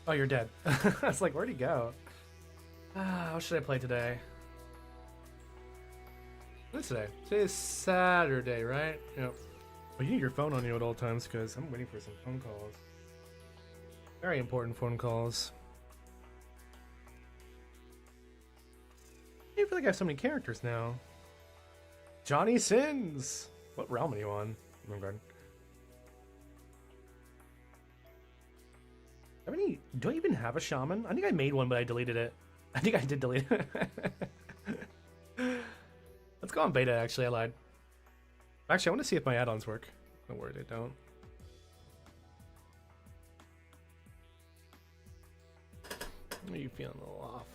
Oh, you're dead. I was like, where'd he go? What should I play today? What's today? Today is Saturday, right? Yep. Well, you need your phone on you at all times because I'm waiting for some phone calls. Very important phone calls. I feel like I have so many characters now. Johnny Sins! What realm are you on? Remember. Do I even have a shaman? I think I made one, but I deleted it. I think I did delete it. Let's go on beta, actually. I lied. Actually, I want to see if my add-ons work. Don't worry, they don't. Are you feeling a little off?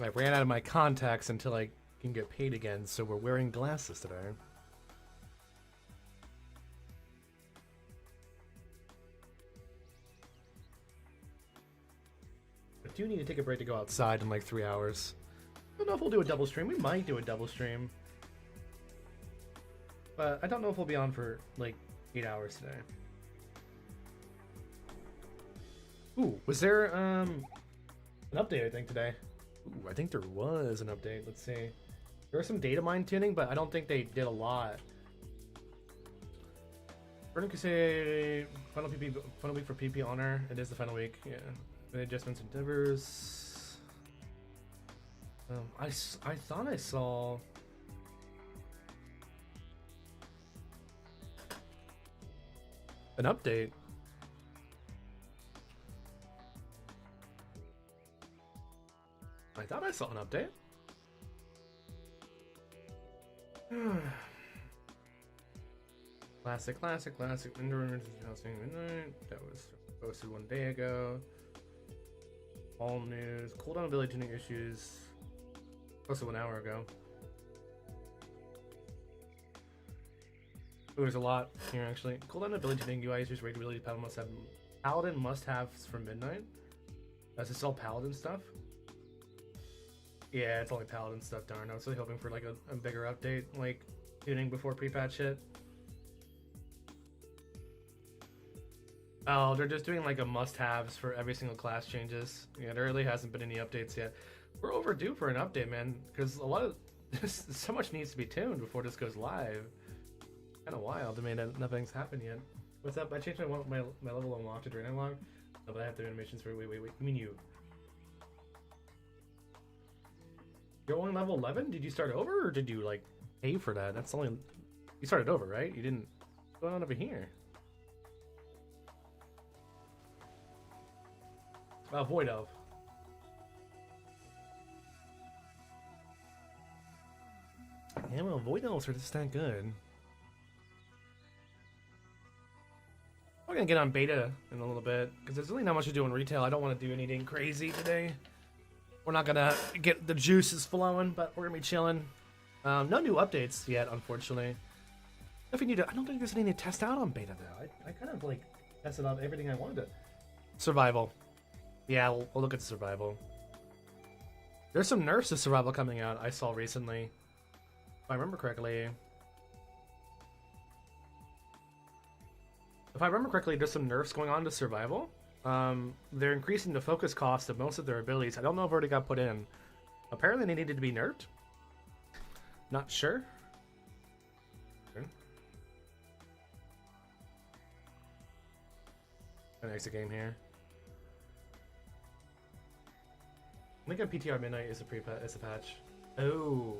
I ran out of my contacts until I can get paid again, so we're wearing glasses today. I do need to take a break to go outside in like 3 hours. I don't know if we'll do a double stream. We might do a double stream. But I don't know if we'll be on for like 8 hours today. Ooh, was there an update I think today? Ooh, I think there was an update. Let's see. There was some data mine tuning, but I don't think they did a lot. Vernon could say final week for PP honor. It is the final week. Yeah. The adjustments and endeavors. I thought I saw. An update. I thought I saw an update. Classic. Midnight. That was posted 1 day ago. All news. Cooldown ability tuning issues. Posted 1 hour ago. Ooh, there's a lot here actually. Cooldown ability tuning UI users rated ability Paladin must haves for midnight. Does it sell Paladin stuff? Yeah, it's only Paladin stuff, darn. I was really hoping for like a bigger update, like tuning before pre-patch hit. Oh, they're just doing like a must-haves for every single class changes. Yeah, there really hasn't been any updates yet. We're overdue for an update, man, because a lot of so much needs to be tuned before this goes live. Kind of wild. I mean, nothing's happened yet. What's up? I changed my level unlocked to drain unlock. No, but I have the animations for wait. You mean you? You're only level 11? Did you start over, or did you like pay for that? That's only you started over, right? You didn't. What's going on over here? Void Elf. Yeah, well, Void Elves are just that good. We're gonna get on beta in a little bit because there's really not much to do in retail. I don't want to do anything crazy today. We're not gonna get the juices flowing, but we're gonna be chilling. No new updates yet, unfortunately. If we need to, I don't think there's anything to test out on beta though. I kind of like tested out everything I wanted to. Survival. Yeah, we'll look at the survival. There's some nerfs to survival coming out I saw recently. If I remember correctly. There's some nerfs going on to survival. They're increasing the focus cost of most of their abilities. I don't know if it already got put in. Apparently they needed to be nerfed. Not sure. Okay. An exit game here. I think on PTR Midnight is a patch. Oh.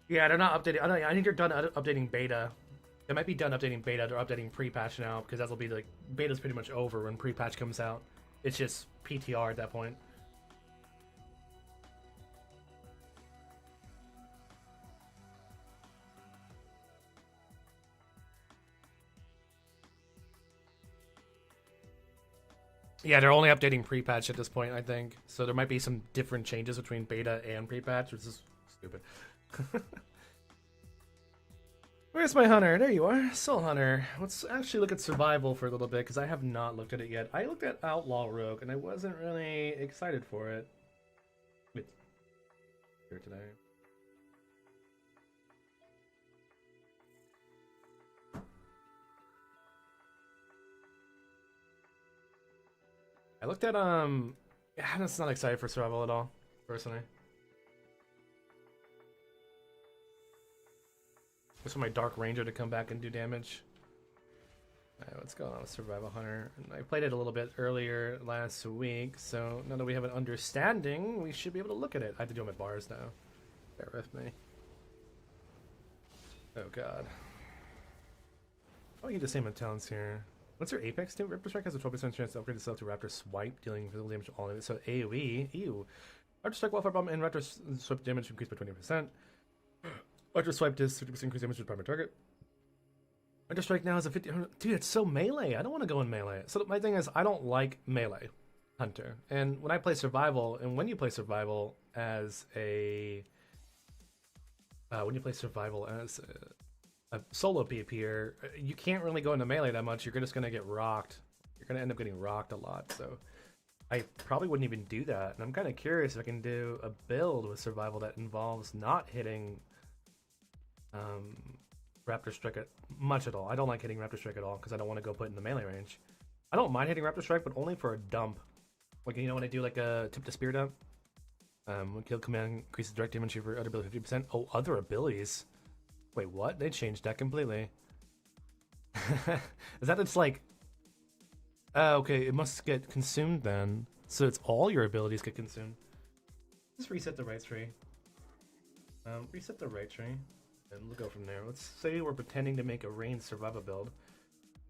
Yeah, they're not updating. I think they're done updating beta. They might be done updating beta. They're updating pre-patch now because that'll be like beta's pretty much over when pre-patch comes out. It's just PTR at that point. Yeah, they're only updating pre-patch at this point, I think. So there might be some different changes between beta and pre-patch, which is stupid. Where's my hunter? There you are, Soul Hunter. Let's actually look at survival for a little bit because I have not looked at it yet. I looked at Outlaw Rogue and I wasn't really excited for it. Wait, here today. I looked at yeah, I'm just not excited for survival at all, personally. Just for my Dark Ranger to come back and do damage. Alright, what's going on with Survival Hunter? And I played it a little bit earlier last week, so now that we have an understanding, we should be able to look at it. I have to do them at bars now. Bear with me. Oh god. Oh, you get the same amount of talents here. What's your Apex do? Raptor Strike has a 12% chance to upgrade itself to Raptor Swipe, dealing physical damage to all enemies. So AoE, ew. Raptor Strike, Wildfire Bomb, and Raptor Swipe damage increased by 20%. Raptor Swipe does 50% increased damage to the primary target. Raptor Strike now has a 50... Dude, it's so melee. I don't want to go in melee. So my thing is, I don't like melee hunter. And when I play survival, and when you play survival as a... when you play survival as a solo PvPer, you can't really go into melee that much. You're just going to get rocked. You're going to end up getting rocked a lot, so I probably wouldn't even do that. And I'm kind of curious if I can do a build with survival that involves not hitting Raptor Strike much at all. I don't like hitting Raptor Strike at all because I don't want to go put in the melee range. I don't mind hitting Raptor Strike, but only for a dump. Like, you know, when I do like a tip to spear dump? When kill command increases direct damage for other ability 50%. Oh, other abilities? Wait, what? They changed that completely. Is that it's like... okay, it must get consumed then. So it's all your abilities get consumed. Just reset the right tree. Reset the right tree. And we'll go from there. Let's say we're pretending to make a ranged survival build.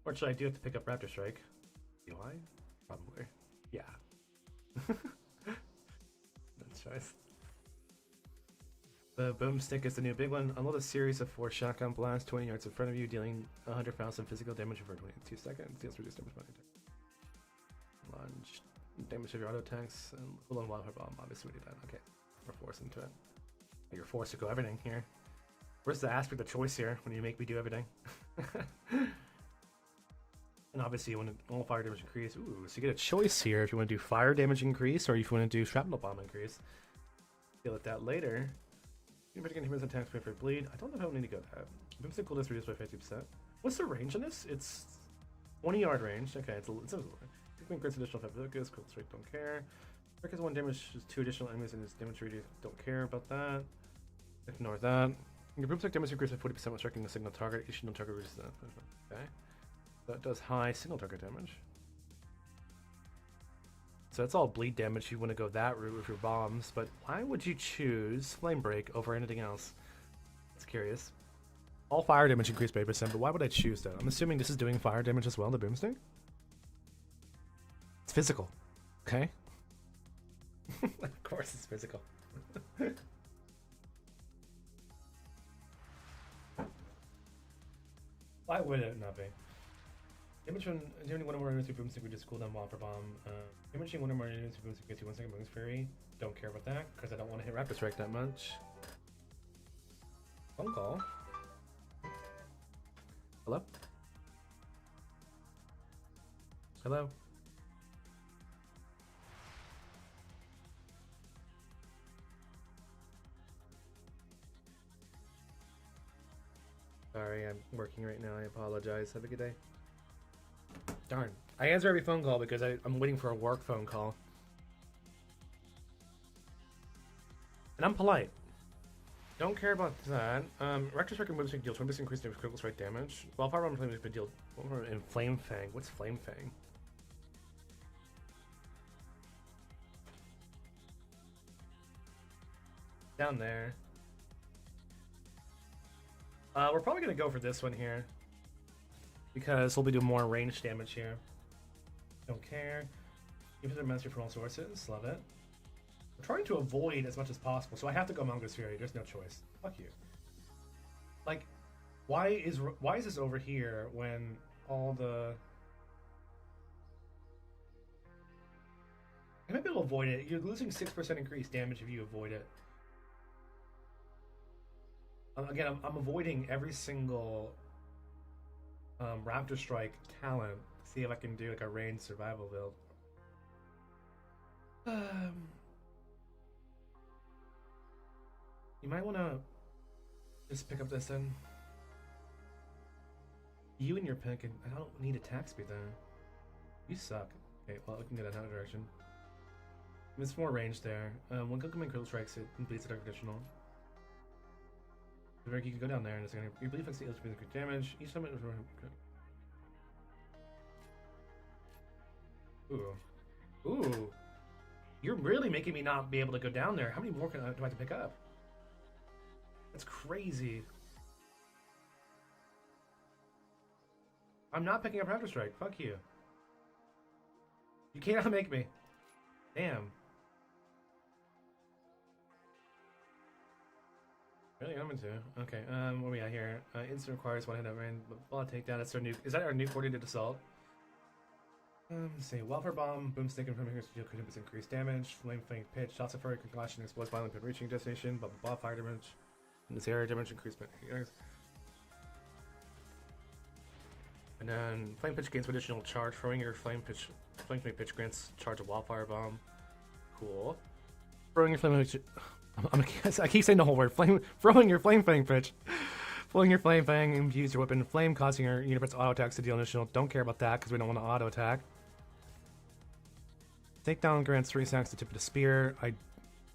Or should I do have to pick up Raptor Strike? Do I? Probably. Yeah. That's choice. The boomstick is the new big one. Unload a series of 4 shotgun blasts 20 yards in front of you, dealing 100,000 physical damage for 22 seconds. Deals reduced damage by attack. Lunge. Damage to your auto attacks. And full on wildfire bomb. Obviously we do that. Okay. We're forced into it. You're forced to go everything here. Where's the aspect of choice here when you make me do everything? And obviously you want to all fire damage increase. Ooh, so you get a choice here if you want to do fire damage increase or if you want to do shrapnel bomb increase. Deal with that later. You can begin humans attacks for bleed. I don't know if I need to go that. Boomstick cooldown reduced by 50%. What's the range on this? It's 20-yard range. Okay, it's a little. Quick grants additional focus. Cool straight, don't care. Break has 1 damage, 2 additional enemies and its damage reduced. Don't care about that. Ignore that. Your boomstick damage increases by 40% when striking a single target. Each single target reduces that. Okay. That does high single target damage. So that's all bleed damage. You want to go that route with your bombs, but why would you choose Flame Break over anything else? That's curious. All fire damage increased by 8%, but why would I choose that? I'm assuming this is doing fire damage as well, the boomstick? It's physical. Okay? Of course it's physical. Why would it not be? Damage when doing one or more enemies with boomstick reduces cooldown while for bomb. Damaging one or more enemies with boomstick gets you 1 second bonus fury. Don't care about that because I don't want to hit Raptor Strike that much. Phone call. Hello? Hello? Sorry, I'm working right now. I apologize. Have a good day. Darn. I answer every phone call because I'm waiting for a work phone call. And I'm polite. Don't care about that. Raptor Strike and Boomstick deal 20% increased critical strike damage. While Fire Bomb Flame deal in Flame Fang. What's Flame Fang? Down there. We're probably going to go for this one here. Because we'll be doing more range damage here. Don't care. Infinite mastery from all sources. Love it. I'm trying to avoid as much as possible, so I have to go Mongoose Fury. There's no choice. Fuck you. Like, why is this over here when all the... I might be able to avoid it. You're losing 6% increased damage if you avoid it. Again, I'm avoiding every single Raptor Strike talent. See if I can do like a ranged survival build. You might want to just pick up this then. You and your pick, and I don't need attack speed then. You suck. Okay, well, we can get another direction. There's more range there. One Cookman Critical Strikes, it completes the Dark Additional. You can go down there and it's gonna. You believe it's the HP increase damage. Each time it. Ooh. Ooh. You're really making me not be able to go down there. How many more do I have to pick up? That's crazy. I'm not picking up Raptor Strike. Fuck you. You cannot make me. Damn. Really, I'm into. Okay, what we got here? Instant requires one hit of rain. Ball takedown. That's our new. Is that our new coordinated assault? Let's see. Wildfire bomb. Boomstick from here. Deal could increase damage. Flame fang pitch. Shots of fire. Concussion. Explodes violent pit reaching destination. Blah blah blah. Fire damage. In this area, damage increase. And then flame pitch gains additional charge. Throwing your flame pitch grants charge of wildfire bomb. Cool. Throwing your flame pitch. I keep saying the whole word. Throwing your flame fang pitch. Flowing your flame fang, infuse your weapon in flame, causing your universe auto attacks to deal additional. Don't care about that because we don't want to auto attack. Takedown grants 3 stacks to tip of the spear.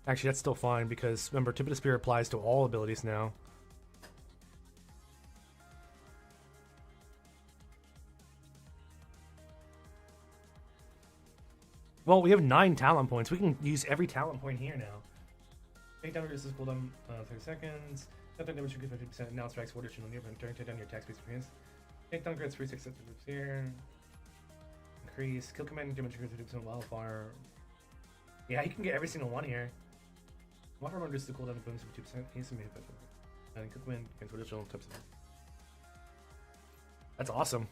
Actually, that's still fine because remember, tip of the spear applies to all abilities now. Well, we have 9 talent points. We can use every talent point here now. Takedown reduces cooldown 30 seconds. Takedown damage increases 50%. Now strikes 4 additional near turn. Take down your attack speed for hands. Takedown grants 3 6 here. Increase. Kill command damage increases 50% wildfire. Yeah, you can get every single one here. Wildfire reduces the cooldown bonus of 2%. Hasten me. And kill command grants additional types of. That's awesome.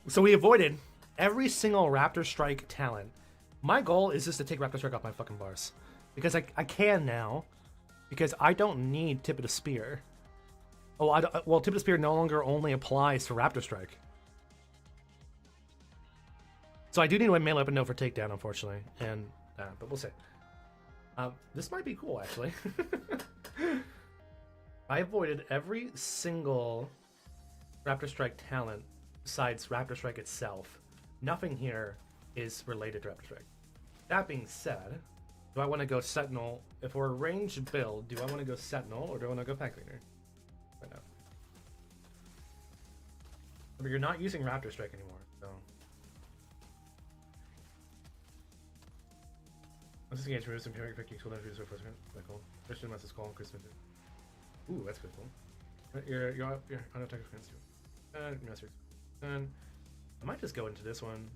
So we avoided every single Raptor Strike talent. My goal is just to take Raptor Strike off my fucking bars. Because I can now. Because I don't need Tip of the Spear. Oh, well, Tip of the Spear no longer only applies to Raptor Strike. So I do need a melee weapon for takedown, unfortunately. And, but we'll see. This might be cool, actually. I avoided every single Raptor Strike talent besides Raptor Strike itself. Nothing here is related to Raptor Strike. That being said, do I want to go Sentinel? If we're a ranged build, do I want to go Sentinel or do I want to go Pack Leader? Right now. But you're not using Raptor Strike anymore, so. Let's just engage, remove some periodic effect, cool down, reduce first turn. That's cool. Christian must call Christmas. Ooh, that's good, cool. You're on attack against you. Master. And I might just go into this one.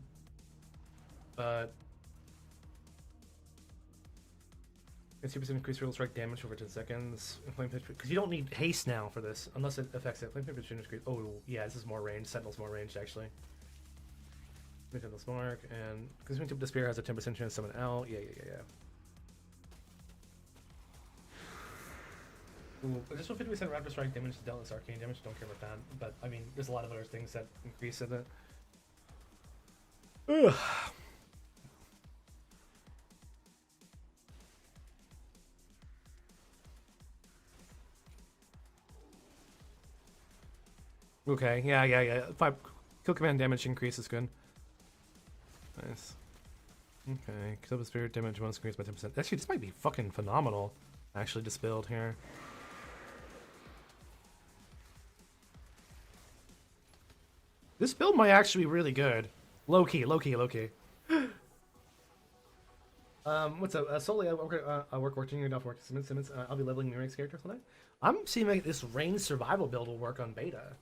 But it's 2% increase real strike damage over 10 seconds. Flame pitch, because you don't need haste now for this, unless it affects it. Flame pitch increase. Oh, yeah, this is more range. Sentinel's more ranged, actually. Sentinel's mark, and because Tip of the Spear has a 10% chance to summon L. Yeah. Ooh, just 50% Raptor Strike damage to dealt as arcane damage. Don't care about that. But, I mean, there's a lot of other things that increase in it. Ugh. Okay, yeah. 5 kill command damage increase is good. Nice. Okay, kill the spirit damage once increased by 10%. Actually, this might be fucking phenomenal. Actually, this build here. This build might actually be really good. Low key. What's up? Solely, I work working off work. Simmons. I'll be leveling Muric's character tonight. I'm seeing like this ranged survival build will work on beta.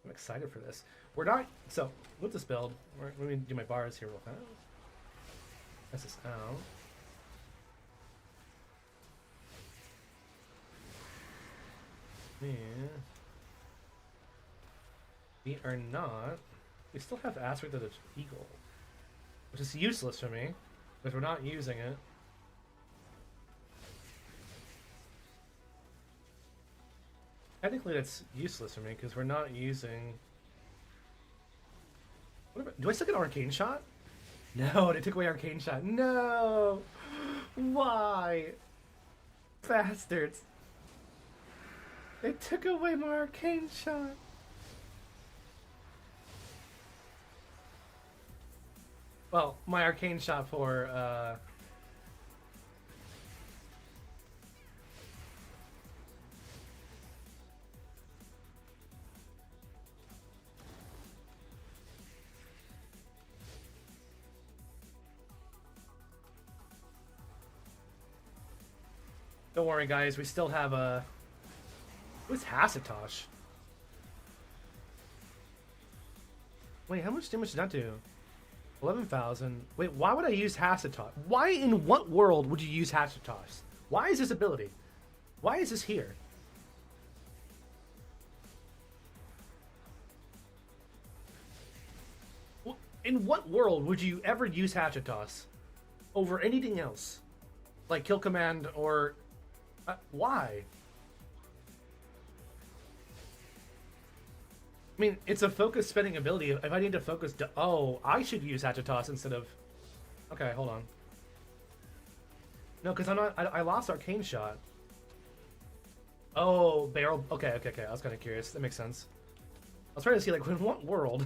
I'm excited for this. We're not. So, with this build, let me do my bars here real fast. Test this out. Yeah. We are not. We still have Aspect of the Eagle, which is useless for me, because we're not using it. Technically, that's useless for me because we're not using. Do I still get Arcane Shot? No, they took away Arcane Shot. No! Why? Bastards. They took away my Arcane Shot. Well, my Arcane Shot for, Don't worry, guys. We still have a. Who's Hasatosh? Wait, how much damage did that do? 11,000. Wait, why would I use Hasatosh? Why in what world would you use Hasatosh? Why is this ability? Why is this here? In what world would you ever use Hasatosh over anything else? Like Kill Command or... why? I mean, it's a focus spending ability. If I need to focus... oh, I should use Hatchetoss instead of... Okay, hold on. No, because I'm not... I lost Arcane Shot. Oh, Barrel... Okay. I was kind of curious. That makes sense. I was trying to see, like, in what world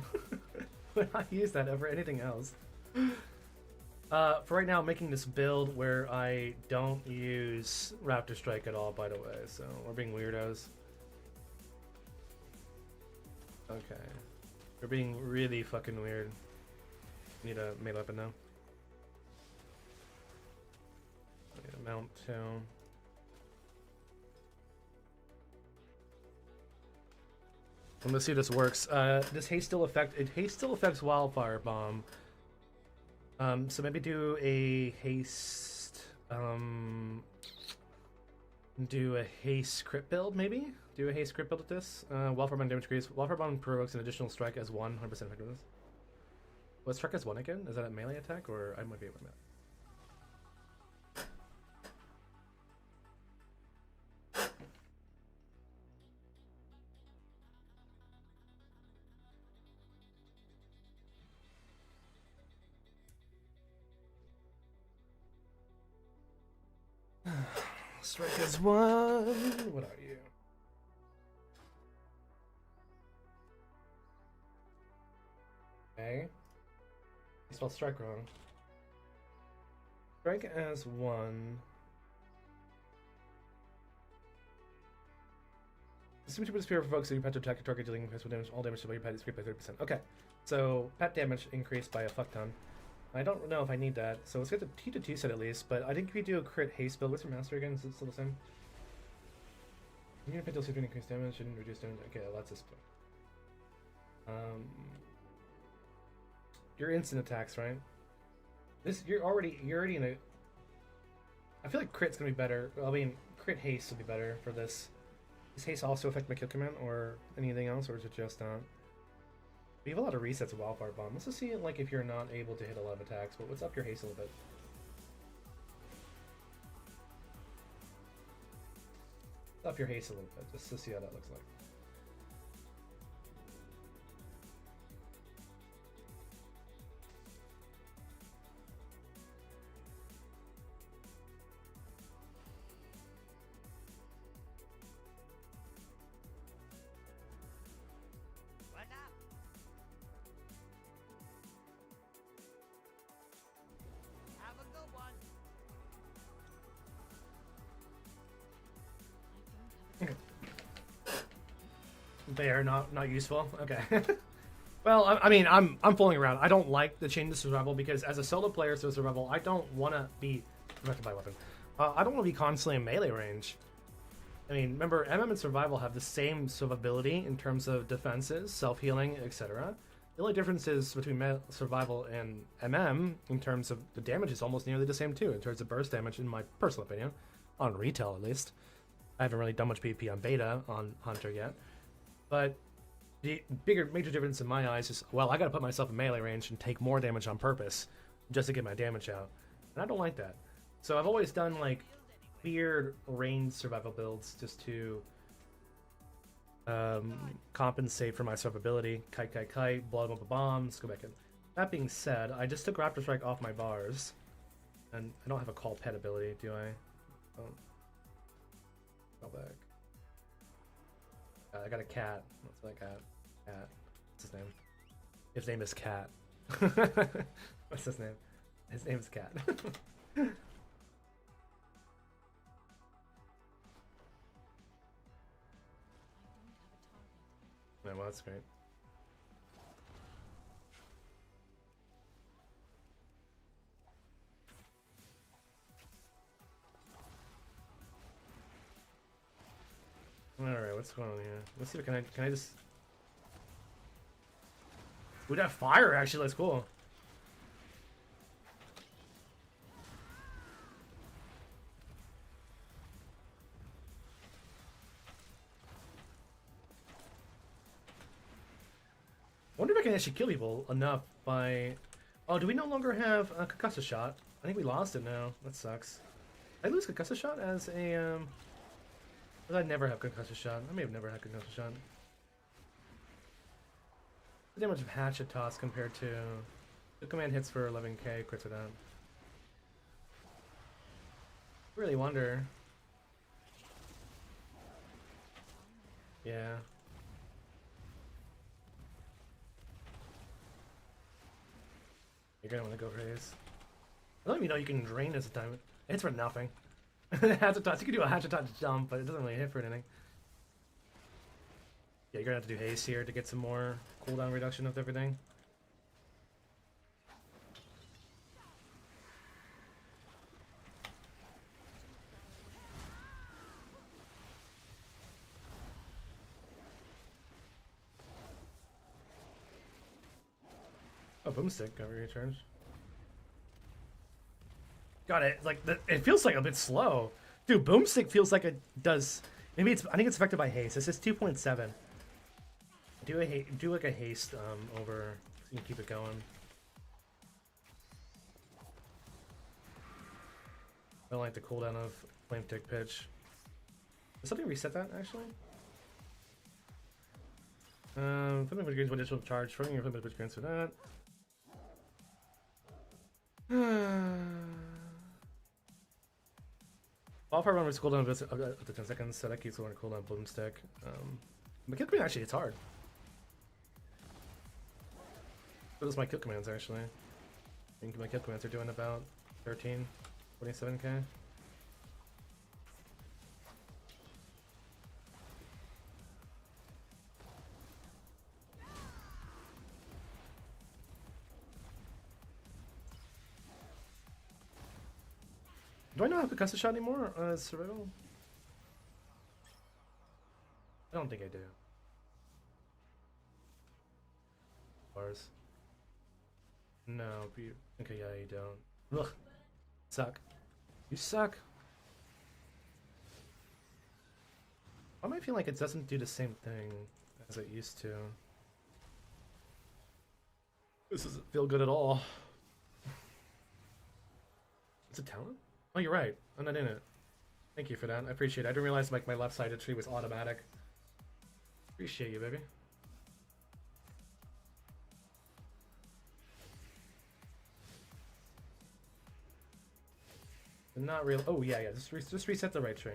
would I use that over anything else? For right now, I'm making this build where I don't use Raptor Strike at all, by the way. So, we're being weirdos. Okay. We're being really fucking weird. Need a melee weapon now. Need a mount too. Let's see if this works. This haste still affects Wildfire Bomb. So maybe do a haste. Do a haste crit build, maybe? Do a haste crit build with this. Wildfire Bomb damage increase. Wildfire Bomb provokes an additional strike as 100% effectiveness. What, strike as 1 again? Is that a melee attack, or I might be able to melee? Strike as 1. What are you? Okay. I spelled strike wrong. Strike as 1. The super disappear provokes your pet to attack your target, dealing physical damage. All damage to your pet is increased by 30%. Okay. So pet damage increased by a fuck ton. I don't know if I need that, so let's get the T to T set at least, but I think if we do a crit haste build, what's your master again? Is it still the same? You're gonna put deals 15 increased damage, shouldn't reduce damage. Okay, well, that's this point. Your instant attacks, right? This you're already in a. I feel like crit's gonna be better. I mean, crit haste will be better for this. Does haste also affect my kill command or anything else, or is it just we have a lot of resets of Wildfire Bomb. Let's just see, like, if you're not able to hit a lot of attacks, but let's up your haste a little bit. Up your haste a little bit, just to see how that looks like. They are not useful. Okay. Well, I mean, I'm fooling around. I don't like the change to survival because as a solo player to survival, I don't want to be affected by a weapon. I don't want to be constantly in melee range. I mean, remember, MM and survival have the same survivability in terms of defenses, self-healing, etc. The only difference is between survival and MM in terms of the damage is almost nearly the same too, in terms of burst damage, in my personal opinion, on retail at least. I haven't really done much PvP on beta on Hunter yet. But the major difference in my eyes is, well, I gotta put myself in melee range and take more damage on purpose just to get my damage out. And I don't like that. So I've always done, like, weird range survival builds just to compensate for my survivability. Kite, kite, kite, blow up bombs, go back in. That being said, I just took Raptor Strike off my bars. And I don't have a call pet ability, do I? Oh. Go back. I got a cat. What's that cat? Cat. What's his name? His name is Cat. What's his name? His name's Cat. Yeah, well, that's great. Alright, what's going on here? Let's see if can I just... Ooh, that fire actually looks cool. I wonder if I can actually kill people enough by... Oh, do we no longer have a concussive shot? I think we lost it now. That sucks. Did I lose concussive shot as a... Did I never have concussive shot? I may have never had concussive shot. The damage of hatchet toss compared to... The command hits for 11k, crits with that. Really wonder. Yeah. You're gonna want to go for Haze. I don't even know you can drain this time. It hits for nothing. Hatchet toss. You can do a hatchet toss jump, but it doesn't really hit for anything. Yeah, you're gonna have to do haste here to get some more cooldown reduction of everything. Oh, boomstick got recharged. Got it. Like it feels like a bit slow, dude. Boomstick feels like it does. Maybe it's. I think it's affected by haste. This is 2.7. Do like a haste over. So you can keep it going. I don't like the cooldown of flame tick pitch. Did something reset that actually? Flipping pitch gains one additional charge. Shortening your flipping pitch gains for that. Wildfire run with cooldown up to 10 seconds, so that keeps going to cooldown boomstick. My kill command actually hits hard. So does my kill commands actually. I think my kill commands are doing about 13, 27k. Do I not have the concussive shot anymore? Survival? I don't think I do. Bars. No, you... Okay, yeah, you don't. Ugh. Suck. You suck. Why am I feeling like it doesn't do the same thing as it used to? This doesn't feel good at all. Is it talent? Oh, you're right. I'm not in it. Thank you for that. I appreciate it. I didn't realize like my left-sided tree was automatic. Appreciate you, baby. Not real. Oh yeah, yeah. Just reset the right tree.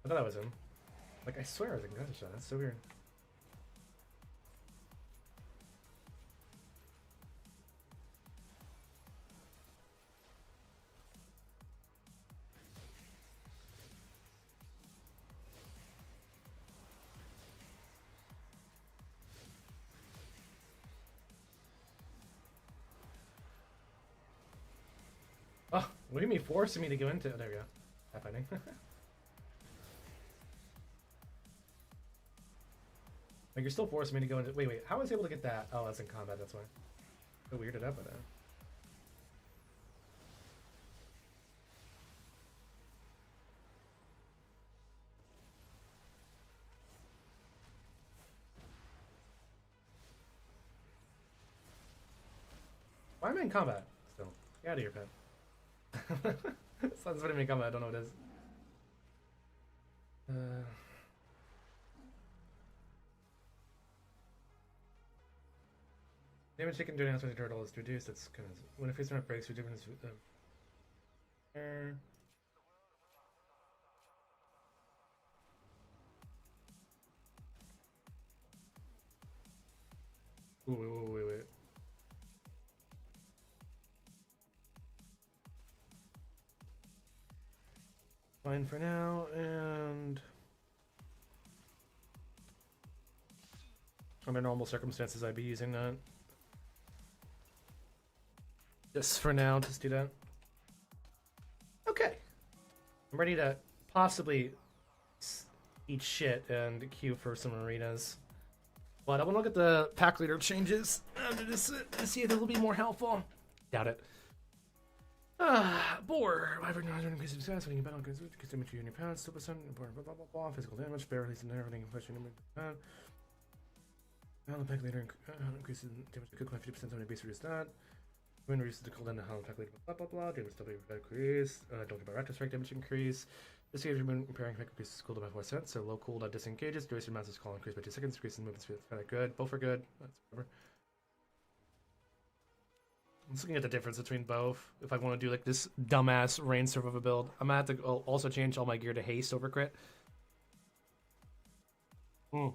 I thought that was him. Like I swear I was a concussive shot. That's so weird. Oh, what do you mean forcing me to go into it? There we go. Happening. Like you're still forcing me to go into. Wait, how was I able to get that? Oh, that's in combat. That's why. So weirded up by that. Why am I in combat still? Get out of here, pet. Sounds funny in combat. I don't know what it is. Damage taken during the turtle is reduced. That's kind of when a face turn breaks, your difference. Ooh, wait. Fine for now, and under normal circumstances, I'd be using that. Just for now, just do that. Okay. I'm ready to possibly eat shit and queue for some arenas. But I want to look at the pack leader changes to see if it will be more helpful. Doubt it. Boar. Wyvern, increase in success when you battle, increase damage to your pounds, 2%, blah, blah, blah, blah, physical damage, barely some everything, question number. Battle pack leader increases damage to cook by 50% on your base reduce that. When reduces the cooldown to pack leader, blah, blah, blah, damage to increase. Don't care about raptor strike damage increase. This gives your moon repairing effect increases cooldown by 4%, so low cooldown disengages, duration master's call increased by 2 seconds, increases movement speed. That's kind of good. Both are good. That's whatever. I'm just looking at the difference between both. If I want to do like this dumbass rain survivor build, I'm gonna have to also change all my gear to haste over crit. I'll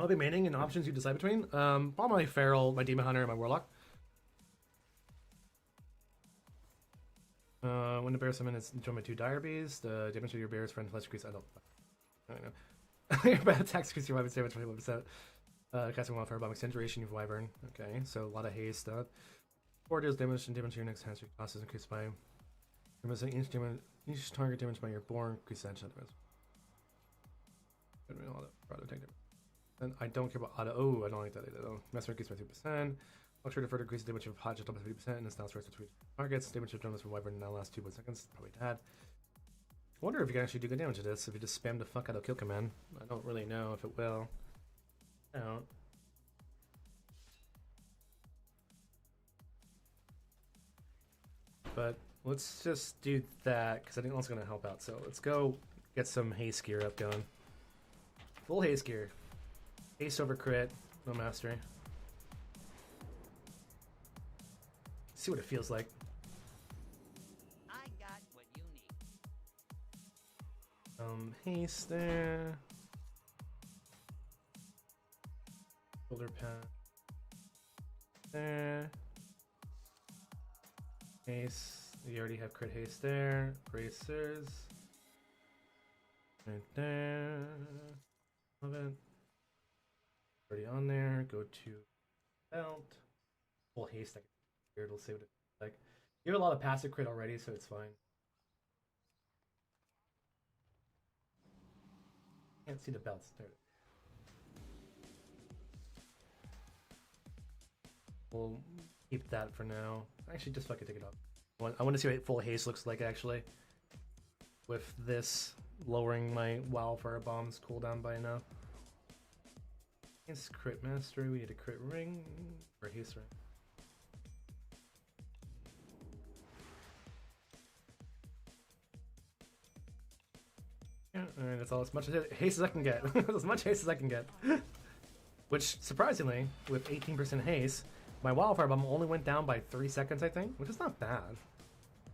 be maining in options you decide between. Probably my feral, my demon hunter, and my warlock. When the bear summon is joined by 2 dire bees, the damage to your bear's friend less increase. I don't know. Your bad attacks increase your weapon damage 21%. Casting wildfire bomb extend duration of wyvern. Okay, so a lot of haste. 4 deals damage and damage to your next hand. Cost is increased by each target damage by your boar increases headshot damage. And I don't care about auto. Oh, I don't like that either though. Master increase by 2%. Fluctuate deferred increases damage of hot just up by 50%, and this now starts with 3 targets. Damage of Jonas from Wyvern now lasts 2 seconds. Probably bad. I wonder if you can actually do good damage to this if you just spam the fuck out of kill command. I don't really know if it will. I don't. But let's just do that because I think that's going to help out. So let's go get some haste gear up going. Full haste gear. Haste over crit. No mastery. See what it feels like. I got what you need. Haste there. Shoulder pad. There. Haste. You already have crit haste there. Bracers. Right there. Love it. Already on there. Go to belt. Full haste. It'll see what it's like. You have a lot of passive crit already, so it's fine. Can't see the belts there. We'll keep that for now. Actually, just fucking take it off. I want to see what full haste looks like actually. With this lowering my wildfire bombs cooldown by enough. Against crit mastery, we need a crit ring or haste ring. Yeah, alright, that's all as much haste as I can get. As much haste as I can get. Which, surprisingly, with 18% haste, my wildfire bomb only went down by 3 seconds, I think, which is not bad.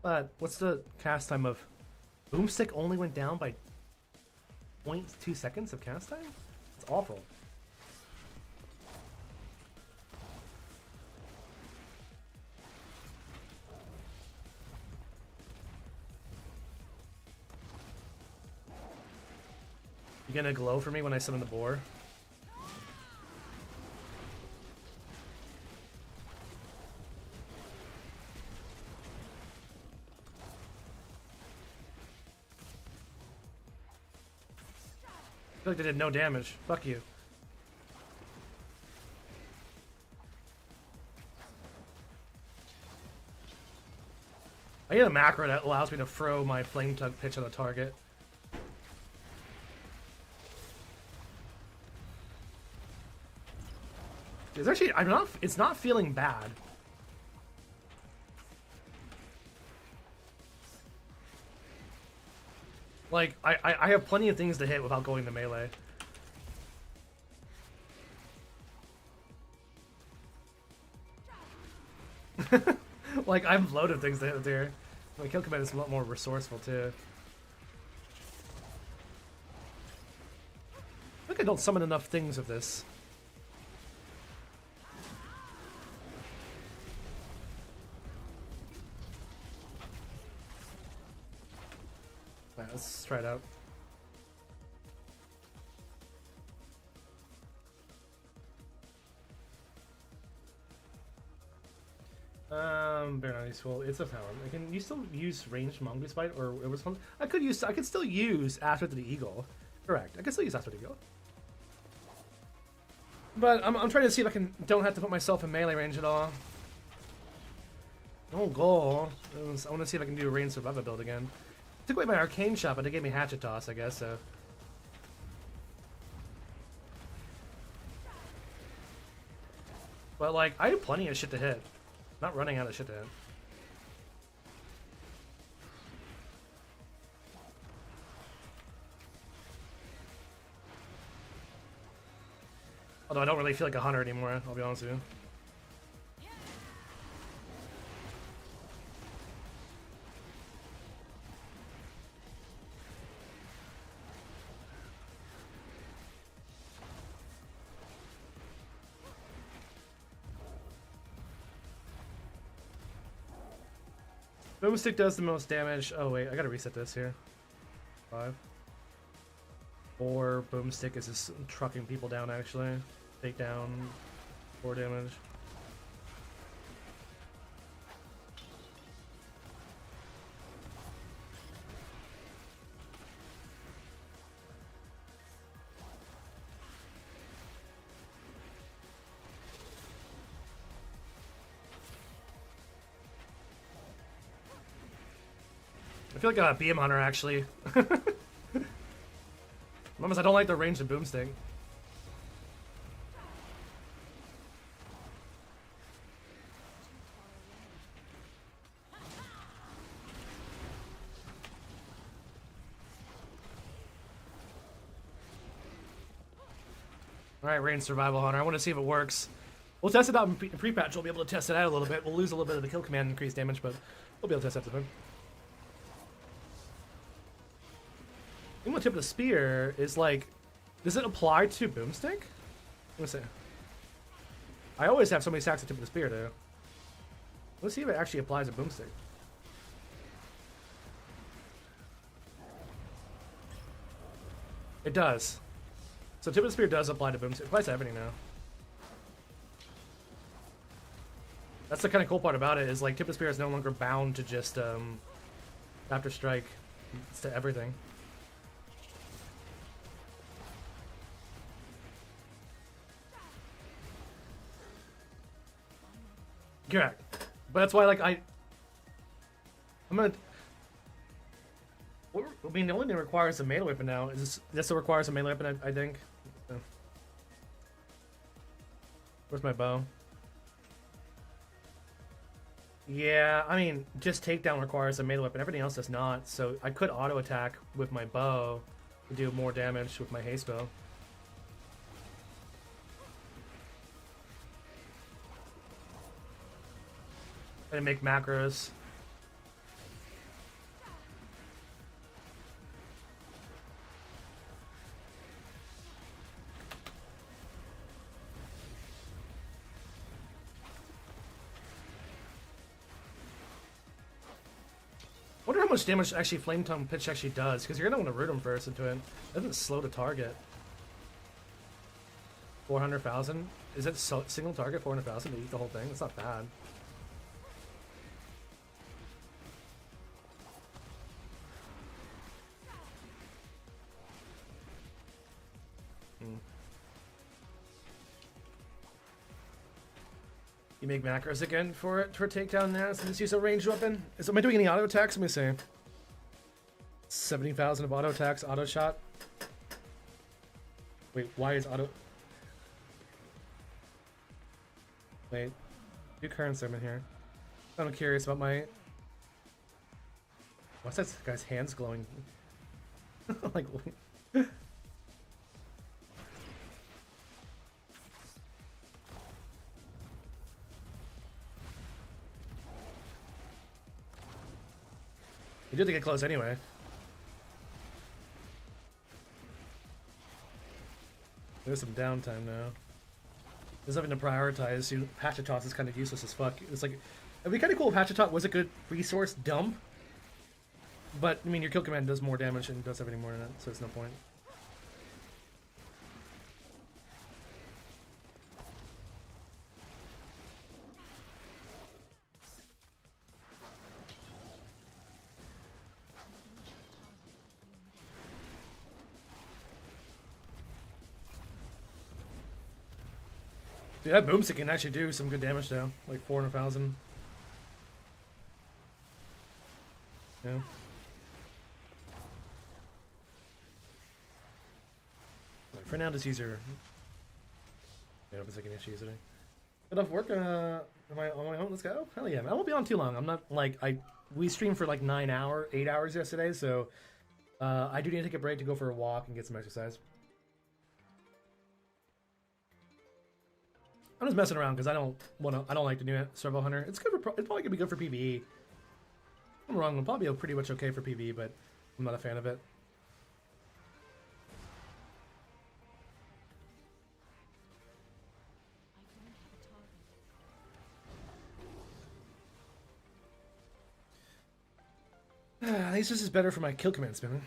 But what's the cast time of Boomstick only went down by 0.2 seconds of cast time? It's awful. You gonna glow for me when I summon the boar? I feel like they did no damage. Fuck you. I need a macro that allows me to throw my flame tug pitch on the target. It's actually, it's not feeling bad. Like, I have plenty of things to hit without going to melee. Like, I've loaded things to hit there. My kill command is a lot more resourceful, too. I think I don't summon enough things with this. Alright, let's try it out. They're not useful. It's a talent. You still use ranged mongoose bite, or it was fun. I could still use After the Eagle. Correct. I can still use After the Eagle. But I'm trying to see if don't have to put myself in melee range at all. No goal. I want to see if I can do a range survival build again. Took away my arcane shot, but they gave me hatchet toss, I guess. So. But like, I have plenty of shit to hit. Not running out of shit to hit. Although I don't really feel like a hunter anymore, I'll be honest with you. Boomstick does the most damage. Oh wait, I gotta reset this here. 5. 4. Boomstick is just trucking people down actually. Take down 4 damage. I feel like a BM hunter actually. Remember, I don't like the range of boomstick. Alright, range survival hunter. I want to see if it works. We'll test it out in pre-patch. We'll be able to test it out a little bit. We'll lose a little bit of the kill command and increase damage, but we'll be able to test that thing. The thing with tip of the spear is like, does it apply to boomstick? Let me see. I always have so many stacks of tip of the spear though. Let's see if it actually applies to boomstick. It does. So tip of the spear does apply to boomstick. It applies to everything now. That's the kind of cool part about it, is like tip of the spear is no longer bound to just after strike. It's to everything. Correct. But that's why like I'm gonna I mean, the only thing that requires a melee weapon now is this still requires a melee weapon, I think. So. Where's my bow? Yeah, I mean, just takedown requires a melee weapon. Everything else does not. So I could auto attack with my bow to do more damage with my haste bow. And make macros. I wonder how much damage actually Flame Tongue Pitch actually does, because you're gonna want to root him first into it. It doesn't slow the target. 400,000? Is it single target 400,000 to eat the whole thing? That's not bad. You make macros again for takedown now, so let's use a ranged weapon. Am I doing any auto attacks? Let me see. 70,000 of auto attacks, auto shot. Wait, why is auto... Wait, do current summon here. I'm curious about my... What's that guy's hands glowing? Like, you did to get close anyway. There's some downtime now. There's nothing to prioritize. Hatchet is kind of useless as fuck. It's like, it'd be kind of cool if Hatchet was a good resource dump. But, I mean, your kill command does more damage and does everything more than that, so it's no point. Dude, that boomstick can actually do some good damage now. Like 400,000. Yeah. For now, just use your... Yeah, if it's like an issue today. Good enough work? Am I on my own? Let's go. Hell yeah, man. I won't be on too long. I'm not like... We streamed for like 8 hours yesterday, so... I do need to take a break to go for a walk and get some exercise. I'm just messing around because I don't like the new Survival Hunter. It's good for... It's probably gonna be good for PvE. I'm wrong. It'll probably be pretty much okay for PvE, but I'm not a fan of it. At least this is better for my kill command spinning.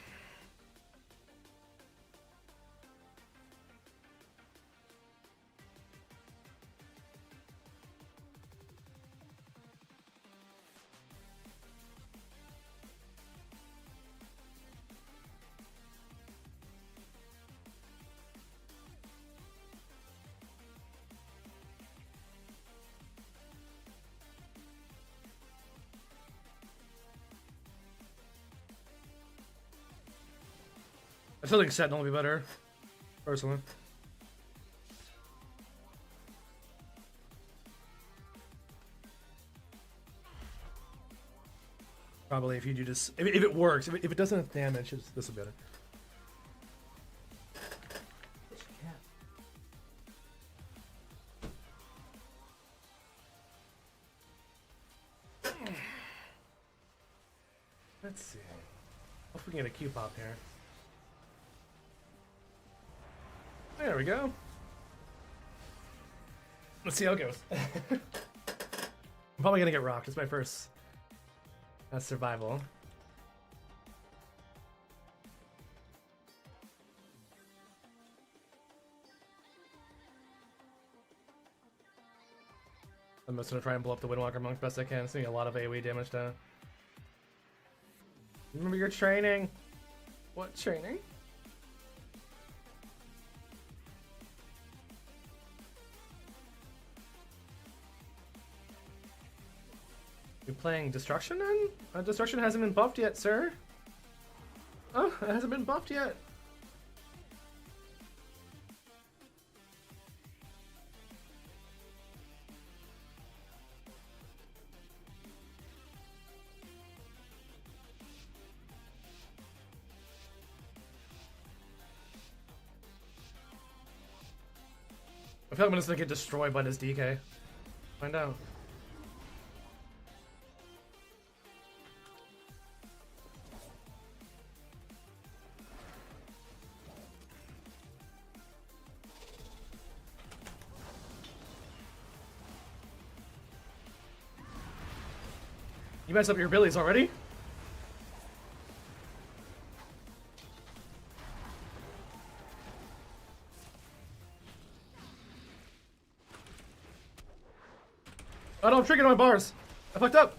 I still think Sentinel will be better, personally. Probably if you do just... If it works, if it doesn't have damage, this will be better. Let's see. Hope we can get a Q pop here. There we go. Let's see how it goes. I'm probably gonna get rocked. It's my first survival. I'm just gonna try and blow up the Windwalker Monk best I can. It's doing a lot of AoE damage now. Remember your training. What training? You're playing Destruction then? Destruction hasn't been buffed yet, sir. Oh, it hasn't been buffed yet. I feel like I'm just gonna get destroyed by this DK. Find out. You messed up your abilities already? Oh no, I'm triggering my bars. I fucked up.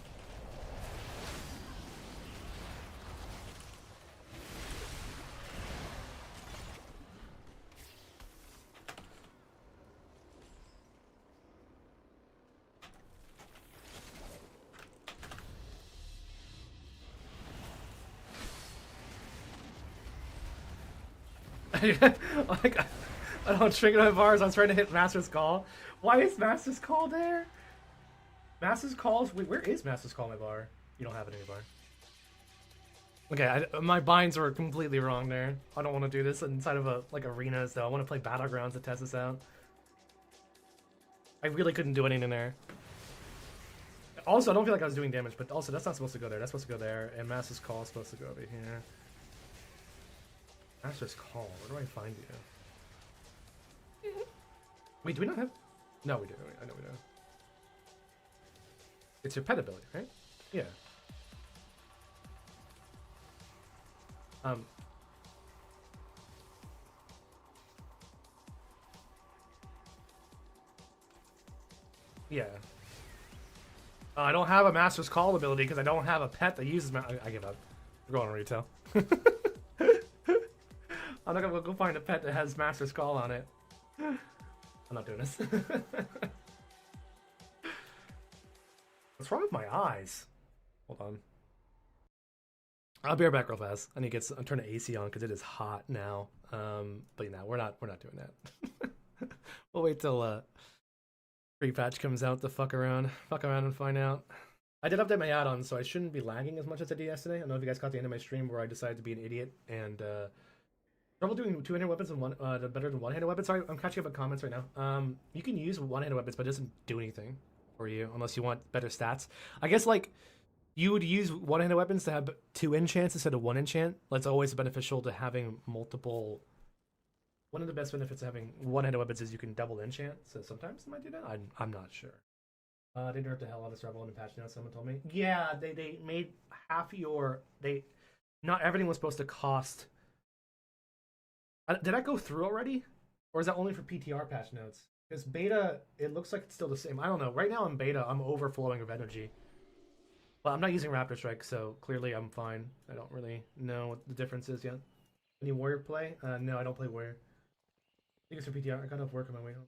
Like, I don't trigger my bars. I was trying to hit Master's Call. Why is Master's Call there? Master's Call's... Wait, where is Master's Call in my bar? You don't have it in your bar. Okay, my binds were completely wrong there. I don't want to do this inside of a like arenas though. I want to play Battlegrounds to test this out. I really couldn't do anything there. Also, I don't feel like I was doing damage, but also that's not supposed to go there. That's supposed to go there, and Master's Call is supposed to go over here. Master's Call. Where do I find you? Wait, do we not have? No, we do. I know we do. It's your pet ability, right? Yeah. Yeah. I don't have a Master's Call ability because I don't have a pet that uses I give up. We're going to retail. I'm not gonna go find a pet that has Master's Call on it. I'm not doing this. What's wrong with my eyes? Hold on. I'll be right back real fast. I need to turn the AC on because it is hot now. But you know, we're not doing that. We'll wait till free patch comes out to fuck around and find out. I did update my add-on, so I shouldn't be lagging as much as I did yesterday. I don't know if you guys caught the end of my stream where I decided to be an idiot and trouble doing two-handed weapons and better than one-handed weapons. Sorry, I'm catching up on comments right now. You can use one-handed weapons, but it doesn't do anything for you unless you want better stats. I guess like you would use one-handed weapons to have 2 enchants instead of 1 enchant. That's always beneficial to having multiple. One of the best benefits of having one-handed weapons is you can double enchant. So sometimes they might do that. I'm not sure. They nerfed the hell out of Rebel in the patch notes. Someone told me. Yeah, they made half your not everything was supposed to cost. Did I go through already, or is that only for PTR patch notes? Because beta, it looks like it's still the same. I don't know. Right now in beta, I'm overflowing of energy. But I'm not using Raptor Strike, so clearly I'm fine. I don't really know what the difference is yet. Any Warrior play? No, I don't play Warrior. I think it's for PTR. I got off work on my way home.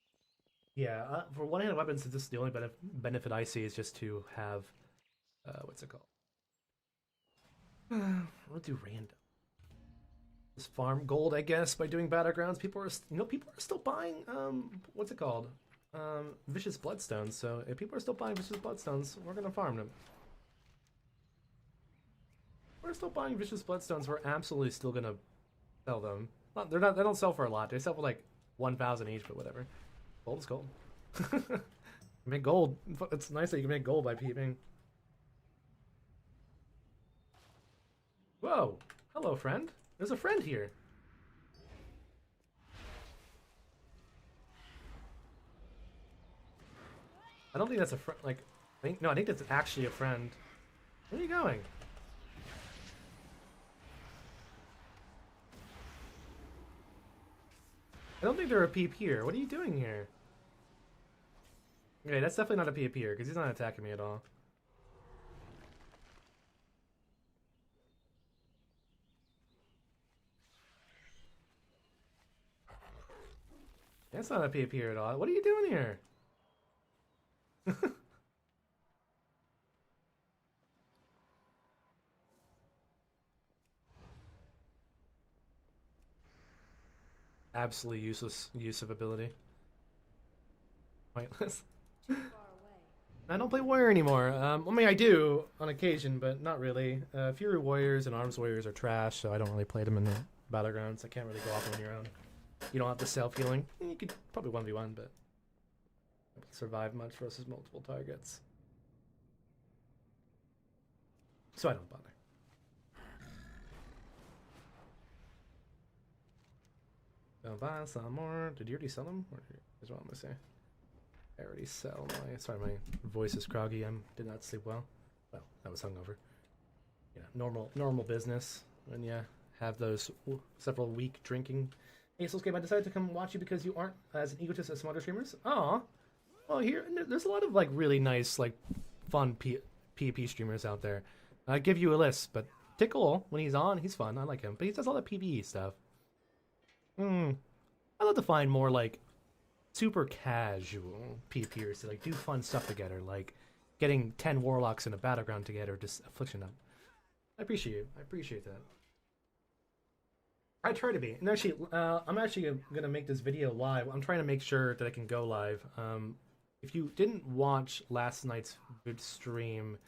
Yeah, for one-handed weapons, this is the only benefit I see is just to have, what's it called? We'll do random. Just farm gold, I guess, by doing Battlegrounds. People are still buying, what's it called? Vicious Bloodstones. So if people are still buying Vicious Bloodstones, we're gonna farm them. We're still buying Vicious Bloodstones. We're absolutely still gonna sell them. They don't sell for a lot. They sell for like 1,000 each, but whatever. Gold is gold. Make gold. It's nice that you can make gold by peeping. Whoa. Hello, friend. There's a friend here. I don't think that's a friend. Like, I think that's actually a friend. Where are you going? I don't think they're a peep here. What are you doing here? Okay, that's definitely not a peep here, because he's not attacking me at all. That's not a peep here at all. What are you doing here? Absolutely useless use of ability. Pointless. I don't play Warrior anymore. I mean, I do on occasion, but not really. Fury Warriors and Arms Warriors are trash, so I don't really play them in the Battlegrounds. I can't really go off on your own. You don't have the self-healing. You could probably 1v1, but survive much versus multiple targets. So I don't bother. I'll buy some more. Did you already sell them? Or is what I'm gonna say? I already sell my. Sorry, my voice is groggy. I did not sleep well. Well, I was hungover. Yeah, normal business when you have those several week drinking. Hey, Soullscape, I decided to come watch you because you aren't as an egotist as some other streamers. Aw. Well, there's a lot of like really nice, like fun PvP streamers out there. I give you a list, but Tickle, when he's on, he's fun. I like him, but he does all the PvE stuff. I'd love to find more like super casual PvPers to like do fun stuff together, like getting 10 warlocks in a battleground together, just affliction up. I appreciate that. I try to be, and actually, I'm actually gonna make this video live. I'm trying to make sure that I can go live. If you didn't watch last night's good stream,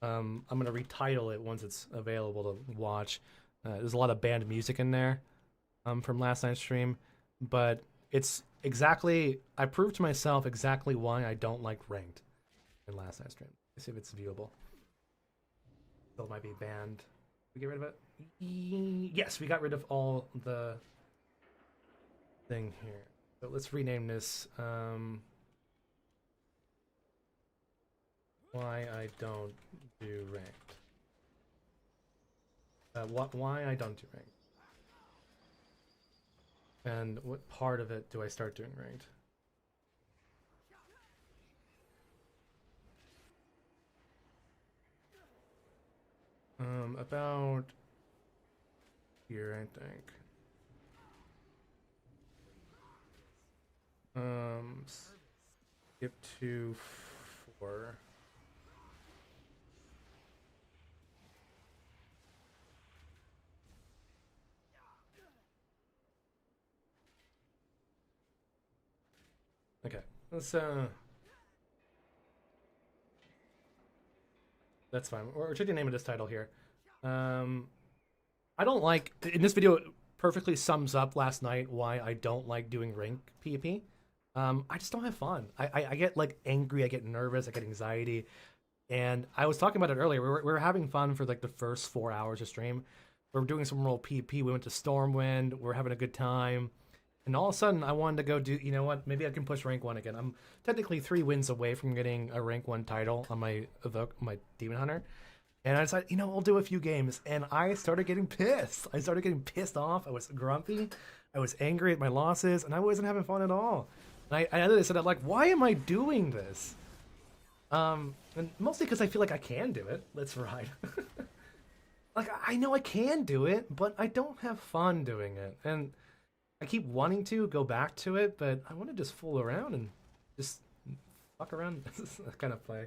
I'm gonna retitle it once it's available to watch. There's a lot of banned music in there from last night's stream, but it's exactly, I proved to myself exactly why I don't like ranked in last night's stream. Let's see if it's viewable. Still might be banned. We get rid of it? Yes, we got rid of all the thing here. So let's rename this why I don't do ranked. Why I don't do ranked. And what part of it do I start doing ranked? About here, I think. Skip to 4. Okay, let's that's fine. Or check the name of this title here. I don't like, in this video, it perfectly sums up last night why I don't like doing rank PvP. I just don't have fun. I get like angry, I get nervous, I get anxiety. And I was talking about it earlier. We were having fun for like the first 4 hours of stream. We were doing some real PvP. We went to Stormwind. We were having a good time. And all of a sudden, I wanted to go do, you know what, maybe I can push rank 1 again. I'm technically 3 wins away from getting a rank 1 title on my Demon Hunter. And I decided, you know, I'll do a few games. And I started getting pissed. I started getting pissed off. I was grumpy. I was angry at my losses. And I wasn't having fun at all. And I literally said, like, why am I doing this? And mostly because I feel like I can do it. Let's ride. Like, I know I can do it, but I don't have fun doing it. And I keep wanting to go back to it, but I want to just fool around and just fuck around. That kind of play.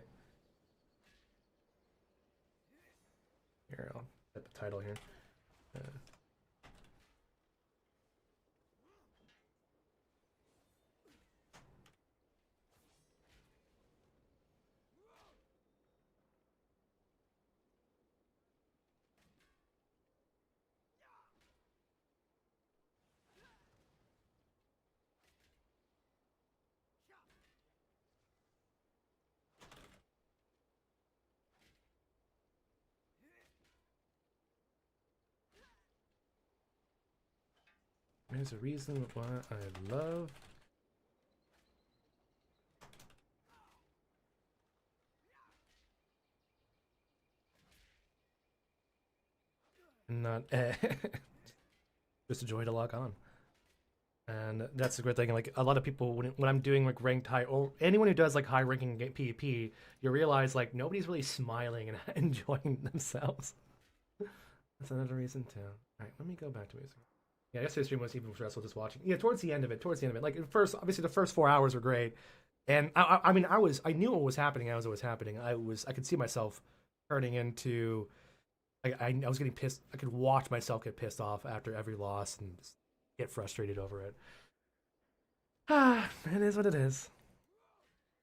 Here, I'll set the title here. There's a reason why I love not just a joy to log on. And that's a great thing. Like a lot of people, when I'm doing like ranked high, or anyone who does like high ranking PvP, you realize like nobody's really smiling and enjoying themselves. That's another reason too. All right, let me go back to music. Yeah, yesterday's stream was even stressful just watching. Yeah, towards the end of it, like at first, obviously the first 4 hours were great, and I mean, I knew what was happening as it was happening. I could see myself turning into, I was getting pissed. I could watch myself get pissed off after every loss and just get frustrated over it. It is what it is.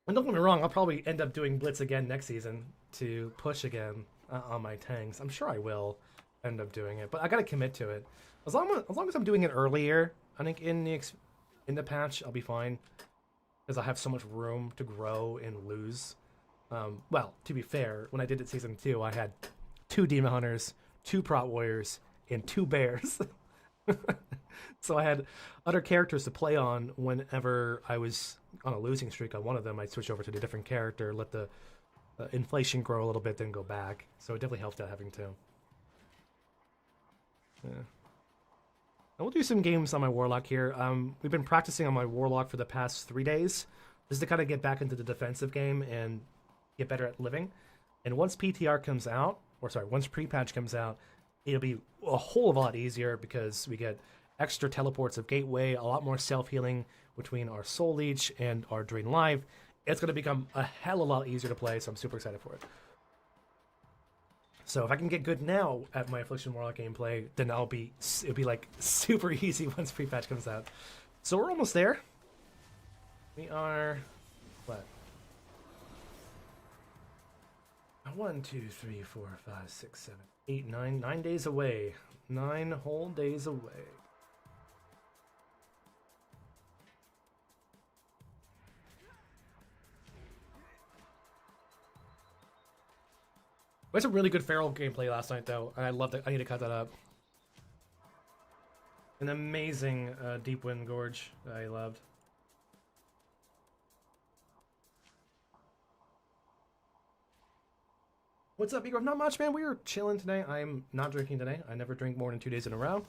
And don't get me wrong, I'll probably end up doing Blitz again next season to push again on my tanks. I'm sure I will end up doing it, but I gotta commit to it. As long as I'm doing it earlier, I think in the patch I'll be fine, because I have so much room to grow and lose. Well, to be fair, when I did it season 2, I had 2 Demon Hunters, 2 Prot Warriors, and 2 Bears. So I had other characters to play on whenever I was on a losing streak on one of them. I'd switch over to a different character, let the inflation grow a little bit, then go back. So it definitely helped out having 2. Yeah. We'll do some games on my Warlock here. We've been practicing on my Warlock for the past 3 days, just to kind of get back into the defensive game and get better at living. And once PTR comes out, once pre-patch comes out, it'll be a whole lot easier because we get extra teleports of Gateway, a lot more self-healing between our Soul Leech and our Drain Life. It's going to become a hell of a lot easier to play, so I'm super excited for it. So if I can get good now at my Affliction Warlock gameplay, then it'll be like super easy once pre-patch comes out. So we're almost there. We are what? 1, 2, 3, 4, 5, 6, 7, 8, 9. 9 days away. 9 whole days away. We had some really good feral gameplay last night, though, and I loved it. I need to cut that up. An amazing Deep Wind Gorge that I loved. What's up, Igor? Not much, man. We were chilling today. I'm not drinking today. I never drink more than 2 days in a row.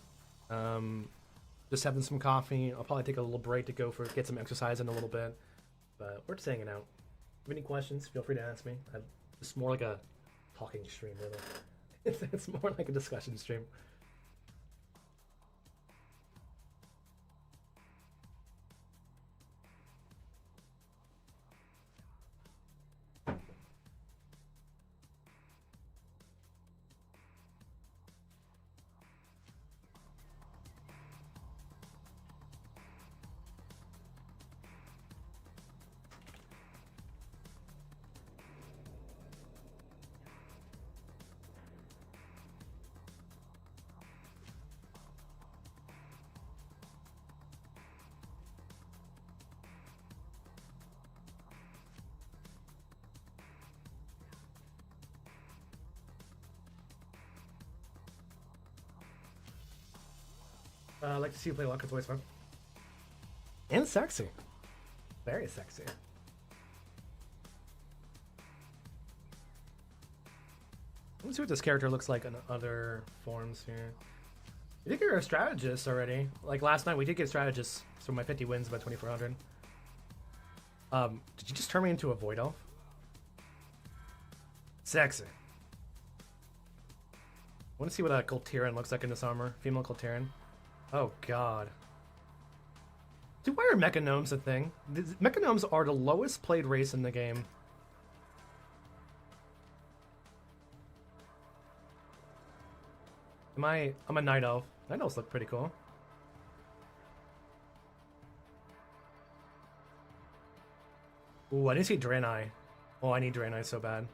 Just having some coffee. I'll probably take a little break to go get some exercise in a little bit. But we're just hanging out. If you have any questions, feel free to ask me. It's more like a talking stream, really. It's more like a discussion stream. I like to see you play a lot. It's always fun. And sexy. Very sexy. Let me see what this character looks like in other forms here. You think you're a strategist already? Like last night, we did get strategists, so my 50 wins by 2400. Did you just turn me into a void elf? Sexy. I want to see what a Coltiran looks like in this armor. Female Coltiran. Oh god. Dude, why are Mechanomes a thing? Mechanomes are the lowest played race in the game. I'm a Night Elf. Night Elves look pretty cool. Ooh, I didn't see Draenei. Oh, I need Draenei so bad.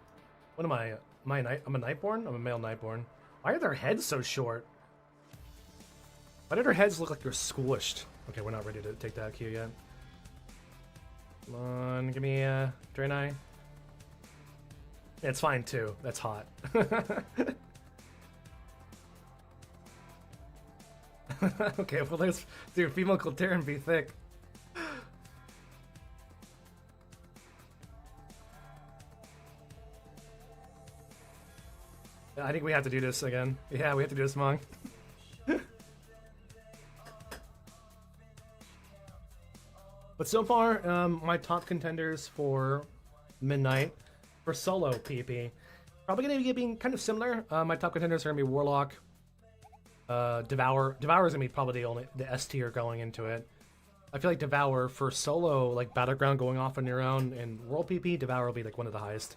What am I? I'm a Nightborn? I'm a male Nightborn. Why are their heads so short? Why did her heads look like they're squished? Okay, we're not ready to take that cue yet. Come on, give me a Draenei. Yeah, it's fine too. That's hot. Okay, well let's do female Coltiran be thick. I think we have to do this again. Yeah, we have to do this, Mong. But so far, my top contenders for Midnight, for solo PP, probably going to be kind of similar. My top contenders are going to be Warlock, Devourer. Devourer is going to be probably the S tier going into it. I feel like Devourer for solo, like Battleground going off on your own, and World PP, Devourer will be like one of the highest.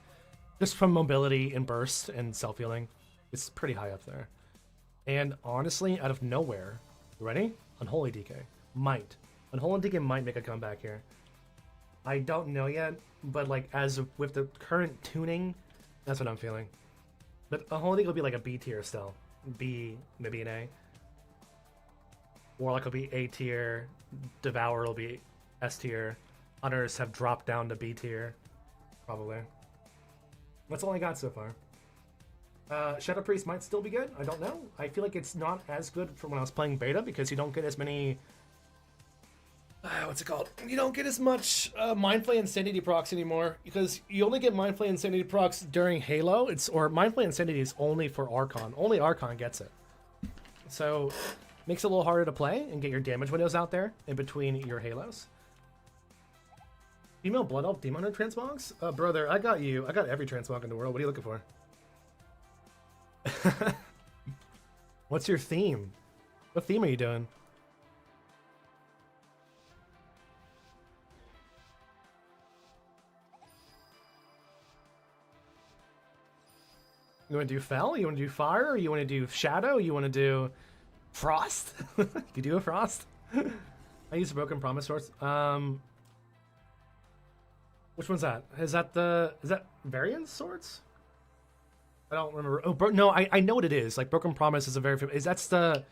Just from mobility and burst and self-healing. It's pretty high up there. And honestly, out of nowhere, you ready? Unholy DK. Might. Unholy DK might make a comeback here. I don't know yet, but like with the current tuning, that's what I'm feeling. But Unholy DK will be like a B tier still. B, maybe an A. Warlock will be A tier. Devourer will be S tier. Hunters have dropped down to B tier. Probably. That's all I got so far. Shadow Priest might still be good. I don't know. I feel like it's not as good from when I was playing beta because you don't get as many... what's it called? You don't get as much Mindflay Insanity procs anymore because you only get Mindflay Insanity procs during Halo. Or Mindflay Insanity is only for Archon. Only Archon gets it. So, makes it a little harder to play and get your damage windows out there in between your Halos. Female Blood Elf Demon Hunter transmogs? Brother, I got you. I got every transmog in the world. What are you looking for? What's your theme? What theme are you doing? You want to do Fel? You want to do Fire? You want to do Shadow? You want to do Frost? You do a Frost? I use a Broken Promise Source. Which one's that? Is that Varian Swords? I don't remember. Oh, no, I know what it is. Like, Broken Promise is a very... Is that's the...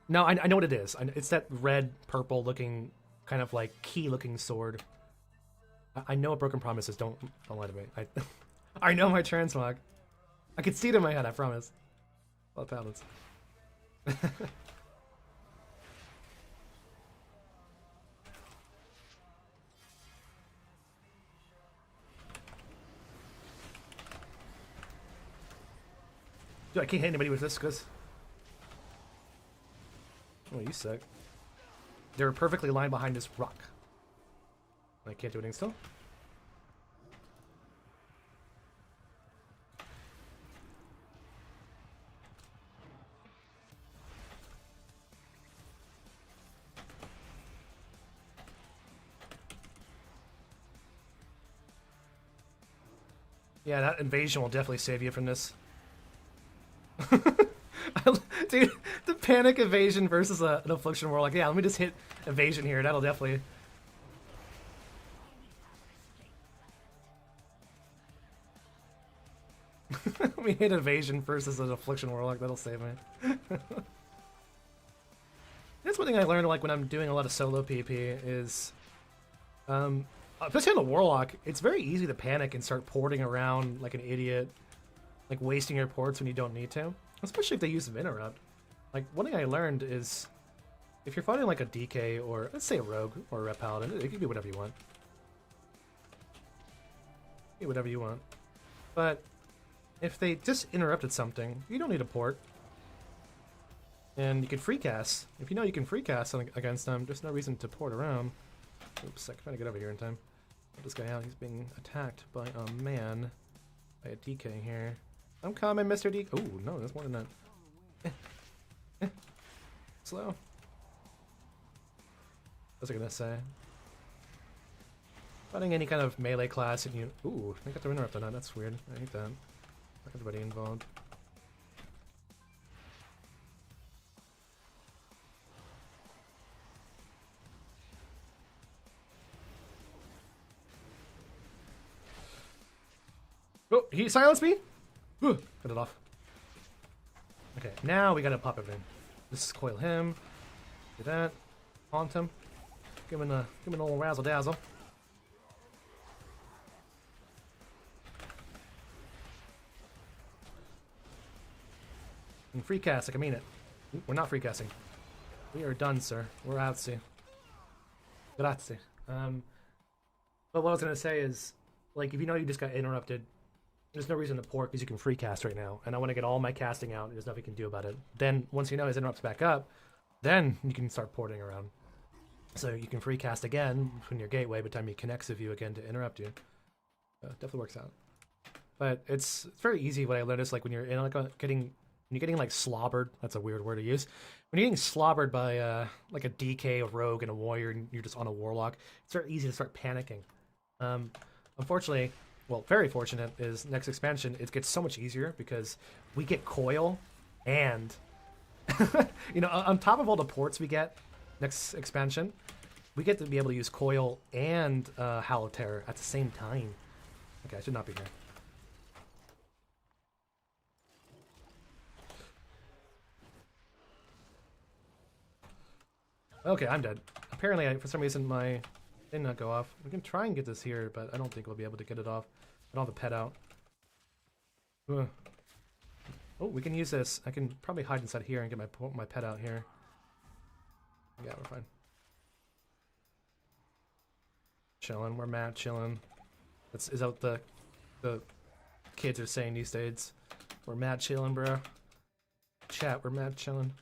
No, I know what it is. It's that red, purple looking, kind of like key looking sword. I know what Broken Promise is. Don't lie to me. I know my transmog. I can see it in my head, I promise. Well, paladins. Dude, I can't hit anybody with this because... Oh, you suck. They're perfectly lined behind this rock. I can't do anything still. Yeah, that invasion will definitely save you from this. Dude, the panic evasion versus an affliction warlock. Yeah, let me just hit evasion here. That'll definitely... Let me hit evasion versus an affliction warlock. That'll save me. That's one thing I learned, like, when I'm doing a lot of solo PP is... especially on the warlock, it's very easy to panic and start porting around like an idiot. Like, wasting your ports when you don't need to. Especially if they use an interrupt. Like, one thing I learned is, if you're fighting like a DK or, let's say a rogue or a rep paladin, it can be whatever you want. Be whatever you want. But, if they just interrupted something, you don't need a port. And you can free cast. If you know you can free cast against them, there's no reason to port around. Oops, I'm trying to get over here in time. Get this guy out, he's being attacked by a man. By a DK here. I'm coming, Mr. DK. Oh, no, that's more than that. Slow. What was I gonna say? Fighting any kind of melee class and you... Ooh, I got to interrupt on that, that's weird. I hate that. Not everybody involved. Oh, he silenced me? Cut it off. Okay, now we gotta pop everything. Just coil him. Do that. Haunt him. Give him a little razzle dazzle. And free cast, like I mean it. Ooh, we're not free casting. We are done, sir. We're out. Grazie. But what I was gonna say is, like, if you know you just got interrupted, there's no reason to port because you can free cast right now. And I want to get all my casting out. There's nothing you can do about it. Then, once you know his interrupts back up, then you can start porting around. So you can free cast again from your gateway by the time he connects with you again to interrupt you. Definitely works out. But it's very easy. What I learned is, like, when you're in like when you're getting like slobbered. That's a weird word to use. When you're getting slobbered by like a DK, a rogue, and a warrior, and you're just on a warlock, it's very easy to start panicking. Unfortunately. Well, very fortunate is next expansion, it gets so much easier because we get coil and, you know, on top of all the ports we get next expansion, we get to be able to use coil and Howl of Terror at the same time. Okay, I should not be here. Okay, I'm dead. Apparently, for some reason, my did not go off. We can try and get this here, but I don't think we'll be able to get it off. I don't have a pet out. Ugh. Oh, we can use this. I can probably hide inside here and get my pet out here. Yeah, we're fine. Chilling. We're mad chilling. Is that what the kids are saying these days? We're mad chilling, bro. Chat, we're mad chilling.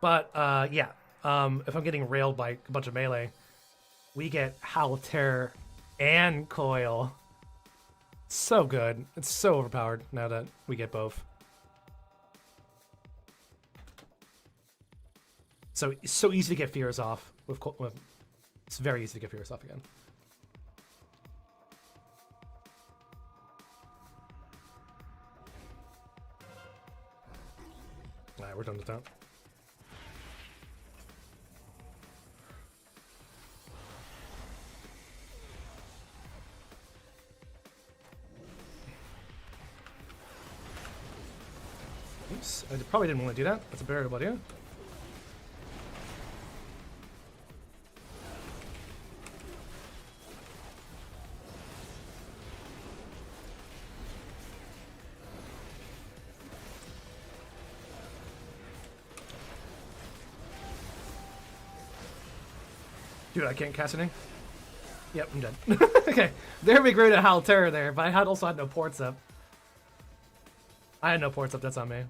But, yeah, if I'm getting railed by a bunch of melee, we get Howl of Terror and Coil. So good. It's so overpowered now that we get both. So it's so easy to get fears off with it's very easy to get fears off again. Alright, we're done with that. Oops, I probably didn't want to do that. That's a terrible idea. Dude, I can't cast anything. Yep, I'm dead. Okay, there we grew to Howl Terror there, but I had also had no ports up. I had no ports up, that's on me. I'm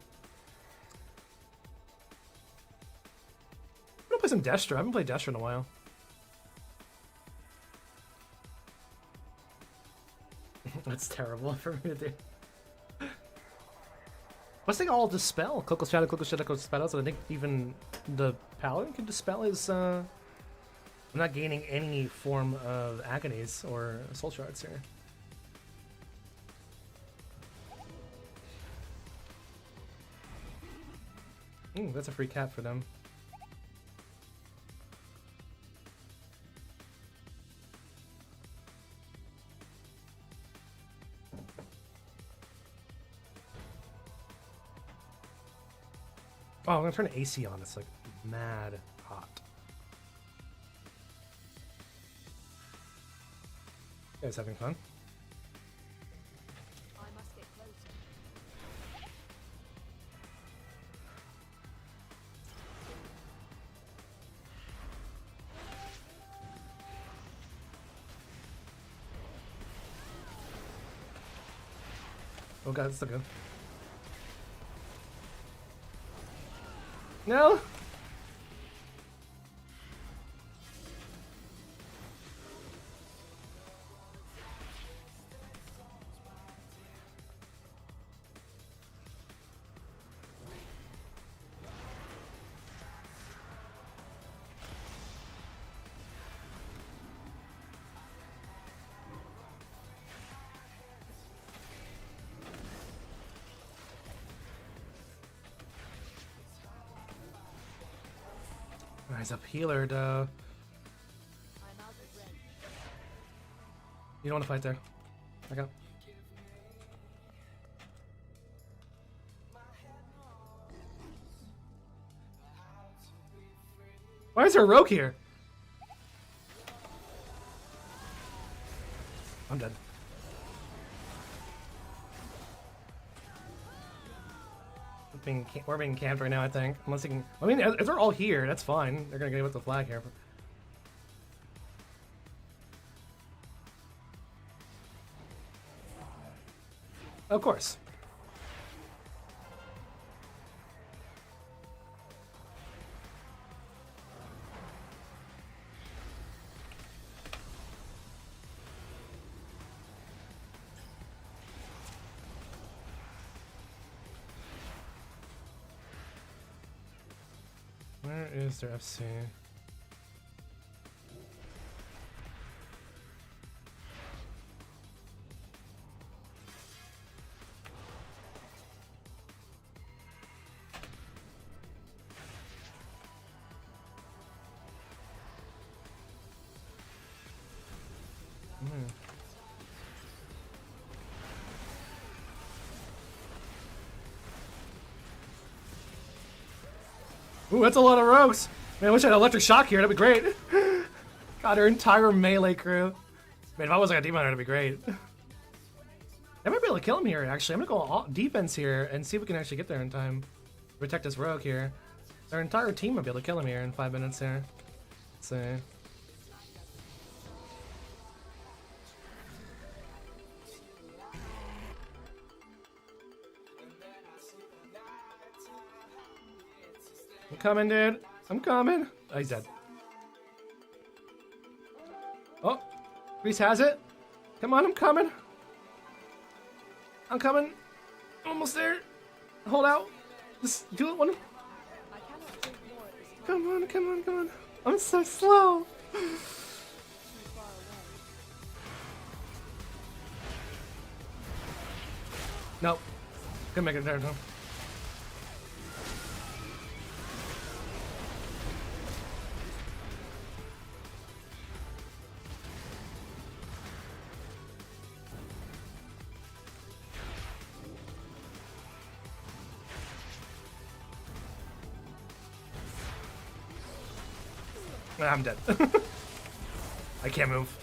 gonna play some Destra. I haven't played Destra in a while. That's terrible for me to do. What's the all dispel? Coco Shadow, Coco Dispel, so I think even the Paladin can dispel his I'm not gaining any form of agonies or soul shards here. Ooh, that's a free cap for them. Oh, I'm gonna turn AC on. It's like mad hot. You guys having fun? I must get closer. Oh god, it's so good. No! Rise up healer, though. I'm out of range. You don't want to fight there. I got. Why is there a rogue here? I'm dead. We're being camped right now, I think. Unless they can. I mean, if they're all here, that's fine. They're gonna get with the flag here. Of course. Where is their FC? Ooh, that's a lot of rogues. Man, I wish I had electric shock here. That'd be great. God, our entire melee crew. Man, if I wasn't a demon, that'd be great. I might be able to kill him here, actually. I'm gonna go all defense here and see if we can actually get there in time. Protect this rogue here. Our entire team might be able to kill him here in 5 minutes here. Let's see. I'm coming, dude. I'm coming. Oh, he's dead. Oh, Reese has it. Come on, I'm coming. I'm coming. Almost there. Hold out. Just do it one. I cannot drink more at this time. Come on, come on, come on. I'm so slow. Too far away. Nope. Couldn't make it there, though. I'm dead. I can't move.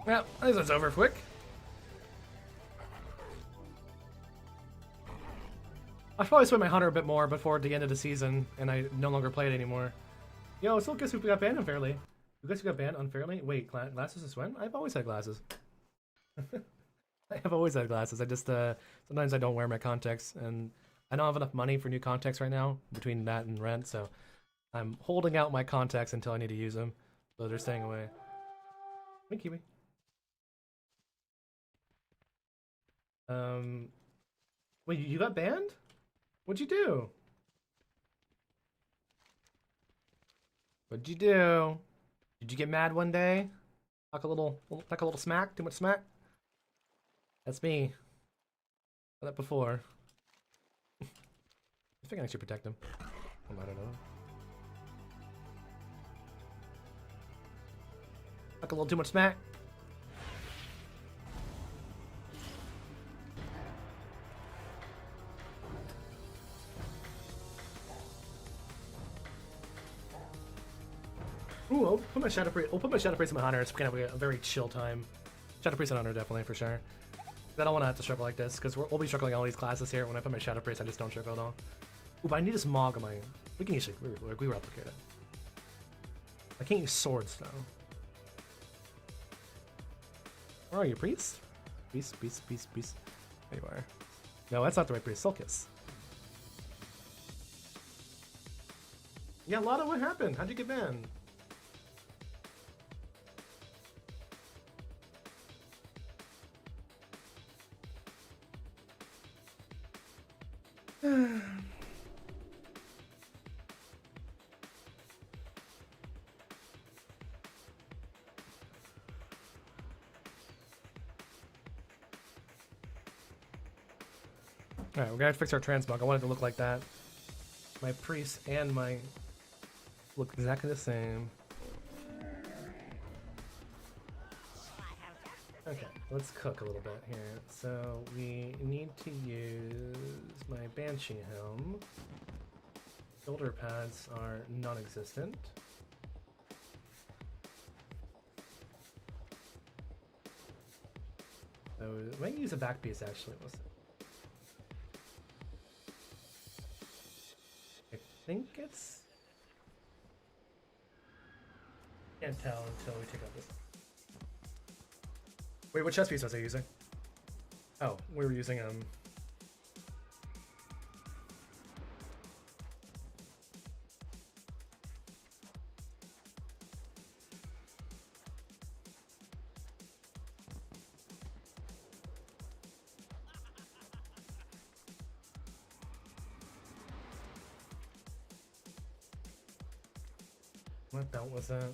Well, I think that's over quick. I should probably swim my hunter a bit more before the end of the season, and I no longer play it anymore. Yo, still guess who got banned unfairly? Who guess who got banned unfairly? Wait, glasses is when? I've always had glasses. I have always had glasses. I just sometimes I don't wear my contacts, and I don't have enough money for new contacts right now between that and rent, so I'm holding out my contacts until I need to use them. So they're staying away. Hey, Kiwi. Wait, you got banned? What'd you do? What'd you do? Did you get mad one day? Talk a little smack? Too much smack? That's me. Done that before. I think I can actually protect him. I don't know. Talk a little too much smack. Ooh, I'll put my Shadow Priest. I'll put my Shadow Priest in my Hunter. It's gonna be a very chill time. Shadow Priest and Hunter definitely for sure. I don't want to have to struggle like this because we'll be struggling all these classes here. When I put my Shadow Priest, I just don't struggle at all. Ooh, but I need this Mog on my. We can usually we replicate it. I can't use swords though. Where are you, priest? Peace. There you are. No, that's not the right priest. Sulcus. Yeah, Lada, what happened? How'd you get banned? Alright, we're gonna have to fix our transmog. I want it to look like that. My priest and my look exactly the same. Okay, let's cook a little bit here. So we need to use my Banshee helm. Shoulder pads are non-existent. So I might use a back piece actually. We'll see. I think it's. Can't tell until we take out this. Wait, what chest piece was I using? Oh, we were using what belt was that?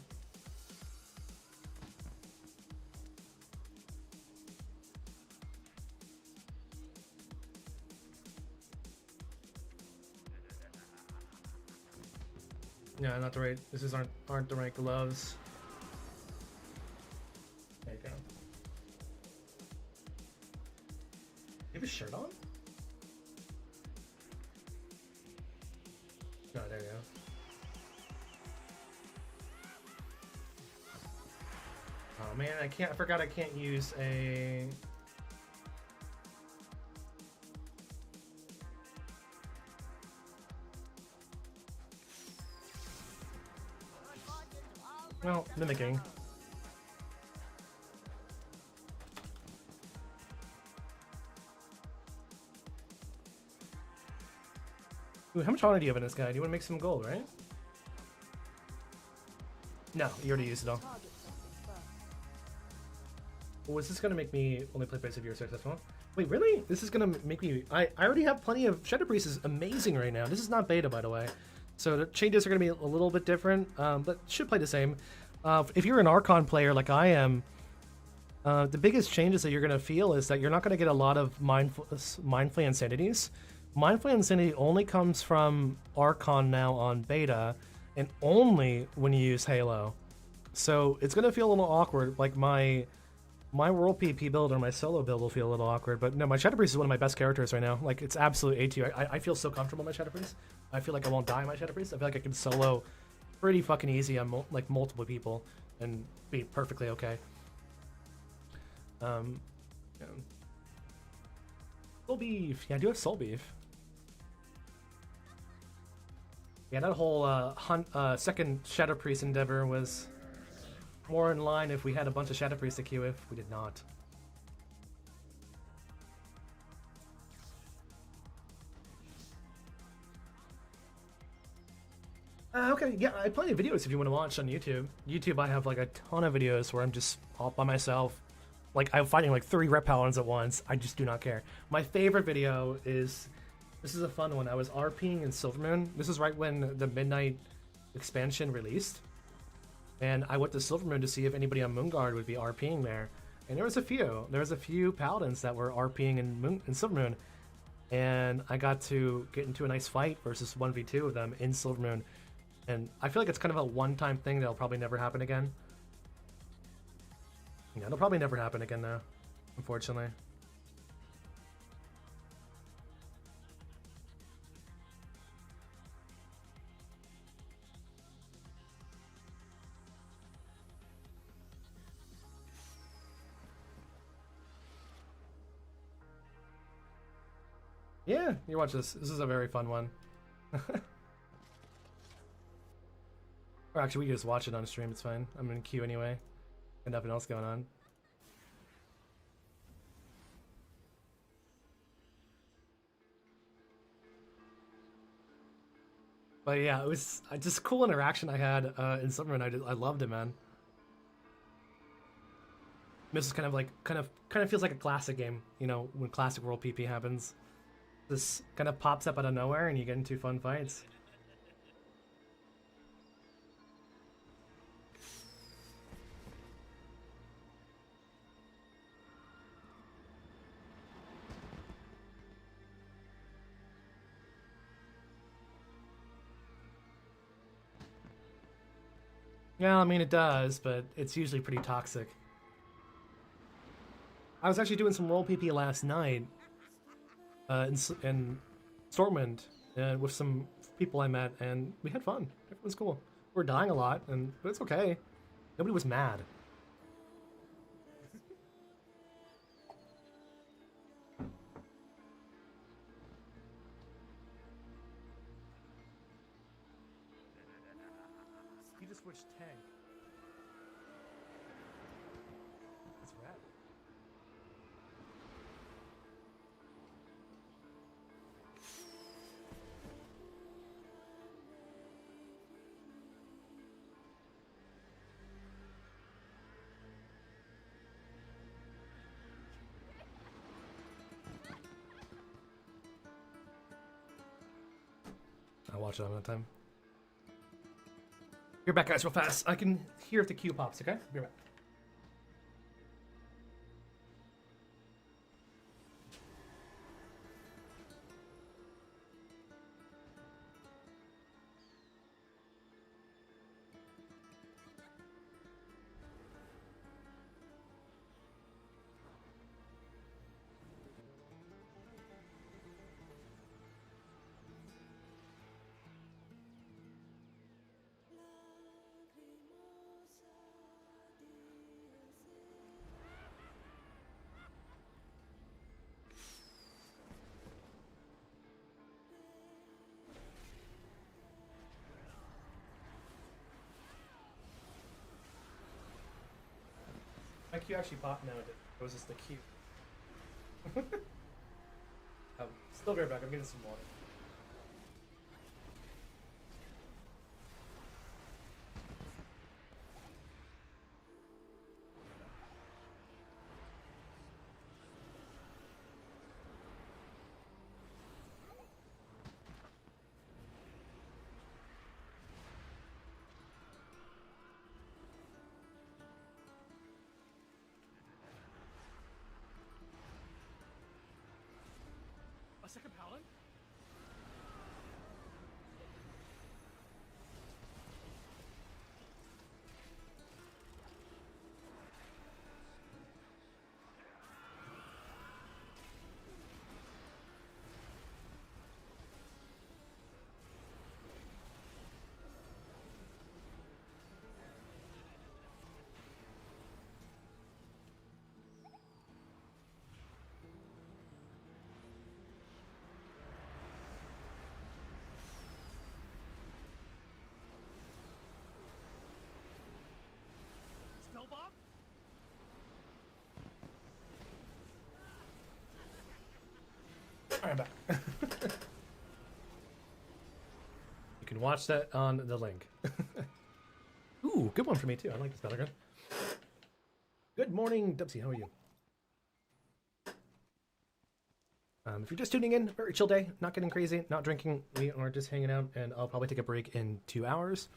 Yeah, not the right. This aren't the right gloves. There you go. You have a shirt on? No, there you go. Oh man, I forgot I can't use a. Well, mimicking. Ooh, how much honor do you have in this guy? Do you want to make some gold, right? No, you already used it all. Target something first. Well, is this gonna make me only play base if you're successful? Wait, really? This is gonna make me. I already have plenty of Shadow Priest is amazing right now. This is not beta, by the way. So the changes are going to be a little bit different, but should play the same. If you're an Archon player like I am, the biggest changes that you're going to feel is that you're not going to get a lot of Mindflay Insanities. Mindflay Insanity only comes from Archon now on beta, and only when you use Halo. So it's going to feel a little awkward, like my World PP build or my solo build will feel a little awkward, but no, my Shadow Priest is one of my best characters right now. Like, it's absolute A2. I feel so comfortable in my Shadow Priest. I feel like I won't die in my Shadow Priest. I feel like I can solo pretty fucking easy on like multiple people and be perfectly okay. Yeah. Soul Beef. Yeah, I do have Soul Beef. Yeah, that whole second Shadow Priest endeavor was more in line if we had a bunch of Shadow Priests to queue if we did not. Okay, yeah, I have plenty of videos if you want to watch on YouTube. YouTube, I have like a ton of videos where I'm just all by myself. Like, I'm fighting like 3 rep paladins at once. I just do not care. My favorite video is, this is a fun one. I was RPing in Silvermoon. This is right when the Midnight expansion released. And I went to Silvermoon to see if anybody on Moonguard would be RPing there. And there was a few. There was a few paladins that were RPing in Silvermoon. And I got to get into a nice fight versus 1v2 of them in Silvermoon. And I feel like it's kind of a one-time thing that'll probably never happen again. Yeah, it'll probably never happen again though, unfortunately. Yeah, you watch this. This is a very fun one. Or actually, we can just watch it on stream. It's fine. I'm in queue anyway. And nothing else going on. But yeah, it was just cool interaction I had in Silvermoon. I loved it, man. This is kind of feels like a classic game, you know, when classic World PP happens. This kind of pops up out of nowhere and you get into fun fights. Yeah, I mean it does, but it's usually pretty toxic. I was actually doing some roll PP last night in Stormwind with some people I met, and we had fun. It was cool. We were dying a lot, but it's okay. Nobody was mad. You just switched tank. That's rad. I'll watch it on that time. Be back, guys, real fast. I can hear if the queue pops, okay? Be right back. My queue actually popped now. It was just the queue. Still be right back. I'm getting some water. second paladin? Spellbomb? Alright, back. You can watch that on the link. Ooh, good one for me too. I like this Battleground. Good morning, Dubsy. How are you? If you're just tuning in, very chill day. Not getting crazy, not drinking. We are just hanging out, and I'll probably take a break in 2 hours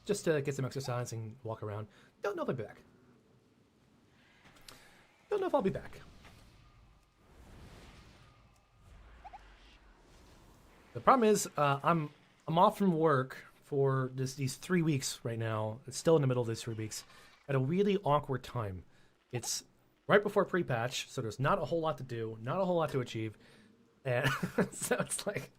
just to get some exercise and walk around. Don't know if I'll be back. Don't know if I'll be back. The problem is, I'm off from work for these 3 weeks right now. It's still in the middle of these 3 weeks at a really awkward time. It's right before pre-patch, so there's not a whole lot to do, not a whole lot to achieve, and so it's like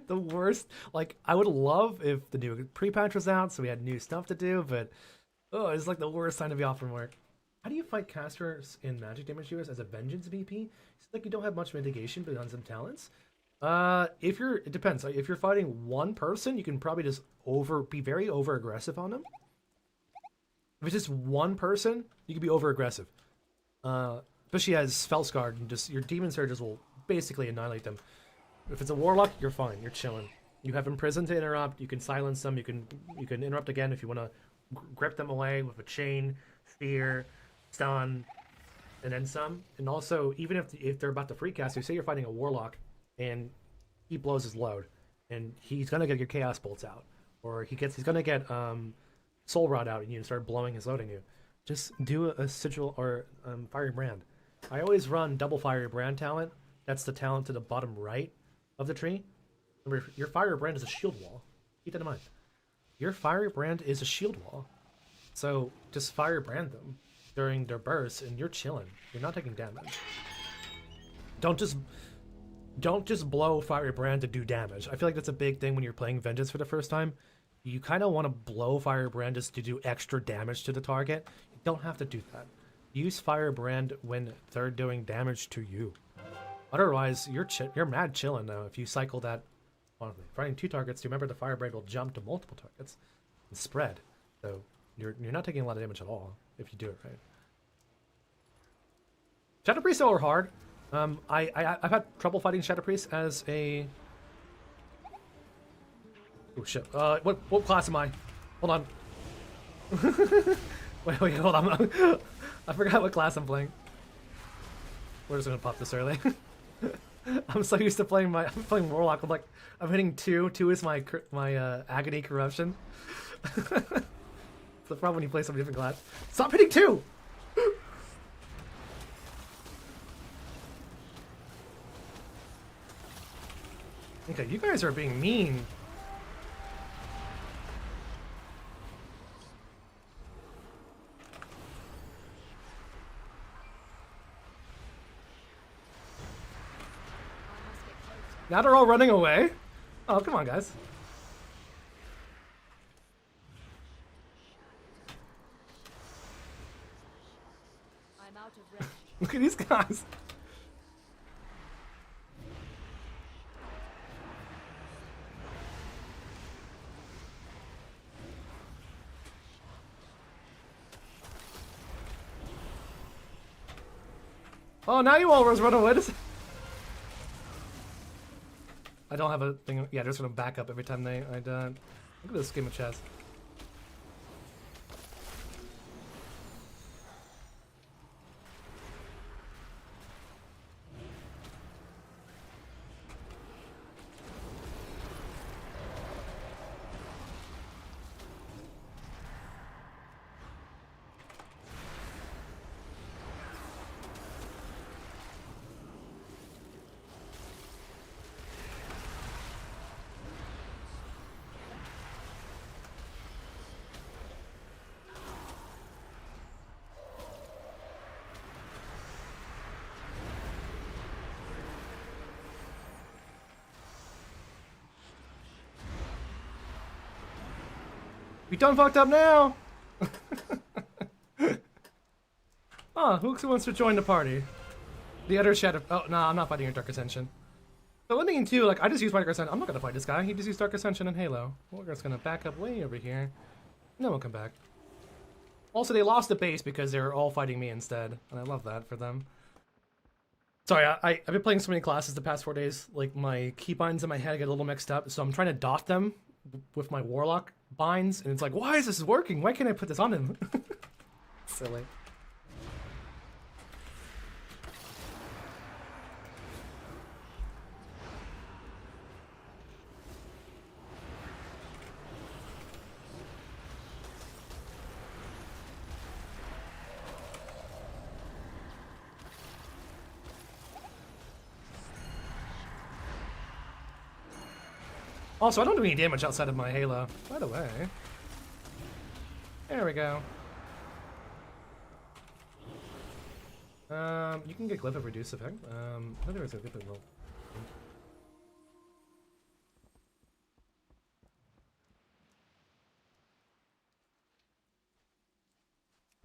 the worst. Like, I would love if the new pre-patch was out, so we had new stuff to do, but oh, it's like the worst time to be off from work. How do you fight casters and magic damage dealers as a vengeance VP? It's like you don't have much mitigation beyond some talents. It depends. If you're fighting one person, you can probably just be very over aggressive on them. If it's just one person, you can be over aggressive. Especially as Spellscarred, and just your demon surges will basically annihilate them. If it's a warlock, you're fine. You're chilling. You have Imprison to interrupt. You can silence them. You can interrupt again if you want to grip them away with a chain, spear, stun, and then some. And also, even if they're about to free cast, you say you're fighting a warlock, and he blows his load, and he's gonna get your chaos bolts out, or he's gonna get soul rod out, and you start blowing his load on you. Just do a sigil or fiery brand. I always run double fiery brand talent. That's the talent to the bottom right of the tree. Remember, your fiery brand is a shield wall. Keep that in mind. Your fiery brand is a shield wall. So just fire brand them during their bursts, and you're chilling. You're not taking damage. Don't just blow fiery brand to do damage. I feel like that's a big thing when you're playing Vengeance for the first time. You kind of want to blow fire brand just to do extra damage to the target. You don't have to do that. Use fire brand when they're doing damage to you. Otherwise, you're mad chilling now if you cycle that. Honestly, fighting 2 targets, remember the fire brand will jump to multiple targets and spread. So you're not taking a lot of damage at all if you do it right. Shadow Priests are hard. I've had trouble fighting Shadow Priests as a. Oh shit! What class am I? Hold on. wait, hold on. I forgot what class I'm playing. We're just gonna pop this early. I'm so used to playing I'm playing Warlock. I'm hitting 2. 2 is my Agony Corruption. It's the problem when you play some different class. Stop hitting 2! Okay, you guys are being mean. Now they're all running away? Oh, come on, guys. I'm out of range. Look at these guys. Oh, now you all run away. I don't have a thing. Yeah, they're just gonna back up every time I die. Look at this game of chess. We done fucked up now! Ah, who wants to join the party? The other shadow. Oh, no, I'm not fighting your Dark Ascension. So one thing in two, like, I just used my Dark Ascension. I'm not gonna fight this guy. He just used Dark Ascension and Halo. We're just gonna back up way over here. And then we'll come back. Also, they lost the base because they were all fighting me instead. And I love that for them. Sorry, I've been playing so many classes the past 4 days. Like, my keybinds in my head get a little mixed up. So I'm trying to dot them with my warlock binds. And it's like, why is this working? Why can't I put this on him? Silly. Also, I don't do any damage outside of my Halo, by the way. There we go. You can get Glyph of Reduce effect. I think there's a Glyph of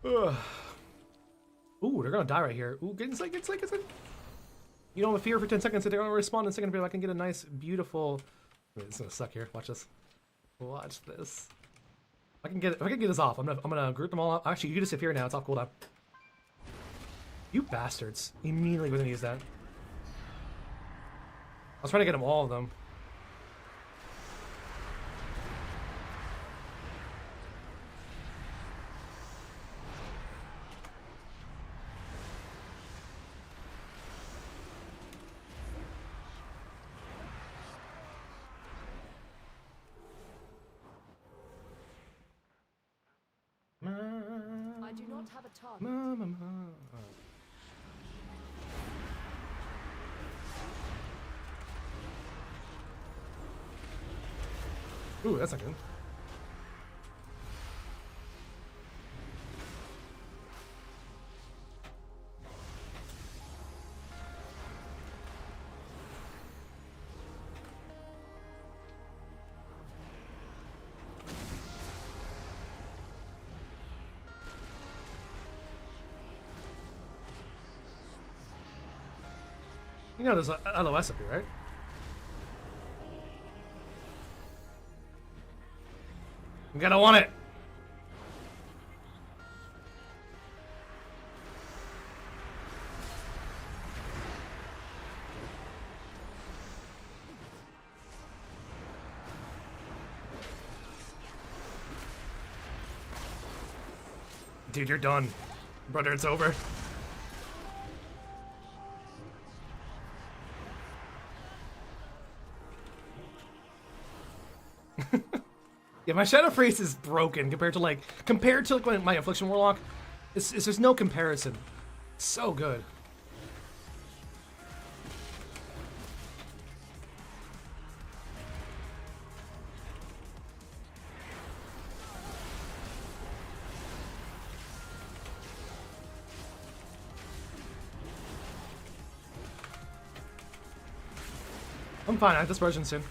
Ugh. Ooh, they're gonna die right here. Ooh, get inside, get inside, get inside. You don't have a fear for 10 seconds, so they're gonna respawn in a second. I can get a nice, beautiful. Wait, it's gonna suck here. Watch this. Watch this. If I can get this off, I'm gonna group them all up. Actually, you can just sit here now. It's off cooldown. You bastards! Immediately was gonna use that. I was trying to get them all of them. I do not have a target. Mama. Ooh, that's not good. You know there's a LOS up here, right? I'm gonna want it! Dude, you're done. Brother, it's over. Yeah, my Shadow Priest is broken compared to like when my Affliction Warlock. There's no comparison. So good. I'm fine. I have Dispersion soon.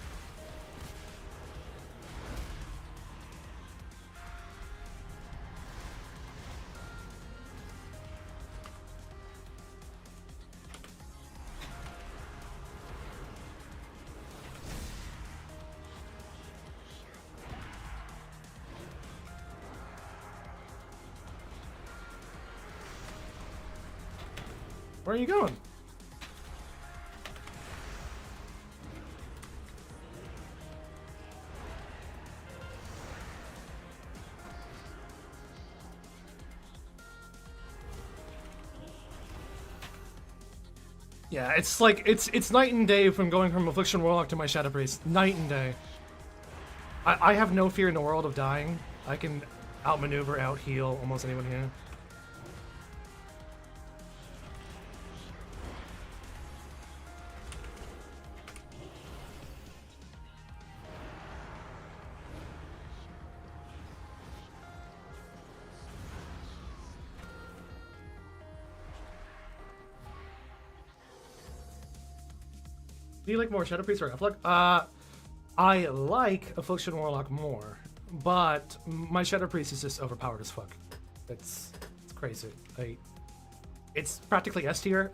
Where are you going? Yeah, it's like it's night and day from going from Affliction Warlock to my Shadow Priest. Night and day. I have no fear in the world of dying. I can outmaneuver, out heal almost anyone here. Do you like more Shadow Priest or Afflict? I like Affliction Warlock more, but my Shadow Priest is just overpowered as fuck. It's crazy. It's practically S tier.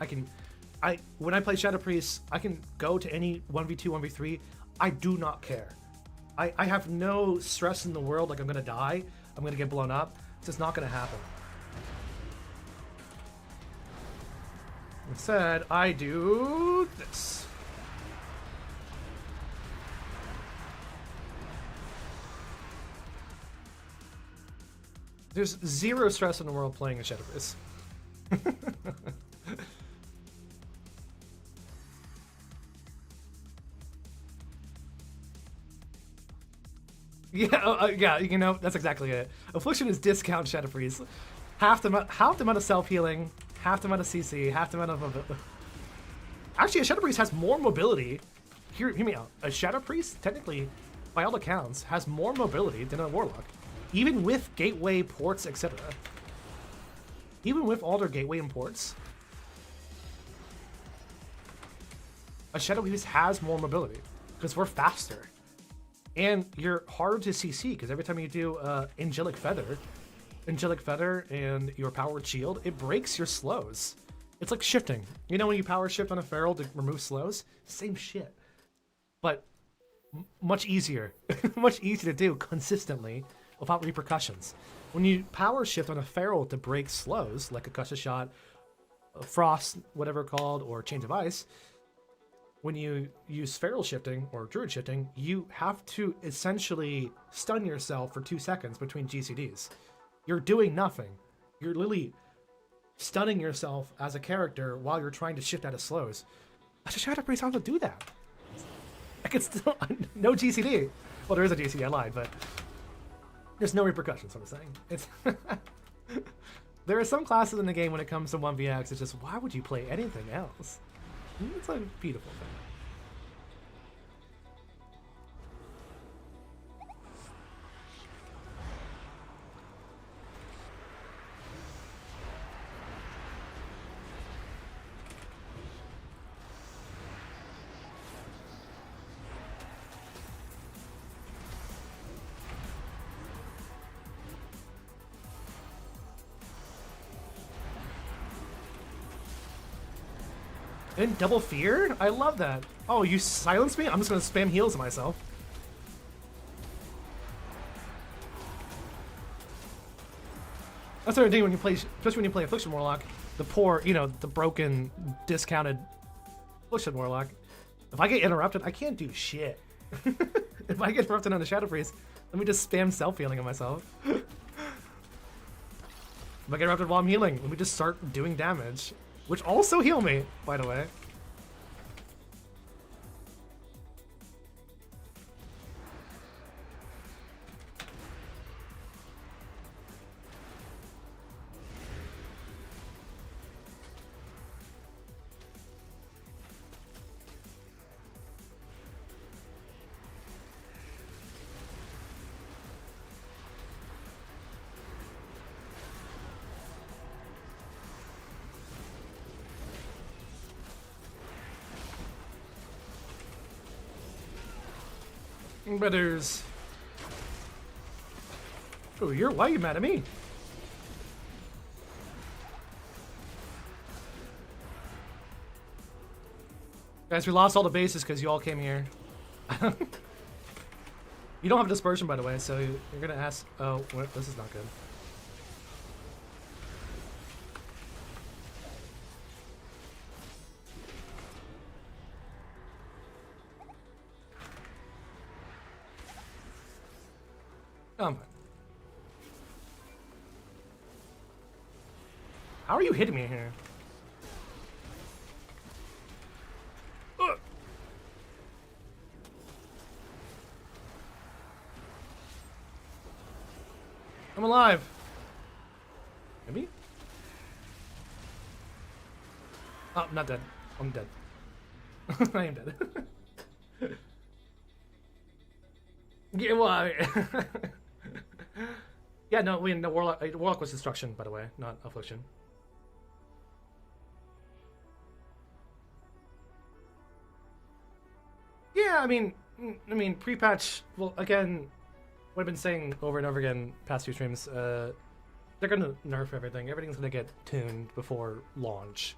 When I play Shadow Priest, I can go to any 1v2, 1v3. I do not care. I have no stress in the world, like I'm gonna die, I'm gonna get blown up. It's just not gonna happen. Instead, I do this. There's zero stress in the world playing a Shadow Priest. Yeah, you know, that's exactly it. Affliction is discount Shadow Priest. Half the amount of self-healing, half the amount of CC, half the amount of mobility. Actually, a Shadow Priest has more mobility. Hear me out. A Shadow Priest, technically, by all accounts, has more mobility than a Warlock. Even with gateway ports, etc. Even with all their gateway imports, a Shadow Priest has more mobility because we're faster. And you're harder to CC because every time you do Angelic Feather and your Powered Shield, it breaks your slows. It's like shifting. You know when you power shift on a Feral to remove slows? Same shit. But much easier. Much easier to do consistently without repercussions. When you power shift on a Feral to break slows, like a Gusha Shot, Frost, whatever called, or Chains of Ice, when you use Feral shifting or Druid shifting, you have to essentially stun yourself for 2 seconds between GCDs. You're doing nothing. You're literally stunning yourself as a character while you're trying to shift out of slows. I just Shadow Priest how to do that. I can still no GCD. Well, there is a GCD. I lied, but there's no repercussions. What I'm saying. It's there are some classes in the game when it comes to 1vx. It's just why would you play anything else? It's a beautiful thing. And double fear? I love that. Oh, you silenced me? I'm just gonna spam heals myself. That's the other thing when you play, especially when you play Affliction Warlock, the poor, you know, the broken, discounted Affliction Warlock. If I get interrupted, I can't do shit. If I get interrupted on the Shadow Priest, let me just spam self-healing on myself. If I get interrupted while I'm healing, let me just start doing damage. Which also heal me, by the way. Brothers. Oh, why are you mad at me? Guys, we lost all the bases because you all came here. You don't have dispersion, by the way, so you're gonna ask. Oh, what? This is not good. I'm fine. How are you hitting me here? Ugh. I'm alive. Maybe? Oh, not dead. I'm dead. I am dead. Yeah, well, yeah, no, Warlock was destruction, by the way, not affliction. Yeah, I mean, pre-patch. Well, again, what I've been saying over and over again past few streams, they're gonna nerf everything. Everything's gonna get tuned before launch.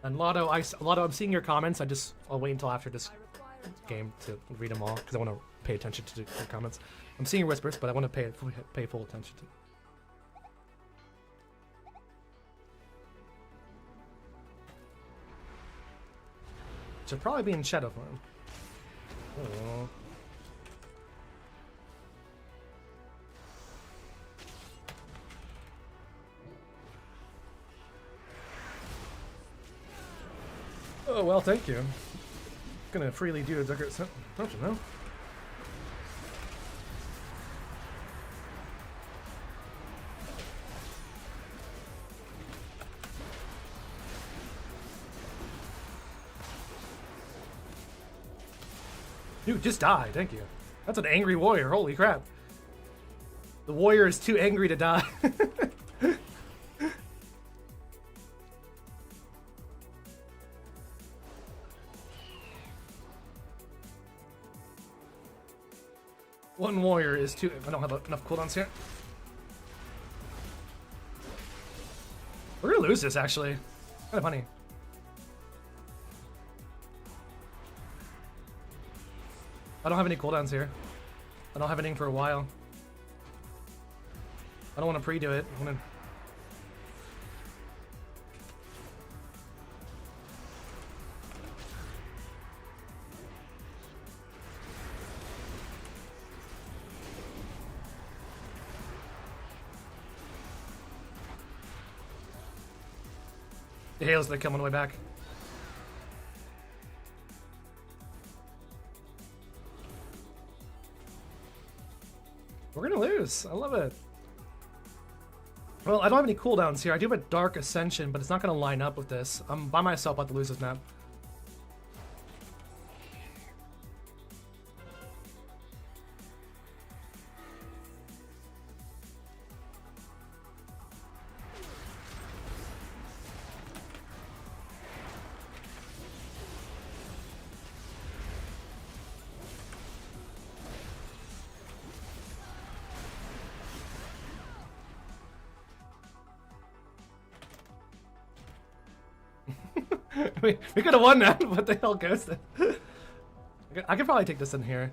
And Lotto, I'm seeing your comments. I'll wait until after this I require a game to read them all because I want to pay attention to your comments. I'm seeing your whispers, but I want to pay full attention to. Should probably be in shadow form. Oh. Oh, well, thank you. Gonna freely do a decorate, don't you know? Dude, just die, thank you. That's an angry warrior, holy crap. The warrior is too angry to die. One warrior is too... I don't have enough cooldowns here. We're gonna lose this, actually. Kind of funny. I don't have any cooldowns here. I don't have anything for a while. I don't want to pre-do it. I want to... The hails that come on the way back. We're gonna lose. I love it. Well, I don't have any cooldowns here. I do have a Dark Ascension, but it's not gonna line up with this. I'm by myself about to lose this map. we could have won that. What the hell, Ghost? I could probably take this in here.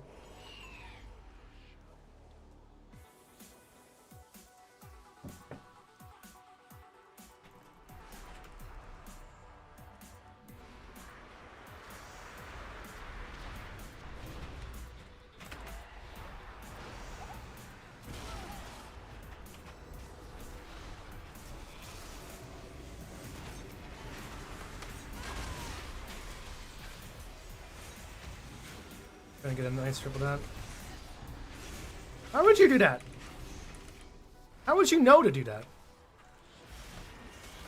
Gonna get a nice triple that. How would you do that? How would you know to do that?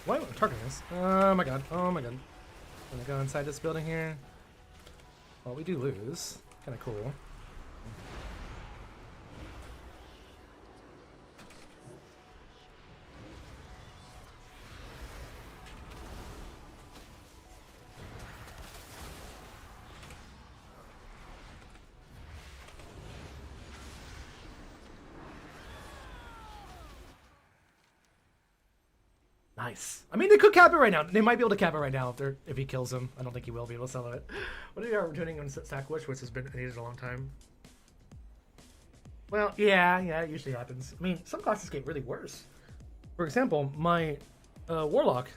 What? I'm targeting this. Oh my god. Oh my god. Gonna go inside this building here. Well, we do lose. Kind of cool. Nice. I mean, they could cap it right now. They might be able to cap it right now if he kills him. I don't think he will be able to sell it. What are you returning on Stack Wish, which has been needed a long time? Well, yeah, it usually happens. I mean, some classes get really worse. For example, my Warlock,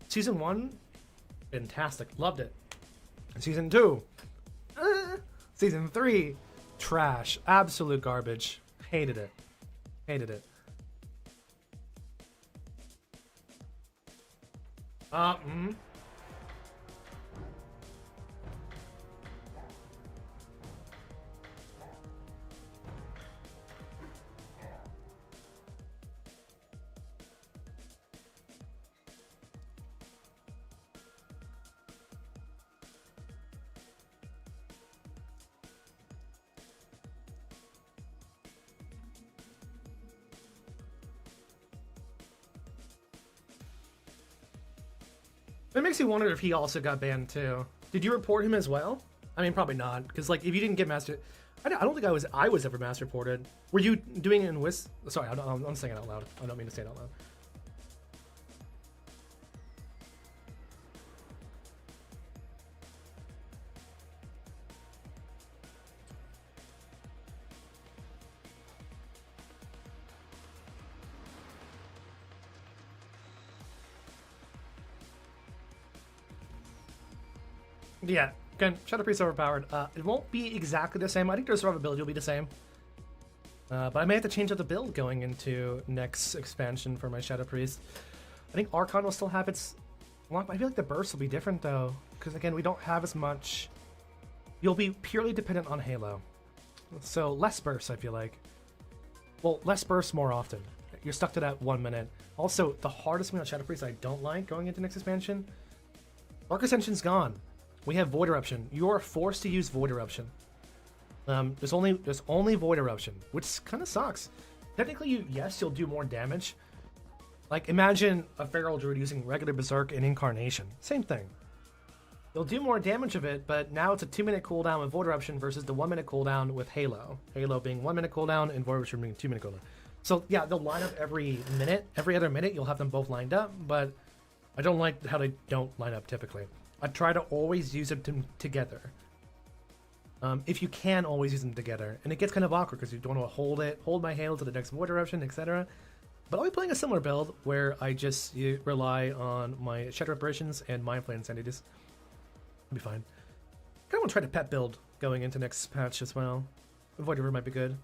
Season 1, fantastic. Loved it. Season 2, Season 3, trash. Absolute garbage. Hated it. Hated it. It makes you wonder if he also got banned too. Did you report him as well? I mean, probably not, because like if you didn't get master, I don't think I was ever mass reported. Were you doing it in Wis? Sorry, I'm saying it out loud. I don't mean to say it out loud. Yeah, again, Shadow Priest overpowered. It won't be exactly the same. I think their survivability will be the same. But I may have to change up the build going into next expansion for my Shadow Priest. I think Archon will still have its lock. I feel like the burst will be different though, because again, we don't have as much. You'll be purely dependent on Halo, so less burst. I feel like, well, less burst more often. You're stuck to that 1 minute. Also, the hardest thing on Shadow Priest I don't like going into next expansion, Dark Ascension's gone. We have Void Eruption. You are forced to use Void Eruption. There's only Void Eruption, which kind of sucks. Technically, you'll do more damage. Like, imagine a Feral Druid using regular Berserk and Incarnation. Same thing. You'll do more damage of it, but now it's a 2-minute cooldown with Void Eruption versus the 1-minute cooldown with Halo. Halo being 1-minute cooldown and Void Eruption being 2-minute cooldown. So yeah, they'll line up every minute. Every other minute, you'll have them both lined up, but I don't like how they don't line up typically. I try to always use them together. If you can always use them together. And it gets kind of awkward because you don't want to hold my Halo to the next Void Eruption, etc. But I'll be playing a similar build where I just rely on my Shatter Reparations and Mind Flare Insanities. It'll be fine. I kind of want to try to pet build going into next patch as well. Void River might be good.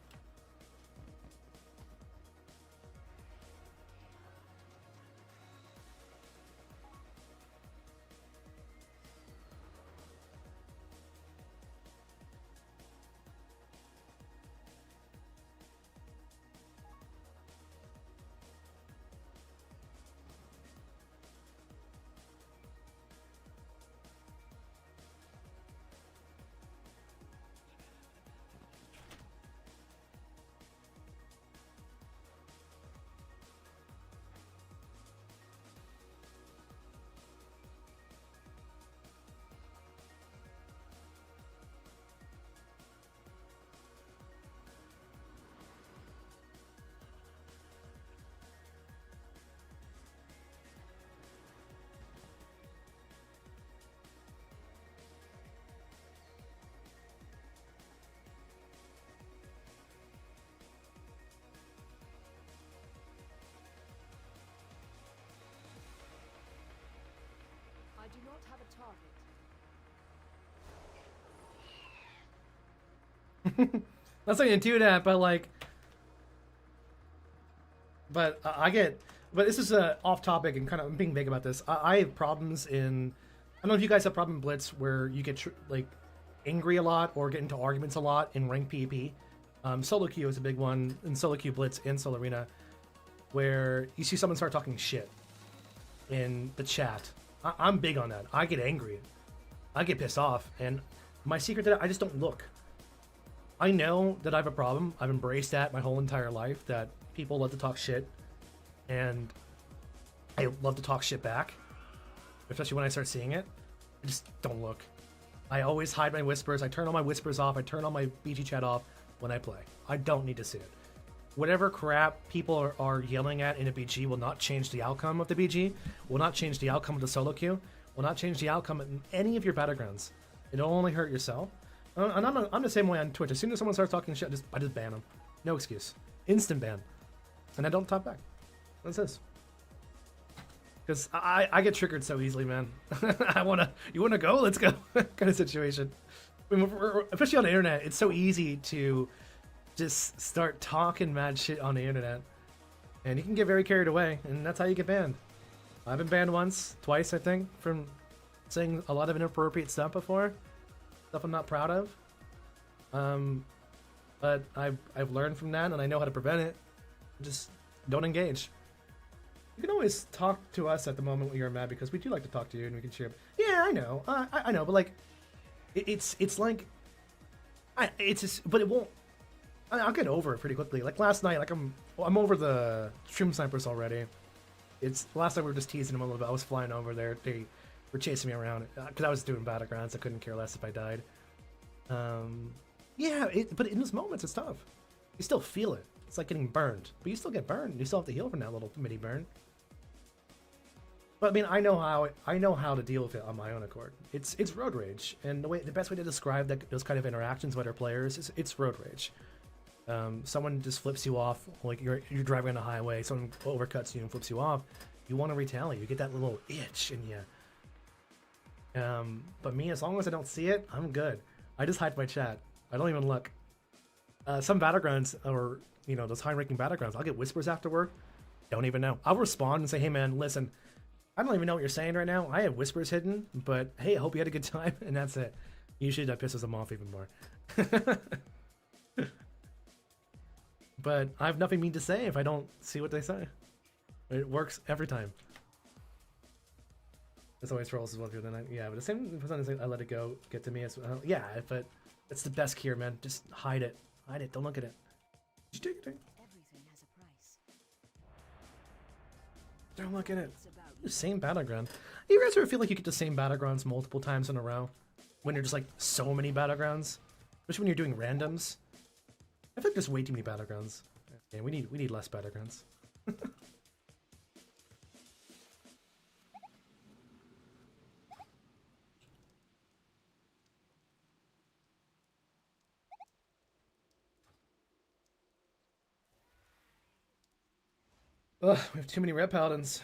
I do not have a target. Not saying to do that, but like, but this is off topic and kind of being vague about this. I have problems in, I don't know if you guys have problem in Blitz where you get like angry a lot or get into arguments a lot in ranked PvP. Solo queue is a big one in Solo queue Blitz and Solo Arena, where you see someone start talking shit in the chat. I'm big on that. I get angry. I get pissed off. And my secret to that, I just don't look. I know that I have a problem. I've embraced that my whole entire life, that people love to talk shit. And I love to talk shit back. Especially when I start seeing it. I just don't look. I always hide my whispers. I turn all my whispers off. I turn all my BG chat off when I play. I don't need to see it. Whatever crap people are yelling at in a BG will not change the outcome of the BG, will not change the outcome of the solo queue, will not change the outcome in any of your Battlegrounds. It'll only hurt yourself. And I'm the same way on Twitch. As soon as someone starts talking shit, I just ban them. No excuse. Instant ban. And I don't talk back. That's this. Because I get triggered so easily, man. You wanna go? Let's go. Kind of situation. I mean, especially on the internet, it's so easy to just start talking mad shit on the internet, and you can get very carried away, and that's how you get banned. I've been banned once, twice, I think, from saying a lot of inappropriate stuff before, stuff I'm not proud of. But I've learned from that, and I know how to prevent it. Just don't engage. You can always talk to us at the moment when you're mad, because we do like to talk to you, and we can cheer up. Yeah, I know, I know, but like, it's like, it's just, but it won't. I'll get over it pretty quickly. Like last night, like I'm over the stream snipers already. It's last night we were just teasing them a little bit. I was flying over there. They were chasing me around because I was doing Battlegrounds. I couldn't care less if I died. Yeah, but in those moments, it's tough. You still feel it. It's like getting burned, but you still get burned. You still have to heal from that little mini burn. But I mean, I know how to deal with it on my own accord. It's road rage, and the best way to describe those kind of interactions with other players is it's road rage. Someone just flips you off, like you're driving on a highway, someone overcuts you and flips you off. You want to retaliate. You get that little itch in you. But me, as long as I don't see it, I'm good. I just hide my chat. I don't even look. Some Battlegrounds, or those high-ranking Battlegrounds, I'll get whispers after work. Don't even know. I'll respond and say, "Hey man, listen, I don't even know what you're saying right now. I have whispers hidden, but hey, I hope you had a good time," and that's it. Usually that pisses them off even more. But I have nothing mean to say if I don't see what they say. It works every time. This always trolls as well through the night. Yeah, but the same is I let it go get to me as well. Yeah, but it's the best cure, man. Just hide it. Hide it. Don't look at it. Did you take it? Everything has a price. Don't look at it. It's about The same battleground. You guys ever feel like you get the same battlegrounds multiple times in a row? When there's just like so many battlegrounds? Especially when you're doing randoms? I feel like there's way too many battlegrounds. Yeah, we need less battlegrounds. Ugh, we have too many red paladins.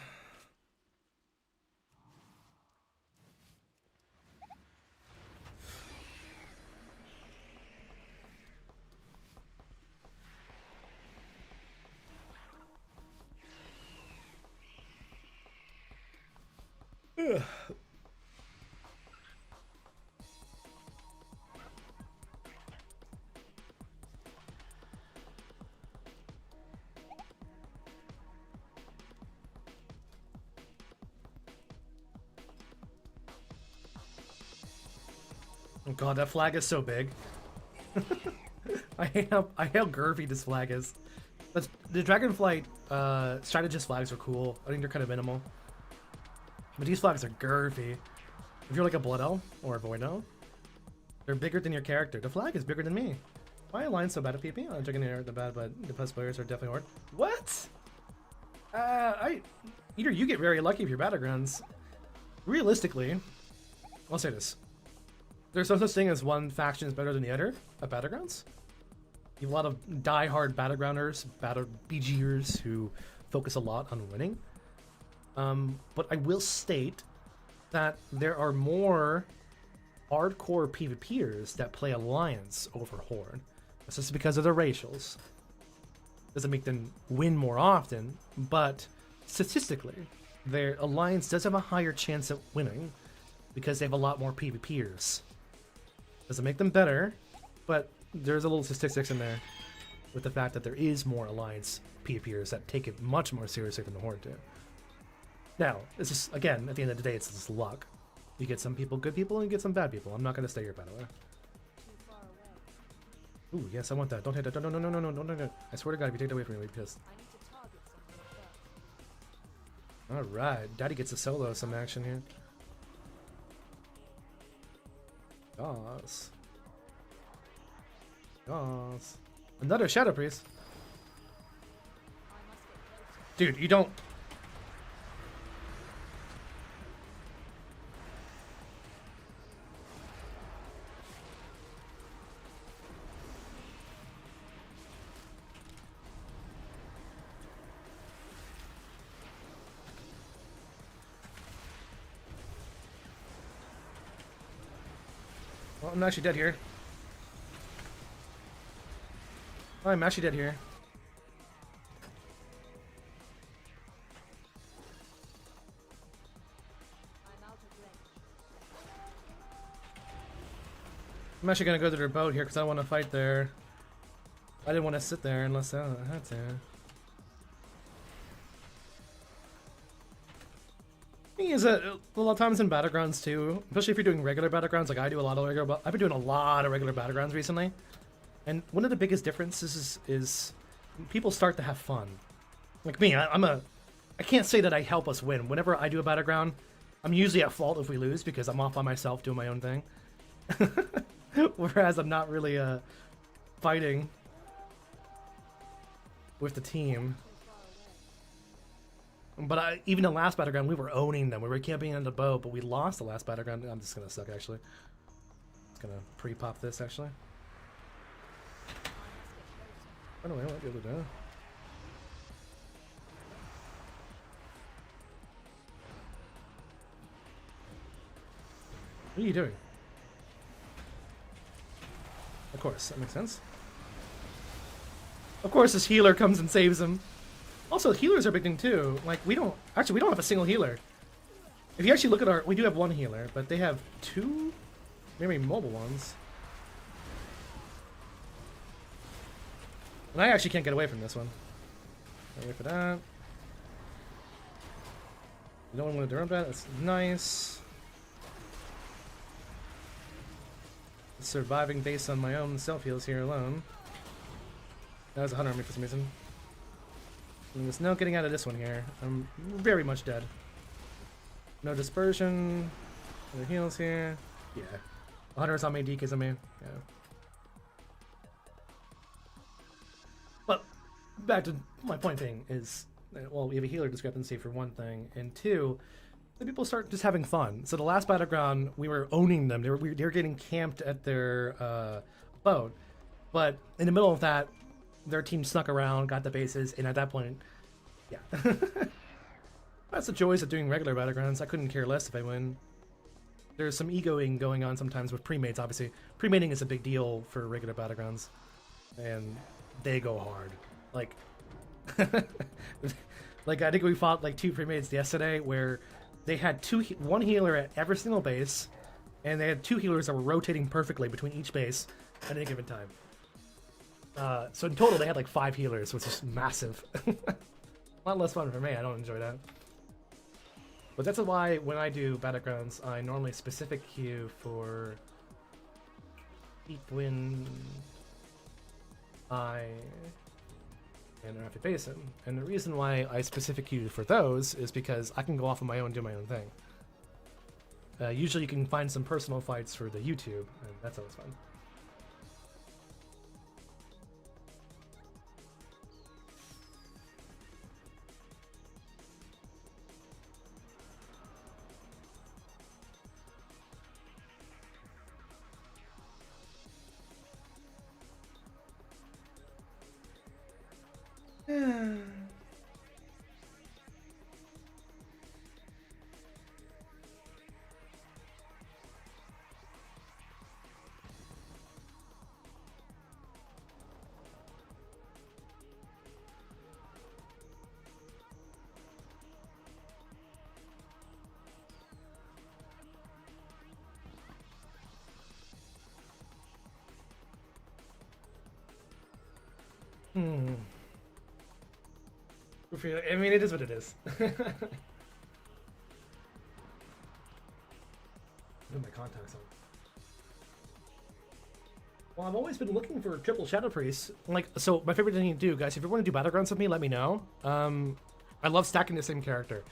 Ugh. Oh god, that flag is so big. I hate how curvy this flag is. But the Dragonflight strategist flags are cool. I think they're kind of minimal. But these flags are girthy. If you're like a Blood Elf or a Void Elf, they're bigger than your character. The flag is bigger than me. Why align so bad at PP? I'm checking here the bad, but the plus players are definitely hard. What? Either you get very lucky with your Battlegrounds. Realistically, I'll say this. There's no such thing as one faction is better than the other at Battlegrounds. You have a lot of die-hard Battlegrounders, BGers who focus a lot on winning. But I will state that there are more hardcore PvPers that play Alliance over Horde. That's just because of the racials. Doesn't make them win more often, but statistically, their Alliance does have a higher chance at winning because they have a lot more PvPers. Doesn't make them better, but there's a little statistics in there with the fact that there is more Alliance PvPers that take it much more seriously than the Horde do. Now, this is, again, at the end of the day, it's just luck. You get some people, good people, and you get some bad people. I'm not going to stay here, by the way. too far away. Ooh, yes, I want that. Don't hit that. No, don't hit it. I swear to God, if you take that away from me, I'll be pissed. I need to target something first. Alright, Daddy gets a solo some action here. Goss. Goss. Another Shadow Priest. I must get closer. Dude, you don't... Well, I'm actually dead here. Oh, I'm actually dead here. I'm out of range. I'm actually gonna go to their boat here because I don't want to fight there. I didn't want to sit there unless I had to. Thing is that a lot of times in Battlegrounds too, especially if you're doing regular Battlegrounds, like I do a lot of regular. I've been doing a lot of regular Battlegrounds recently, and one of the biggest differences is people start to have fun. Like me, I can't say that I help us win. Whenever I do a Battleground, I'm usually at fault if we lose because I'm off by myself doing my own thing. Whereas I'm not really fighting with the team. But even the last Battleground, we were owning them. We were camping on the boat, but we lost the last Battleground. I'm just gonna suck, actually. Just gonna pre-pop this, actually. By the way, I might be able to do it. What are you doing? Of course, that makes sense. Of course, this healer comes and saves him. Also, healers are a big thing too. Like, we don't have a single healer. If you actually look at we do have one healer, but they have two, maybe mobile ones. And I actually can't get away from this one. Wait for that. You don't want to interrupt that. That's nice. Surviving based on my own self heals here alone. That was 100 on me for some reason. And there's no getting out of this one here. I'm very much dead. No dispersion. No heals here. Yeah. 100's on me, DK's on me. Yeah. But back to my point being is, well, we have a healer discrepancy for one thing, and two, the people start just having fun. So the last Battleground, we were owning them. They were getting camped at their boat, but in the middle of that, their team snuck around, got the bases, and at that point, yeah. That's the joys of doing regular Battlegrounds. I couldn't care less if I win. There's some egoing going on sometimes with premates, obviously. Premating is a big deal for regular Battlegrounds, and they go hard. Like, like I think we fought like 2 premates yesterday where they had one healer at every single base, and they had 2 healers that were rotating perfectly between each base at any given time. So in total, they had like 5 healers, which is massive. A lot less fun for me. I don't enjoy that. But that's why when I do Battlegrounds, I normally specific queue for Deep Wind, and Rapid Basin. And the reason why I specific queue for those is because I can go off on my own and do my own thing. Usually you can find some personal fights for the YouTube, and that's always fun. I mean, it is what it is. Put my contacts on. Well, I've always been looking for triple Shadow Priests. Like, so my favorite thing to do, guys, if you want to do Battlegrounds with me, let me know. I love stacking the same character.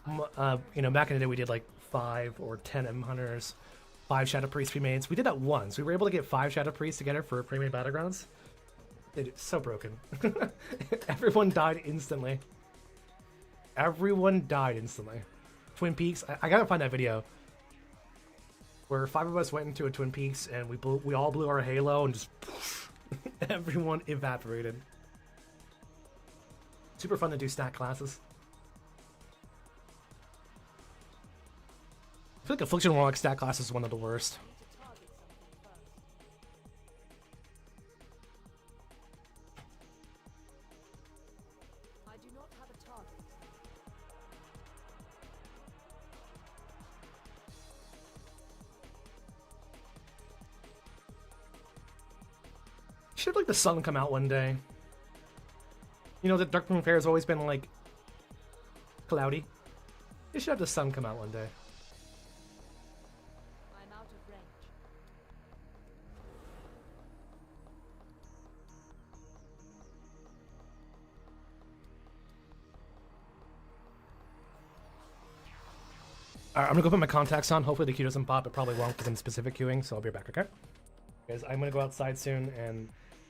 You know, back in the day, we did like 5 or 10 M Hunters, 5 Shadow Priest premates. We did that once. We were able to get 5 Shadow Priests together for premade Battlegrounds. It's so broken. Everyone died instantly. Everyone died instantly. Twin Peaks. I gotta find that video where 5 of us went into a Twin Peaks and we all blew our halo and just everyone evaporated. Super fun to do stat classes. I feel like Affliction Warlock stat class is one of the worst. Should like the sun come out one day. You know, the Darkmoon Fair has always been like cloudy. They should have the sun come out one day. I'm out of range. Alright, I'm gonna go put my contacts on. Hopefully the queue doesn't pop. It probably won't because I'm specific queuing, so I'll be back, okay? Guys, I'm gonna go outside soon, and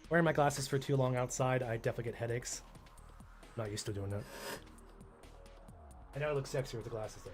wearing my glasses for too long outside, I definitely get headaches. Not used to doing that. I know I look sexier with the glasses though.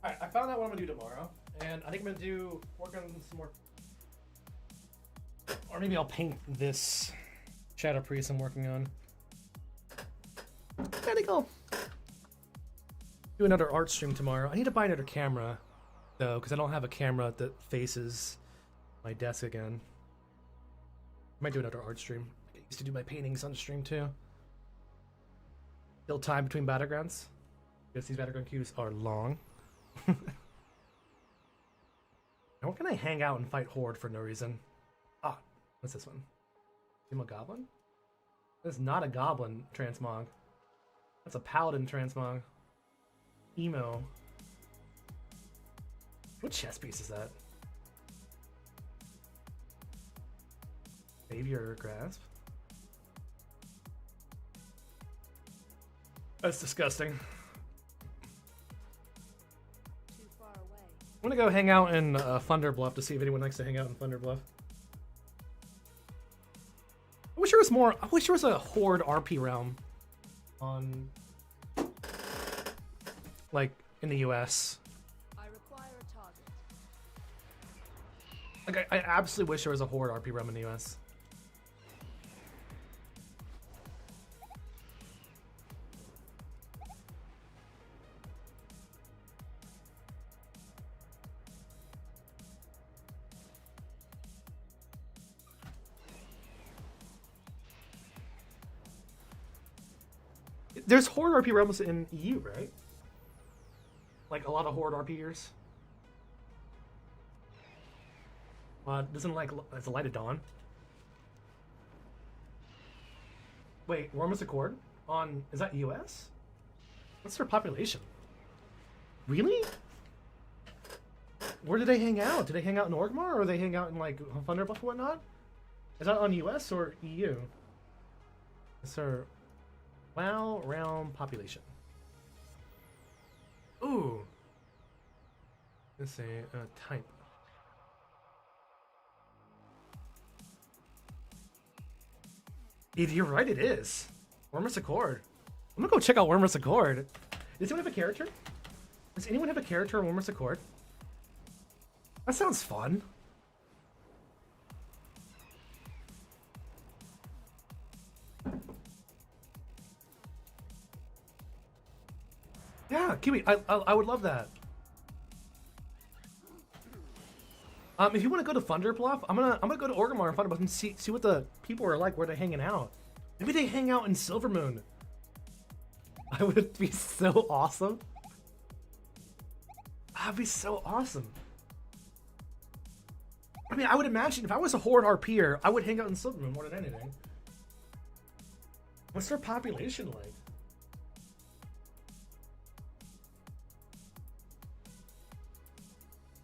Alright, I found out what I'm gonna do tomorrow, and I think I'm gonna work on some more, or maybe I'll paint this Shadow Priest I'm working on. I think I'll do another art stream tomorrow. I need to buy another camera, though, because I don't have a camera that faces my desk again. I might do another art stream. I used to do my paintings on stream, too. Still time between Battlegrounds, because these Battleground queues are long. How can I hang out and fight Horde for no reason? Ah, what's this one? Am I a goblin? That's not a goblin transmog. That's a paladin transmog. Emo. What chest piece is that? Savior Grasp. That's disgusting. I'm gonna go hang out in Thunder Bluff to see if anyone likes to hang out in Thunder Bluff. I wish there was more. I wish there was a Horde RP realm on, like, in the US. I require a target. Like, I absolutely wish there was a Horde RP realm in the US. There's Horde RP realms in EU, right? Like a lot of Horde RPers. Doesn't like it's a Light of Dawn. Wait, Warmest Accord on is that US? What's their population? Really? Where do they hang out? Do they hang out in Orgmar or they hang out in like Thunderbuff and whatnot? Is that on US or EU? Is there WoW realm population? Ooh. Let's say type. You're right, it is. Wormless Accord. I'm gonna go check out Wormless Accord. Does anyone have a character? Does anyone have a character in Wormless Accord? That sounds fun. Yeah, Kiwi, I would love that. If you want to go to Thunderbluff, I'm gonna go to Orgrimmar and Thunderbluff and see what the people are like, where they're hanging out. Maybe they hang out in Silvermoon. I would be so awesome. That'd be so awesome. I mean, I would imagine if I was a Horde RPer, I would hang out in Silvermoon more than anything. What's their population like?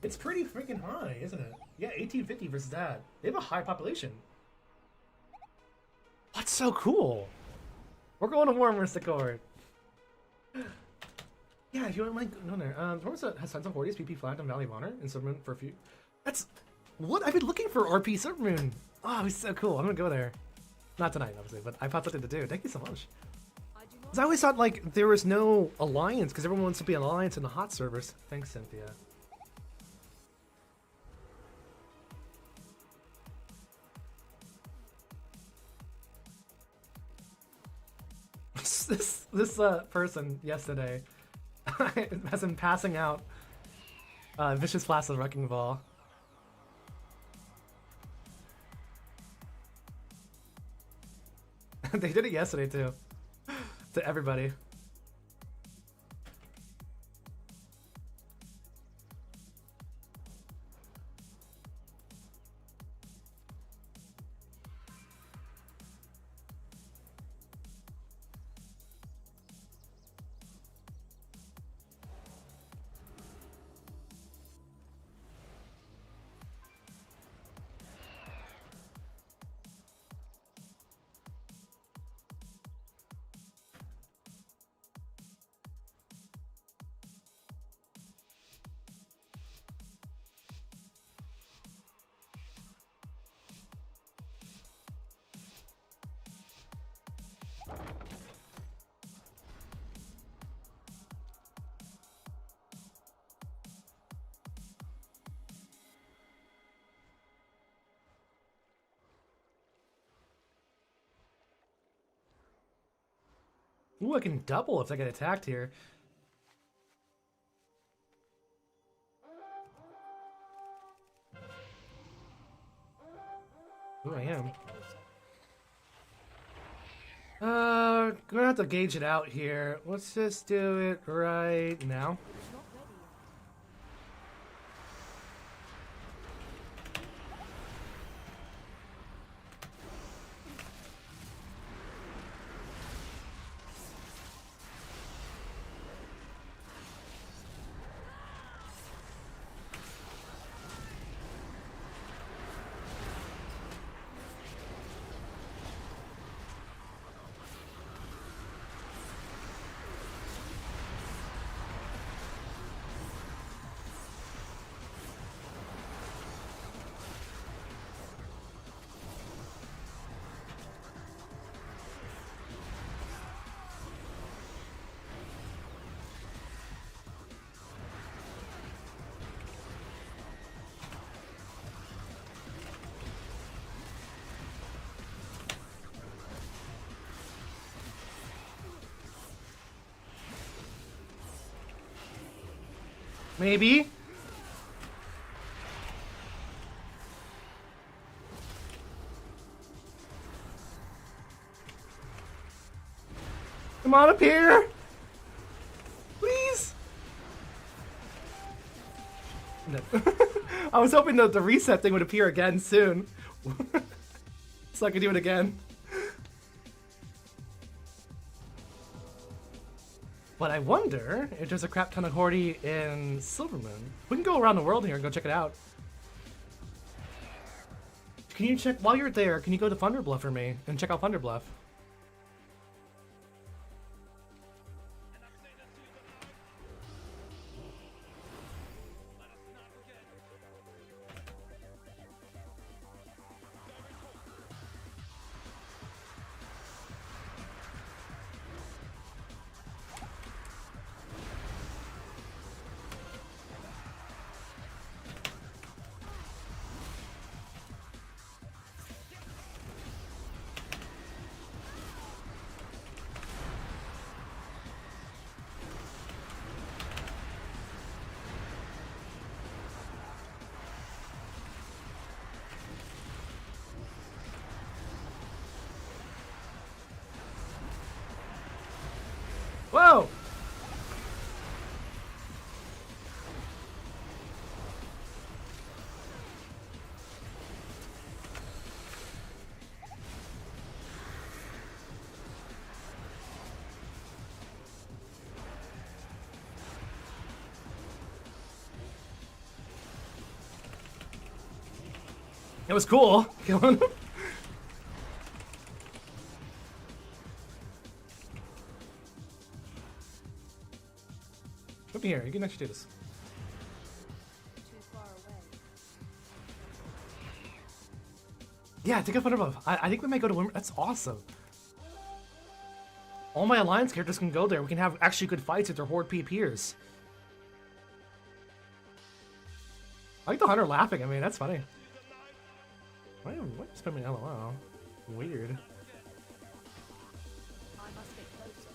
It's pretty freaking high, isn't it? Yeah, 1850 versus that. They have a high population. That's so cool. We're going to Wormless Accord. Yeah, if you want like no there. Wormless has tons of Hordes, PP flat on Valley of Honor, and Silvermoon for a few. That's what I've been looking for. RP Silvermoon. Oh, it's so cool. I'm gonna go there. Not tonight, obviously, but I found something to do. Thank you so much. Because I always thought like there was no alliance because everyone wants to be an alliance in the hot servers. Thanks, Cynthia. This person yesterday has been passing out Vicious Blast of Wrecking Ball. They did it yesterday too, to everybody. Ooh, I can double if I get attacked here. Ooh, I am. Gonna have to gauge it out here. Let's just do it right now. Maybe. Come on up here. Please. No. I was hoping that the reset thing would appear again soon. So I could do it again. But I wonder if there's a crap ton of Horde in Silvermoon. We can go around the world here and go check it out. Can you check, while you're there, can you go to Thunderbluff for me and check out Thunderbluff? It was cool killing him. Come here, you can actually do this. Too far away. Yeah, take a photo of. I think we might go to That's awesome. All my alliance characters can go there. We can have actually good fights if they're horde PPers. I like the hunter laughing at me. That's funny. Why is put me LOL? Weird. I must get closer.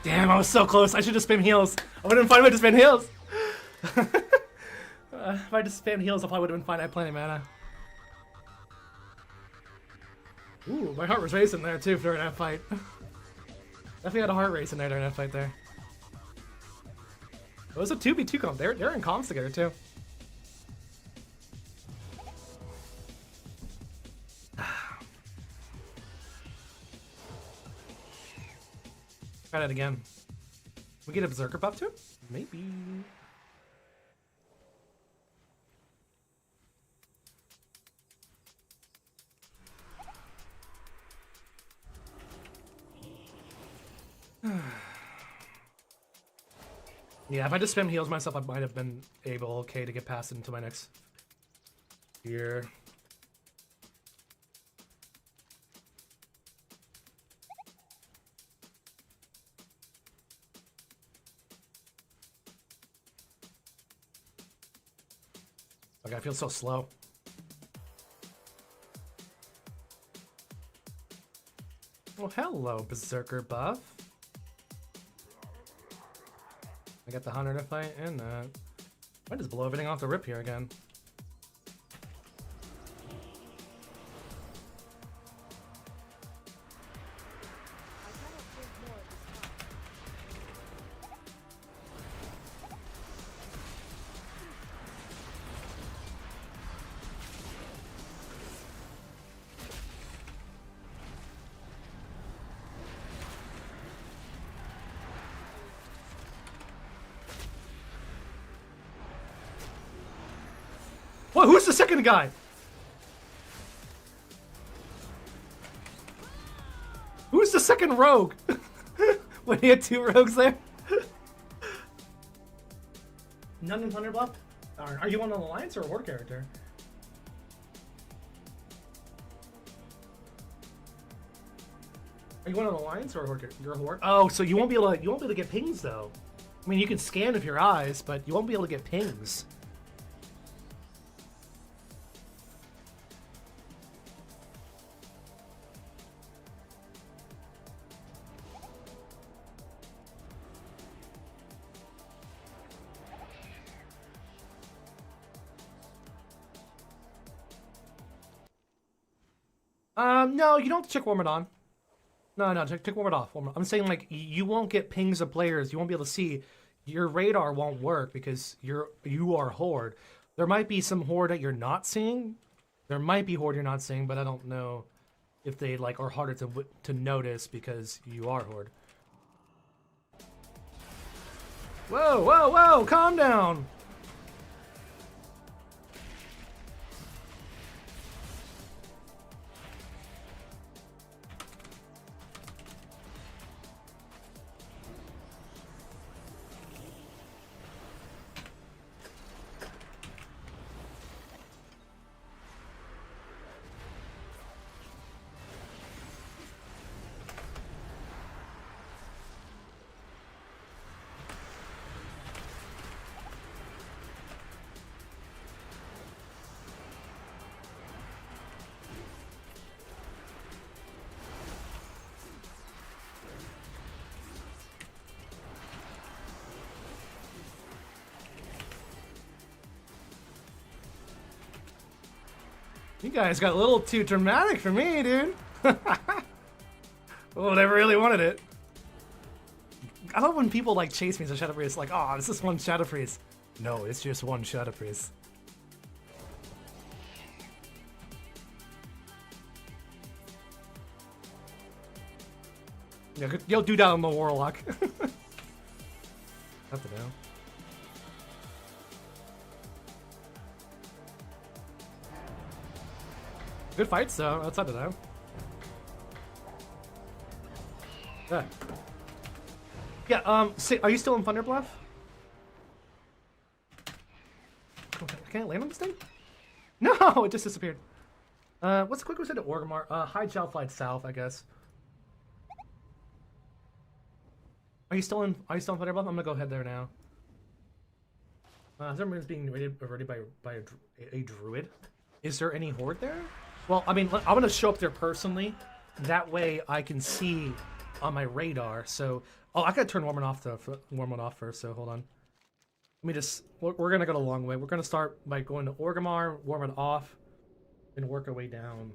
Damn, I was so close. I should just spam heals. I would've been fine if I just spam heals. If I just spam heals, I probably would've been fine. I had plenty of mana. Ooh, my heart was racing there too during that fight. Definitely had a heart racing there during that fight there. It was a 2v2 comp. They're in comps together too. Try that again. We get a berserker buff too? Maybe. Yeah, if I just spam heals myself, I might have been able to get past into my next year. Like, I feel so slow. Well, hello, berserker buff. I got the hunter to fight and that. I just blow everything off the rip here again. I cannot take more at this time. What? Who's the second guy? Who's the second rogue? When he had two rogues there? None in Thunder Bluff? Are you on an alliance or a horde character? Are you on an alliance or a horde character? You're a horde? Oh, so you won't be able to get pings though. I mean, you can scan with your eyes, but you won't be able to get pings. No, you don't have to check warm it on. No, check warm it off. I'm saying like you won't get pings of players. You won't be able to see. Your radar won't work because you are horde. There might be some horde that you're not seeing. There might be horde you're not seeing, but I don't know if they like are harder to notice because you are horde. Whoa! Calm down. You guys got a little too dramatic for me, dude. Well, never really wanted it. I love when people like chase me as a Shadow Priest, like, oh, it's just one Shadow Priest. No, it's just one Shadow Priest. Yeah, you'll do that on the Warlock. Have to know. Good fights, though, outside of that. Yeah, are you still in Thunder Bluff? Can I land on this thing? No, it just disappeared. What's the quick way to Orgrimmar? High Gel flight south, I guess. Are you still in Thunder Bluff? I'm gonna go head there now. Everyone's being raided already by a druid. Is there any horde there? Well, I mean, I'm gonna show up there personally. That way, I can see on my radar. So, I gotta turn warm it off first. So hold on. Let me just. We're gonna go the long way. We're gonna start by going to Orgrimmar, warm it off, and work our way down.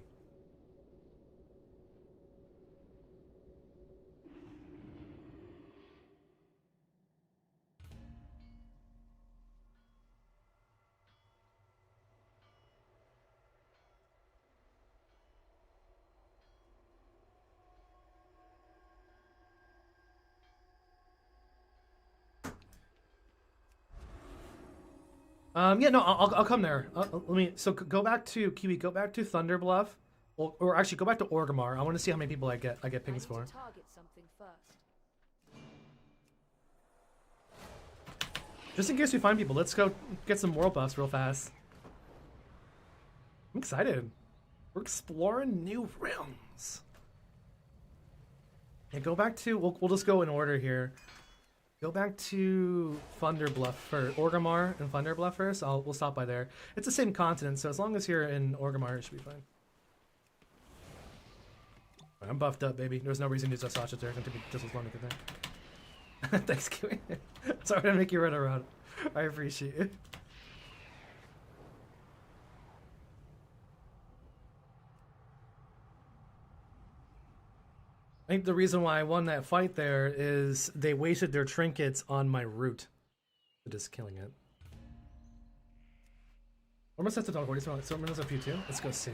Yeah, no, I'll come there. Let me. So go back to Kiwi. Go back to Thunder Bluff, or actually go back to Orgrimmar. I want to see how many people I get pings for. Target something first. Just in case we find people, let's go get some world buffs real fast. I'm excited. We're exploring new realms. Yeah, go back to. We'll just go in order here. Go back to Thunder Bluff first. Orgrimmar and Thunder Bluff first. We'll stop by there. It's the same continent, so as long as you're in Orgrimmar, it should be fine. I'm buffed up, baby. There's no reason to use a sausage there. It's going to be just as long as I can. Thanks, Kiwi. Sorry to make you run around. I appreciate it. I think the reason why I won that fight there is they wasted their trinkets on my root. Just killing it. Almost set to dog 40, so there's a few too. Let's go see.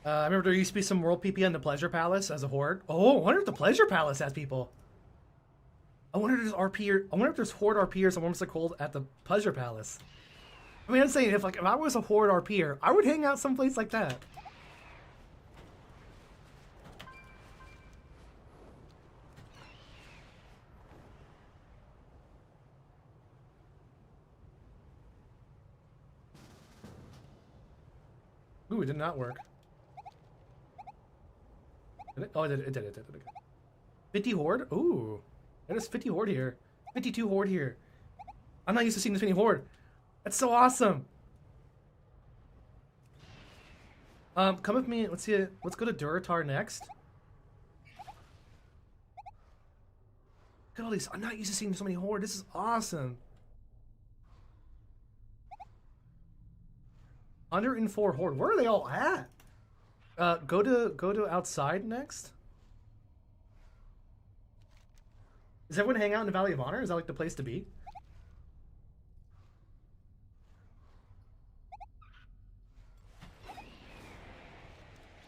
I remember there used to be some World PP in the Pleasure Palace as a horde. Oh, I wonder if the Pleasure Palace has people. I wonder if there's RP. I wonder if there's horde RPers and what's it called at the Pleasure Palace. I mean, I'm saying if I was a horde RPer, I would hang out someplace like that. Ooh, it did not work. Did it? Oh, it did. Okay. 50 horde? Ooh. There's 50 horde here. 52 horde here. I'm not used to seeing this many horde. That's so awesome. Come with me. Let's see it. Let's go to Duratar next. Look at all these. I'm not used to seeing so many horde. This is awesome. 104 horde. Where are they all at? Go to outside next. Does everyone hang out in the Valley of Honor? Is that like the place to be?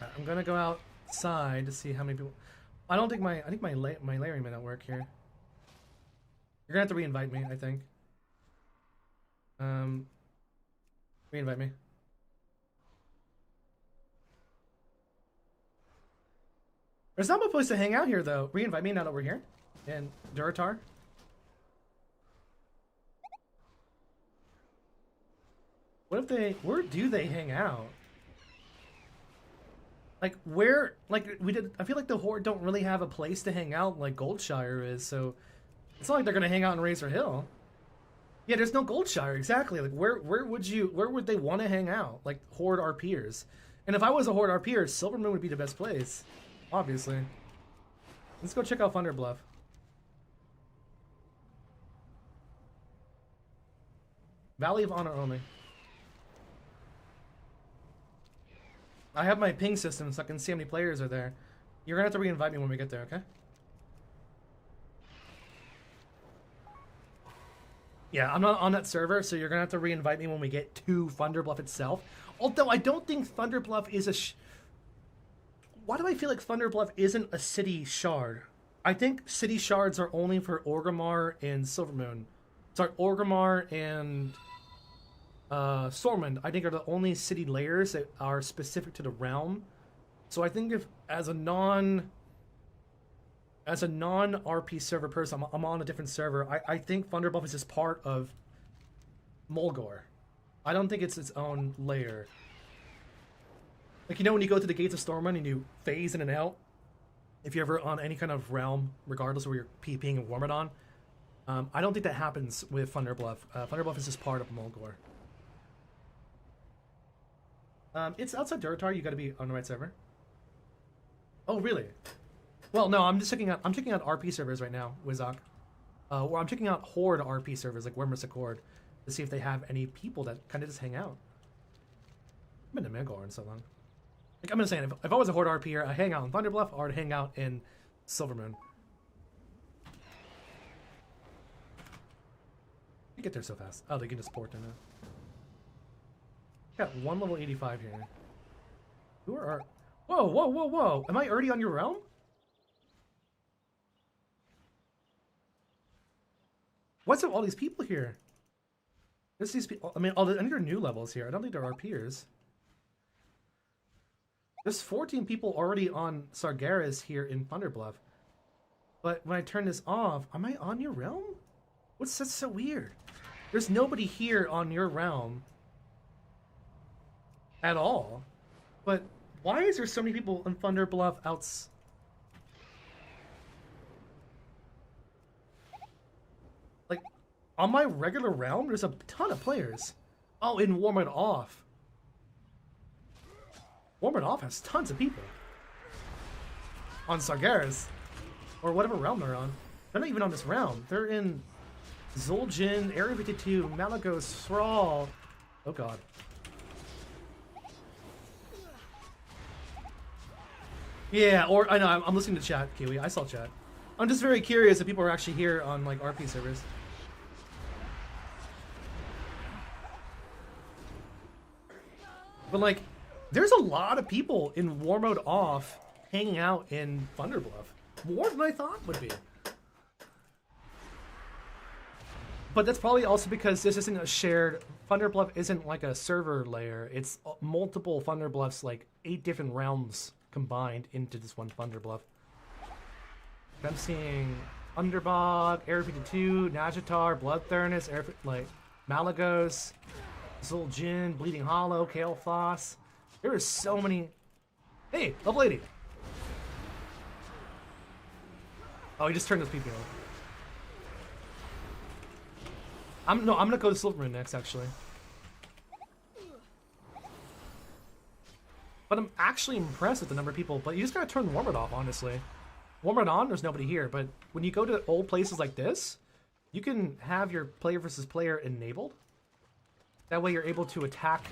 I'm gonna go outside to see how many people. I think my layering may not work here. You're gonna have to re-invite me, I think. Re-invite me. There's not much place to hang out here, though. Re-invite me now that we're here. And Duratar. Where do they hang out? Like, where, like, I feel like the Horde don't really have a place to hang out like Goldshire is, so it's not like they're gonna hang out in Razor Hill. Yeah, there's no Goldshire, exactly. Like, where would they want to hang out? Like, Horde RPers. And if I was a Horde RPer, Silvermoon would be the best place. Obviously. Let's go check out Thunder Bluff. Valley of Honor only. I have my ping system so I can see how many players are there. You're gonna have to re-invite me when we get there, okay? Yeah, I'm not on that server, so you're gonna have to re-invite me when we get to Thunder Bluff itself. Although I don't think Thunder Bluff is a why do I feel like Thunder Bluff isn't a city shard? I think city shards are only for Orgrimmar and Silvermoon. Sorry, Orgrimmar and Stormwind, I think, are the only city layers that are specific to the realm. So I think if as a non RP server person, I'm on a different server. I think Thunder Bluff is just part of Mulgore. I don't think it's its own layer. Like, you know when you go to the Gates of Stormwind and you phase in and out? If you're ever on any kind of realm, regardless of where you're PPing and Warmadon, I don't think that happens with Thunder Bluff. Thunder Bluff is just part of Mulgore. It's outside Duratar. You got to be on the right server. Oh, really? Well, no. I'm checking out RP servers right now, Wizok. Or I'm checking out Horde RP servers like Wormrisic Horde to see if they have any people that kind of just hang out. I've been to Mulgore in so long. Like, I'm just saying, if I was a Horde RPer, I'd hang out in Thunder Bluff or I'd hang out in Silvermoon. You get there so fast. Oh, they can just port in it. Got one level 85 here. Who are our... Whoa! Am I already on your realm? What's up with all these people here? There's these people... I mean, I think they're new levels here. I don't think they're our peers. There's 14 people already on Sargeras here in Thunder Bluff. But when I turn this off, am I on your realm? What's that so weird? There's nobody here on your realm at all. But why is there so many people in Thunder Bluff outs? Like, on my regular realm, there's a ton of players. Oh, in Warm It Off. Warm It Off has tons of people. On Sargeras. Or whatever realm they're on. They're not even on this realm. They're in Zul'jin, Area 52, Malagos, Thrall. Oh god. Yeah, or I know, I'm listening to chat, Kiwi. I saw chat. I'm just very curious if people are actually here on like RP servers. But like, there's a lot of people in War Mode Off hanging out in Thunder Bluff. More than I thought would be. But that's probably also because this isn't a shared... Thunder Bluff isn't like a server layer. It's multiple Thunder Bluffs, like 8 different realms combined into this one Thunder Bluff. I'm seeing Underbog, Area 52, Najatar, Bloodthirnus, like Malagos, Zul'jin, Bleeding Hollow, Kael'thas. There are so many. Hey, level 80. Oh, he just turned his PP on. I'm gonna go to Silvermoon next, actually. But I'm actually impressed with the number of people. But you just gotta turn Warmid off, honestly. Warmid on, there's nobody here. But when you go to old places like this, you can have your player versus player enabled. That way you're able to attack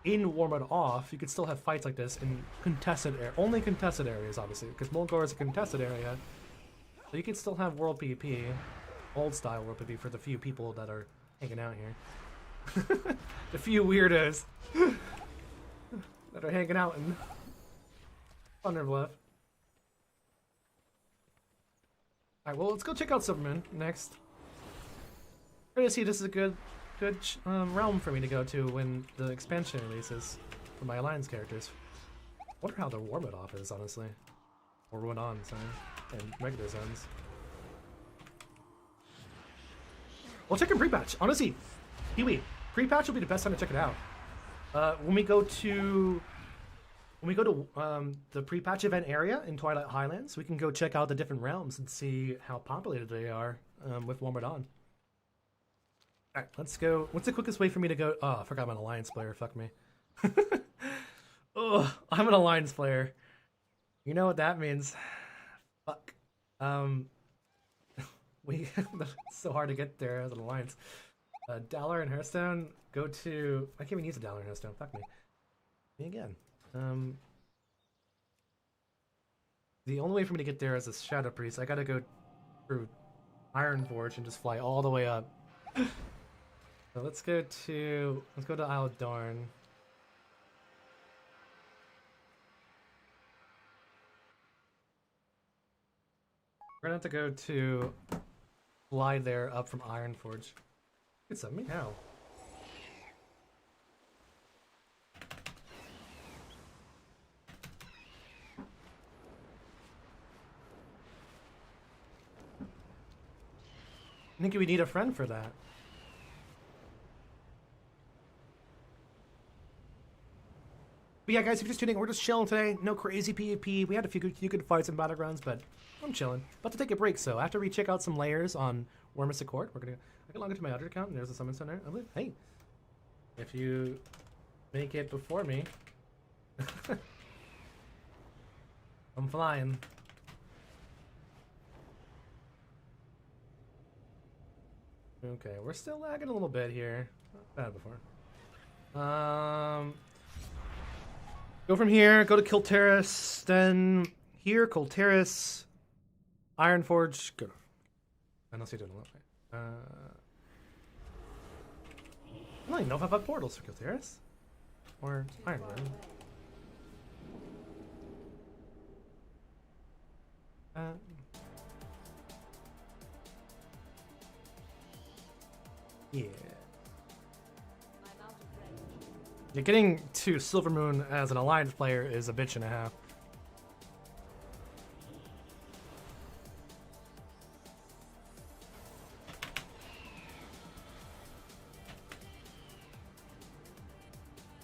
in Warmid off. You could still have fights like this in contested only contested areas, obviously, because Mulgore is a contested area. So you can still have world PvP, old style world PvP for the few people that are hanging out here. The few weirdos that are hanging out in Thunderbluff. Alright, well, let's go check out Silvermoon next. I'm gonna see this is a good realm for me to go to when the expansion releases for my Alliance characters. Wonder how the Warmid off is, honestly. Or Warmid on, sorry. And regular zones. We'll check in pre-patch. Honestly, Kiwi, pre-patch will be the best time to check it out. When we go to the pre-patch event area in Twilight Highlands, we can go check out the different realms and see how populated they are with Warmid on. Alright, let's go. What's the quickest way for me to go? Oh, I forgot I'm an Alliance player. Fuck me. Oh, I'm an Alliance player. You know what that means. Fuck. It's so hard to get there as an Alliance. Dowler and Hearthstone, go to... I can't even use a Dowler and Hearthstone. Fuck me. Me again. The only way for me to get there is a Shadow Priest. I gotta go through Ironforge and just fly all the way up. So let's go to Isle of Dorn. We're gonna have to go to fly there up from Ironforge. It's a meow. I think we need a friend for that. But yeah, guys, if you're just tuning in, we're just chilling today. No crazy PvP. We had a few good fights in Battlegrounds, but I'm chilling. About to take a break, so after we check out some layers on Wormus Accord, I can log into my other account, and there's a summon center. I believe, hey, if you make it before me, I'm flying. Okay, we're still lagging a little bit here. Not bad before. Go from here, go to Kilterrace, then here, Kilterrace, Ironforge, go. Unless you didn't look right. I don't even know if I've had portals for Kilterrace. Or Ironforge. Yeah. Yeah, getting to Silvermoon as an Alliance player is a bitch and a half.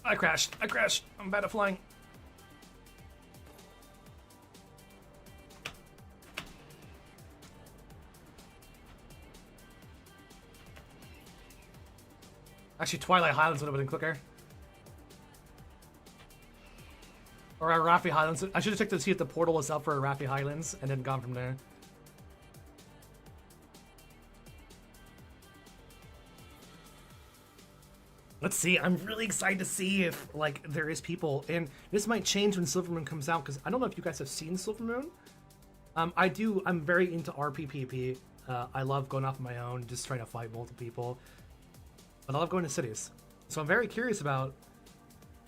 I crashed. I'm bad at flying. Actually, Twilight Highlands would have been quicker. Or Rafi Highlands. I should have checked to see if the portal was up for Rafi Highlands and then gone from there. Let's see. I'm really excited to see if like there is people, and this might change when Silvermoon comes out because I don't know if you guys have seen Silvermoon. I do. I'm very into RPPP. I love going off on my own, just trying to fight multiple people. But I love going to cities, so I'm very curious about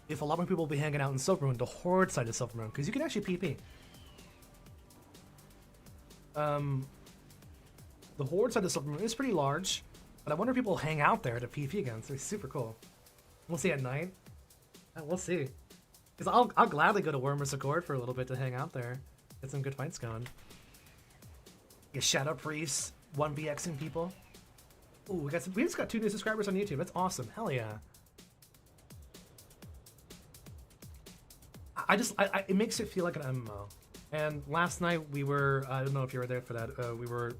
if a lot more people will be hanging out in Silvermoon, the Horde side of Silvermoon, because you can actually PP. The Horde side of Silvermoon is pretty large, but I wonder if people will hang out there to PvP against. It's super cool. We'll see at night. We'll see. Because I'll gladly go to Wormus Accord for a little bit to hang out there. Get some good fights going. Get Shadow Priests, 1vxing people. Ooh, we just got 2 new subscribers on YouTube. That's awesome. Hell yeah. it makes it feel like an MMO. And last night we were, I don't know if you were there for that, we were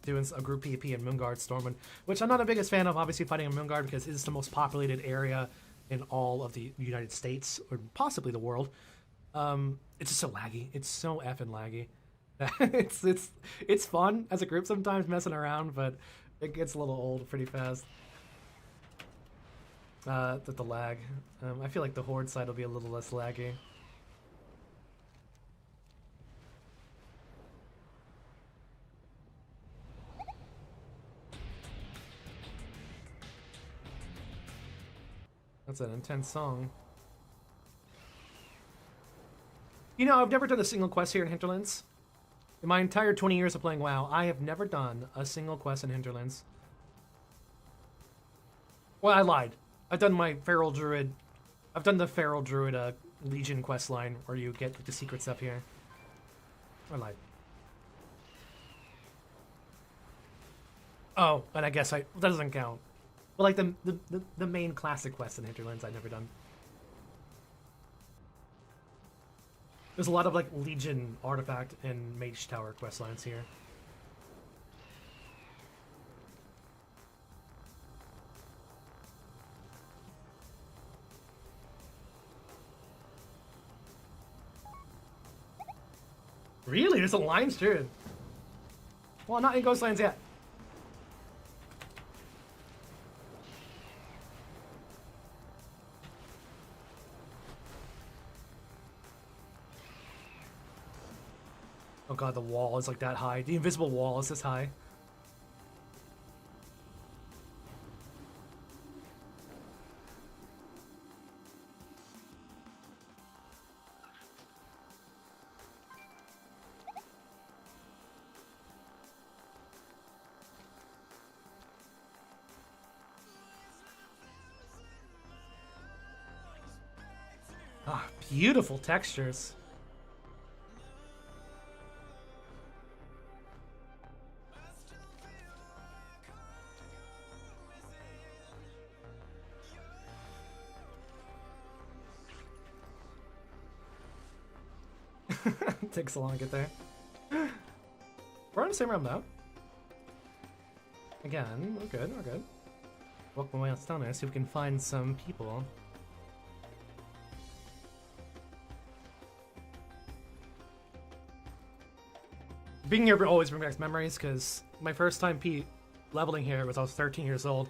doing a group PvP in Moonguard Stormwind, which I'm not the biggest fan of, obviously, fighting in Moonguard because it's the most populated area in all of the United States, or possibly the world. It's just so laggy. It's so effing laggy. It's fun as a group sometimes messing around, but it gets a little old pretty fast. The lag. I feel like the Horde side will be a little less laggy. That's an intense song. You know, I've never done a single quest here in Hinterlands. In my entire 20 years of playing WoW, I have never done a single quest in Hinterlands. Well, I lied. I've done my Feral Druid. I've done the Feral Druid Legion quest line where you get the secret stuff here. I lied. Oh, and I guess that doesn't count. But like the main classic quest in Hinterlands, I've never done. There's a lot of like Legion artifact and Mage Tower quest lines here. Really? There's a lines too. Well, not in Ghost Lands yet. Oh god, the wall is like that high. The invisible wall is this high. Ah, beautiful textures. Takes so long to get there. We're on the same round though. Again, we're good, we're good. Walk my way down there, see if we can find some people. Being here always brings back memories, because my first time leveling here was I was 13 years old.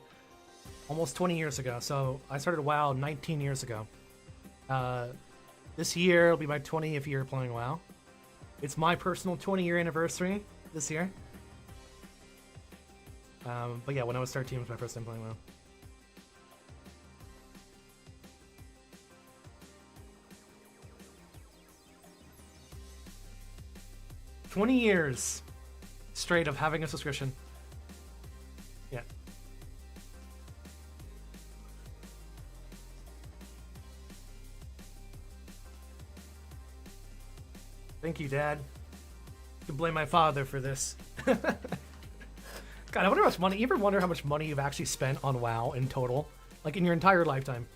Almost 20 years ago, so I started WoW 19 years ago. This year will be my 20th year playing WoW. It's my personal 20-year anniversary this year. But yeah, when I was 13 was my first time playing WoW. "20 years straight of having a subscription." Yeah. Thank you, Dad. You can blame my father for this. God, I wonder how much money. You ever wonder how much money you've actually spent on WoW in total? Like in your entire lifetime?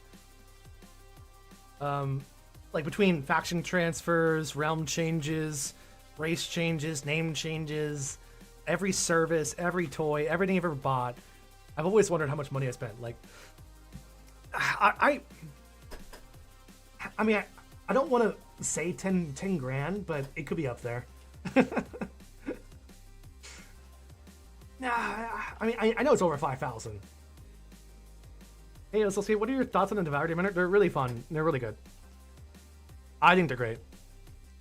Like between faction transfers, realm changes, race changes, name changes, every service, every toy, everything you've ever bought. I've always wondered how much money I spent. Like, I mean, I don't want to say 10 grand, but it could be up there. Nah, I mean, I know it's over 5,000. Hey, let's see. What are your thoughts on the Devourer Demon? They're really fun. They're really good. I think they're great.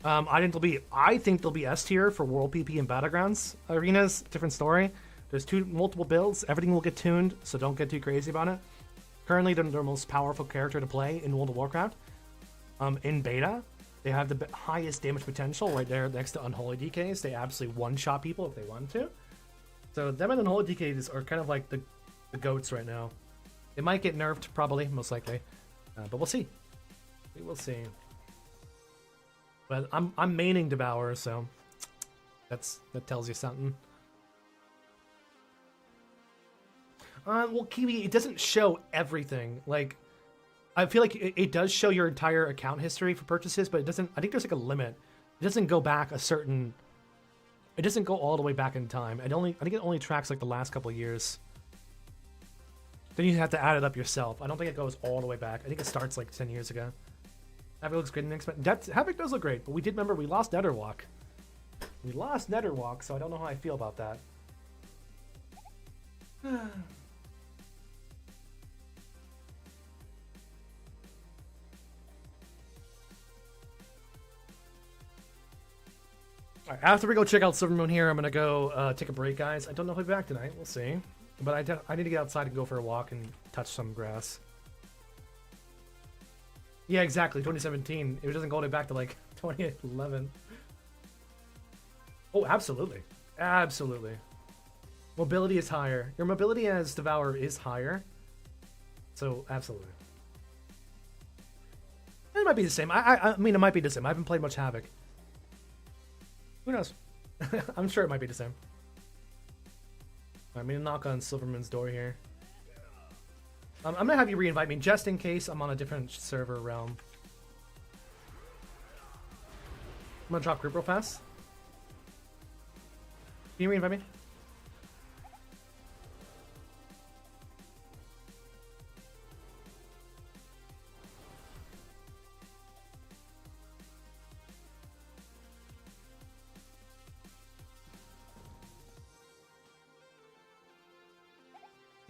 I think they'll be S tier for World PP and Battlegrounds arenas. Different story. There's multiple builds. Everything will get tuned, so don't get too crazy about it. Currently, they're their most powerful character to play in World of Warcraft. In beta, they have the highest damage potential right there next to Unholy DKs. They absolutely one-shot people if they want to. So them and Unholy DKs are kind of like the goats right now. They might get nerfed, probably, most likely. But we'll see. We will see. But I'm maining Devourer, so that tells you something. Well, Kiwi, it doesn't show everything. Like, I feel like it does show your entire account history for purchases, but it doesn't. I think there's like a limit. It doesn't go back a certain. It doesn't go all the way back in time. I think it only tracks like the last couple of years. Then you have to add it up yourself. I don't think it goes all the way back. I think it starts like 10 years ago. Havoc looks great in X-Men. Havoc does look great, but we did remember we lost Netherwalk. We lost Netherwalk, so I don't know how I feel about that. All right, after we go check out Silvermoon here, I'm gonna go take a break, guys. I don't know if I'll be back tonight. We'll see. But I need to get outside and go for a walk and touch some grass. Yeah, exactly. 2017. It doesn't go all the way back to like 2011. Oh, absolutely. Absolutely. Mobility is higher. Your mobility as Devourer is higher. So, absolutely. It might be the same. I mean, it might be the same. I haven't played much Havoc. Who knows? I'm sure it might be the same. I'm gonna knock on Silvermoon's door here. I'm gonna have you re-invite me just in case I'm on a different server realm. I'm gonna drop group real fast. Can you re-invite me?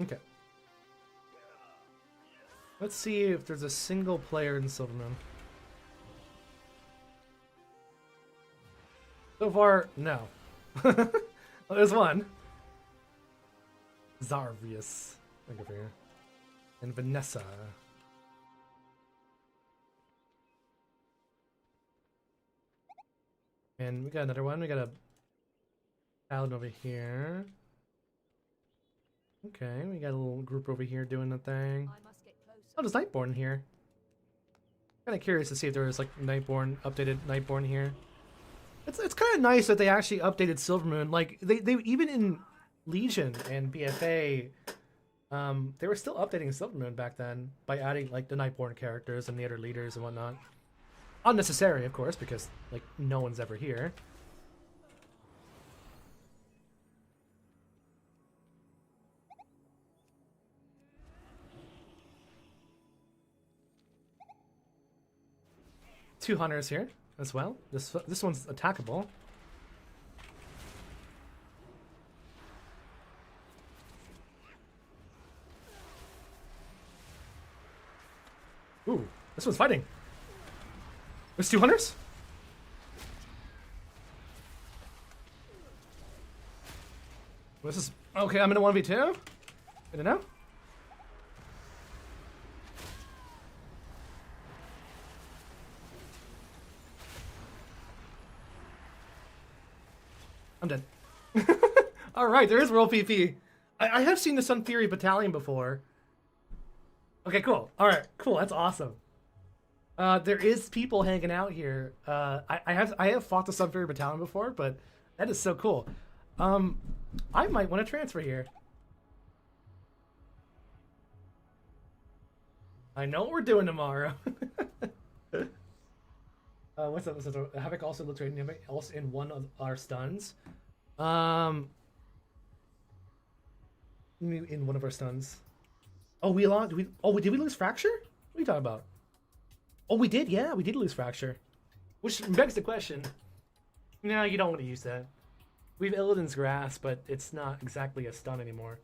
Okay. Let's see if there's a single player in Silvermoon. So far, no. Well, there's one. Zarvius. Look over here. And Vanessa. And we got another one. We got a Addon over here. Okay, we got a little group over here doing the thing. I must get closer. Oh, there's Nightborn here. Kind of curious to see if there was like Nightborn, updated Nightborn here. It's kind of nice that they actually updated Silvermoon. Like they even in Legion and BFA, they were still updating Silvermoon back then by adding like the Nightborn characters and the other leaders and whatnot. Unnecessary, of course, because like no one's ever here. Two hunters here as well. This one's attackable. Ooh, this one's fighting. There's two hunters? This is okay, I'm in a 1v2. I don't know. I'm dead. Alright, there is World PP. I have seen the Sun Fury Battalion before. Okay, cool. Alright, cool. That's awesome. There is people hanging out here. I have fought the Sun Fury Battalion before, but that is so cool. I might want to transfer here. I know what we're doing tomorrow. What's up? Havoc also looks right else in one of our stuns. In one of our stuns. Oh, we lost. Did we lose Fracture? What are you talking about? Oh, we did. Yeah, we did lose Fracture. Which begs the question. No, you don't want to use that. We have Illidan's Grasp, but it's not exactly a stun anymore.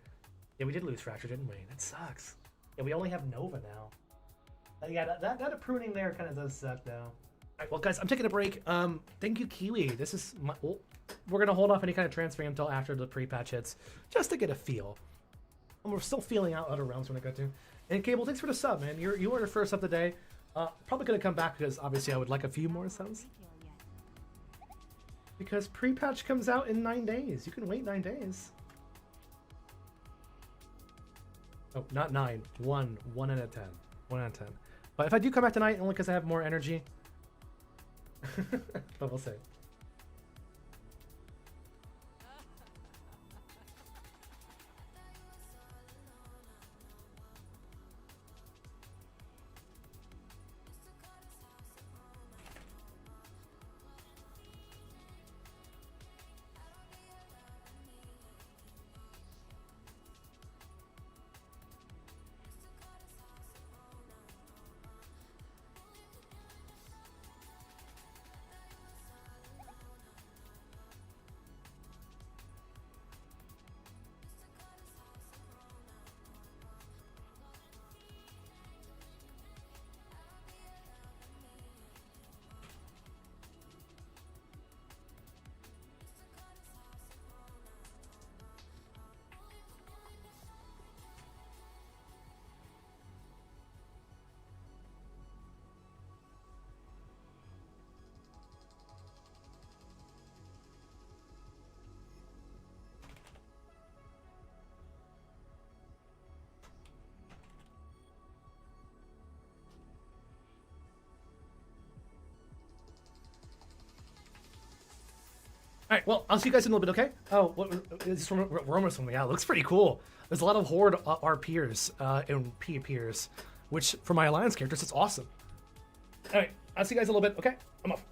Yeah, we did lose Fracture, didn't we? That sucks. Yeah, we only have Nova now. Yeah, that pruning there kind of does suck now. Alright, well, guys, I'm taking a break. Thank you, Kiwi. This is my... Well, we're going to hold off any kind of transferring until after the pre-patch hits, just to get a feel. And we're still feeling out other rounds when I got to. And Cable, thanks for the sub, man. You were the first up today. Probably going to come back because, obviously, I would like a few more subs. Because pre-patch comes out in 9 days. You can wait 9 days. Oh, not 9. 1. 1 out of 10. 1 out of 10. But if I do come back tonight, only because I have more energy... but we'll see. right, well, I'll see you guys in a little bit, okay? Oh, what is this from Roma's from? Yeah, it looks pretty cool. There's a lot of Horde RPers and P appears, which for my Alliance characters, it's awesome. All right, I'll see you guys in a little bit, okay? I'm off.